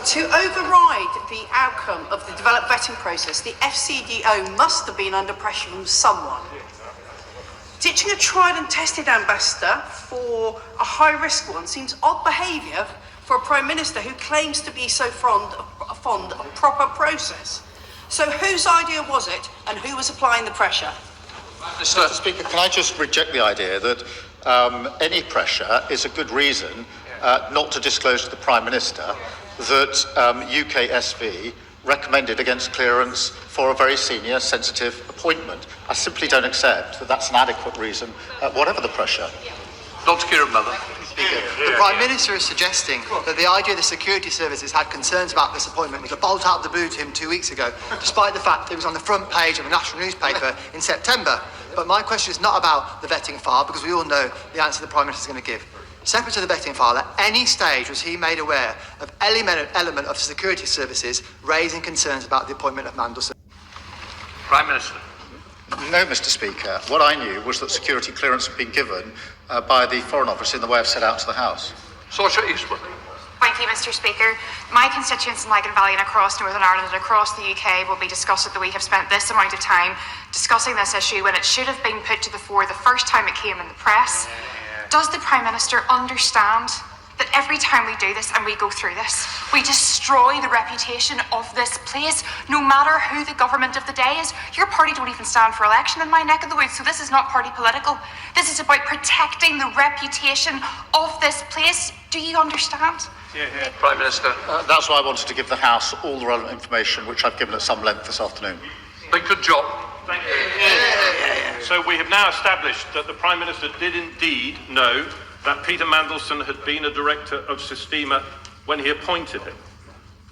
to override the outcome of the developed vetting process, the FCDO must have been under pressure from someone. Ditching a tried and tested ambassador for a high-risk one seems odd behaviour for a Prime Minister who claims to be so fond of proper process. So whose idea was it, and who was applying the pressure? Mr. Speaker, can I just reject the idea that any pressure is a good reason not to disclose to the Prime Minister that UKSV recommended against clearance for a very senior, sensitive appointment. I simply don't accept that that's an adequate reason, whatever the pressure. Dr. Keir Starmer. The Prime Minister is suggesting that the idea the security services had concerns about this appointment was a bolt out of the blue to him 2 weeks ago, despite the fact that it was on the front page of a national newspaper in September. But my question is not about the vetting file, because we all know the answer the Prime Minister is going to give. Separate to the vetting file, at any stage was he made aware of element of security services raising concerns about the appointment of Mandelson? Prime Minister. No, Mr. Speaker. What I knew was that security clearance had been given by the Foreign Office in the way I've set out to the House. Saoirse Eastwood. Thank you, Mr. Speaker. My constituents in Lagan Valley and across Northern Ireland and across the UK will be disgusted that we have spent this amount of time discussing this issue when it should have been put to the fore the first time it came in the press. Does the Prime Minister understand that every time we do this and we go through this, we destroy the reputation of this place, no matter who the government of the day is? Your party don't even stand for election in my neck of the woods, so this is not party political. This is about protecting the reputation of this place. Do you understand? Prime Minister. That's why I wanted to give the House all the relevant information, which I've given at some length this afternoon. Good job. Thank you. So we have now established that the Prime Minister did indeed know that Peter Mandelson had been a director of Starmer when he appointed him.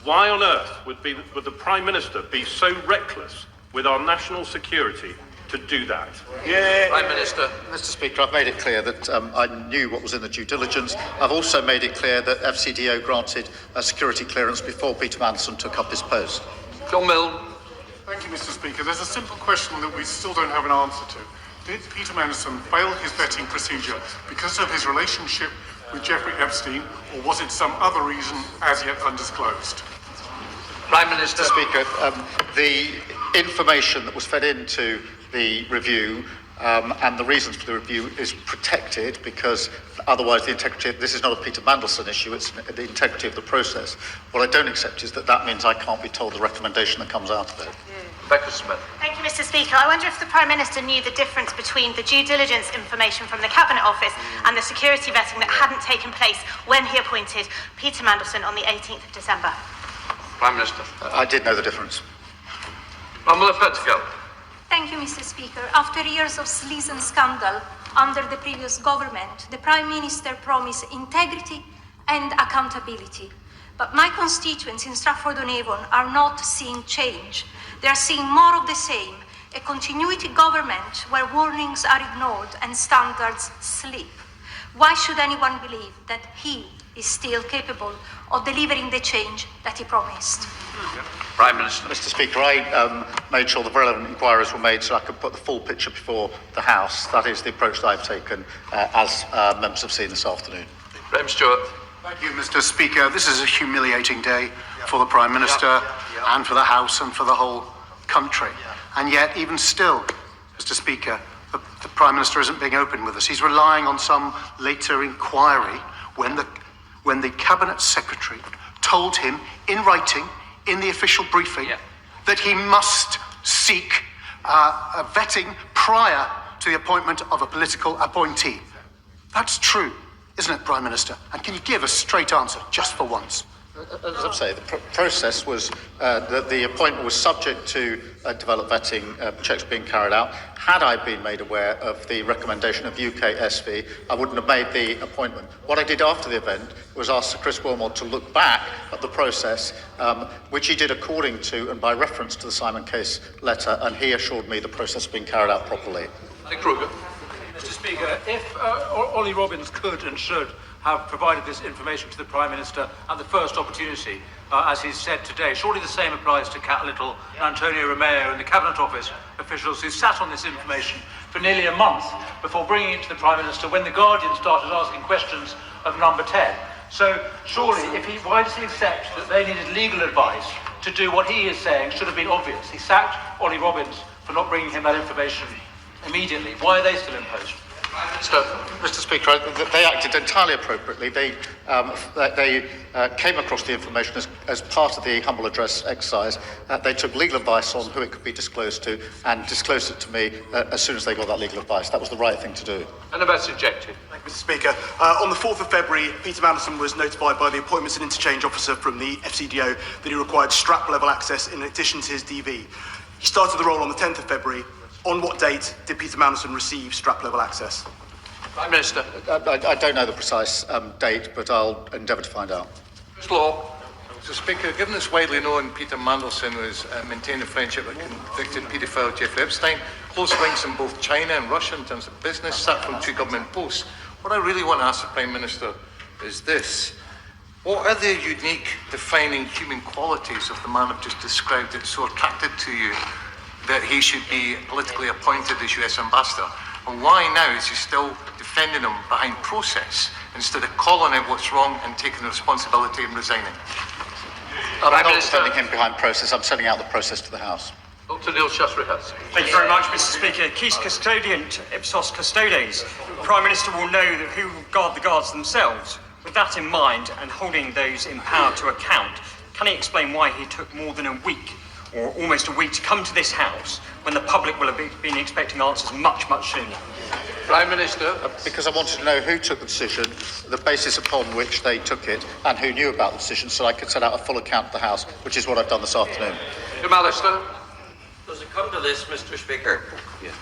Why on earth would the Prime Minister be so reckless with our national security to do that? Prime Minister. Mr. Speaker, I've made it clear that I knew what was in the due diligence. I've also made it clear that FCDO granted a security clearance before Peter Mandelson took up his post. John Milne. Thank you, Mr. Speaker. There's a simple question that we still don't have an answer to. Did Peter Mandelson fail his vetting procedure because of his relationship with Jeffrey Epstein, or was it some other reason as yet undisclosed? Prime Minister. Mr. Speaker, the information that was fed into the review And the reasons for the review is protected because otherwise the integrity, this is not a Peter Mandelson issue, it's the integrity of the process. What I don't accept is that means I can't be told the recommendation that comes out of it. Becca Smith. Thank you, Mr. Speaker. I wonder if the Prime Minister knew the difference between the due diligence information from the Cabinet Office and the security vetting that hadn't taken place when he appointed Peter Mandelson on the 18th of December. Prime Minister. I did know the difference. Pamela Petticoat. Thank you, Mr. Speaker. After years of sleaze and scandal under the previous government, the Prime Minister promised integrity and accountability. But my constituents in Stratford-on-Avon are not seeing change. They are seeing more of the same, a continuity government where warnings are ignored and standards slip. Why should anyone believe that he is still capable of delivering the change that he promised? Prime Minister. Mr. Speaker, I made sure the relevant inquiries were made so I could put the full picture before the House. That is the approach that I've taken, as members have seen this afternoon. Graham Stewart. Thank you, Mr. Speaker. This is a humiliating day for the Prime Minister and for the House and for the whole country. And yet, even still, Mr. Speaker, the Prime Minister isn't being open with us. He's relying on some later inquiry when the Cabinet Secretary told him in writing, in the official briefing, that he must seek a vetting prior to the appointment of a political appointee. That's true, isn't it, Prime Minister? And can you give a straight answer, just for once? As I'm saying, the process was that the appointment was subject to developed vetting checks being carried out. Had I been made aware of the recommendation of UK SV, I wouldn't have made the appointment. What I did after the event was ask Sir Chris Wilmot to look back at the process, which he did according to and by reference to the Simon Case letter, and he assured me the process had been carried out properly. Nick Kruger. Mr. Speaker, if Ollie Robbins could and should have provided this information to the Prime Minister at the first opportunity, as he's said today, surely the same applies to Cat Little and Antonio Romeo and the Cabinet Office officials who sat on this information for nearly a month before bringing it to the Prime Minister when the Guardian started asking questions of number 10. So surely, why does he accept that they needed legal advice to do what he is saying should have been obvious? He sacked Ollie Robbins for not bringing him that information immediately. Why are they still in post? Mr. Speaker, they acted entirely appropriately. They came across the information as part of the humble address exercise. They took legal advice on who it could be disclosed to and disclosed it to me as soon as they got that legal advice. That was the right thing to do. And about subjective. Thank you, Mr. Speaker. On the 4th of February, Peter Mandelson was notified by the Appointments and Interchange Officer from the FCDO that he required strap-level access in addition to his DV. He started the role on the 10th of February. On what date did Peter Mandelson receive strap-level access? Prime Minister. I don't know the precise date, but I'll endeavour to find out. Law. Mr. Speaker, given it's widely known Peter Mandelson has maintained a friendship with convicted paedophile Jeffrey Epstein, close links in both China and Russia in terms of business, sat from 2 government posts, what I really want to ask the Prime Minister is this. What are the unique, defining human qualities of the man I've just described that's so attracted to you that he should be politically appointed as US Ambassador? And why now is he still defending him behind process instead of calling out what's wrong and taking the responsibility and resigning? I'm not defending him behind process. I'm sending out the process to the House. Dr. Neil Shasrihas. Thank you very much, Mr. Speaker. Quis custodiant ipsos custodes. The Prime Minister will know that who guard the guards themselves. With that in mind and holding those in power to account, can he explain why he took more than a week or almost a week to come to this House when the public will have been expecting answers much, much sooner? Prime Minister. Because I wanted to know who took the decision, the basis upon which they took it, and who knew about the decision, so I could set out a full account to the House, which is what I've done this afternoon. Alistair. Does it come to this, Mr. Speaker,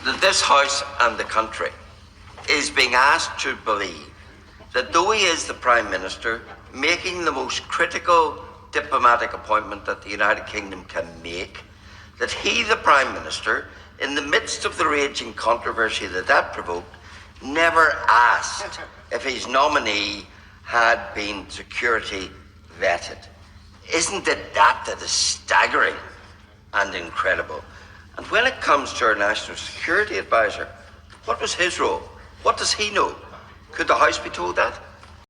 that this House and the country is being asked to believe that though he is the Prime Minister, making the most critical diplomatic appointment that the United Kingdom can make, that he, the Prime Minister, in the midst of the raging controversy that provoked, never asked if his nominee had been security vetted? Isn't it that is staggering and incredible? And when it comes to our National Security Advisor, what was his role? What does he know? Could the House be told that?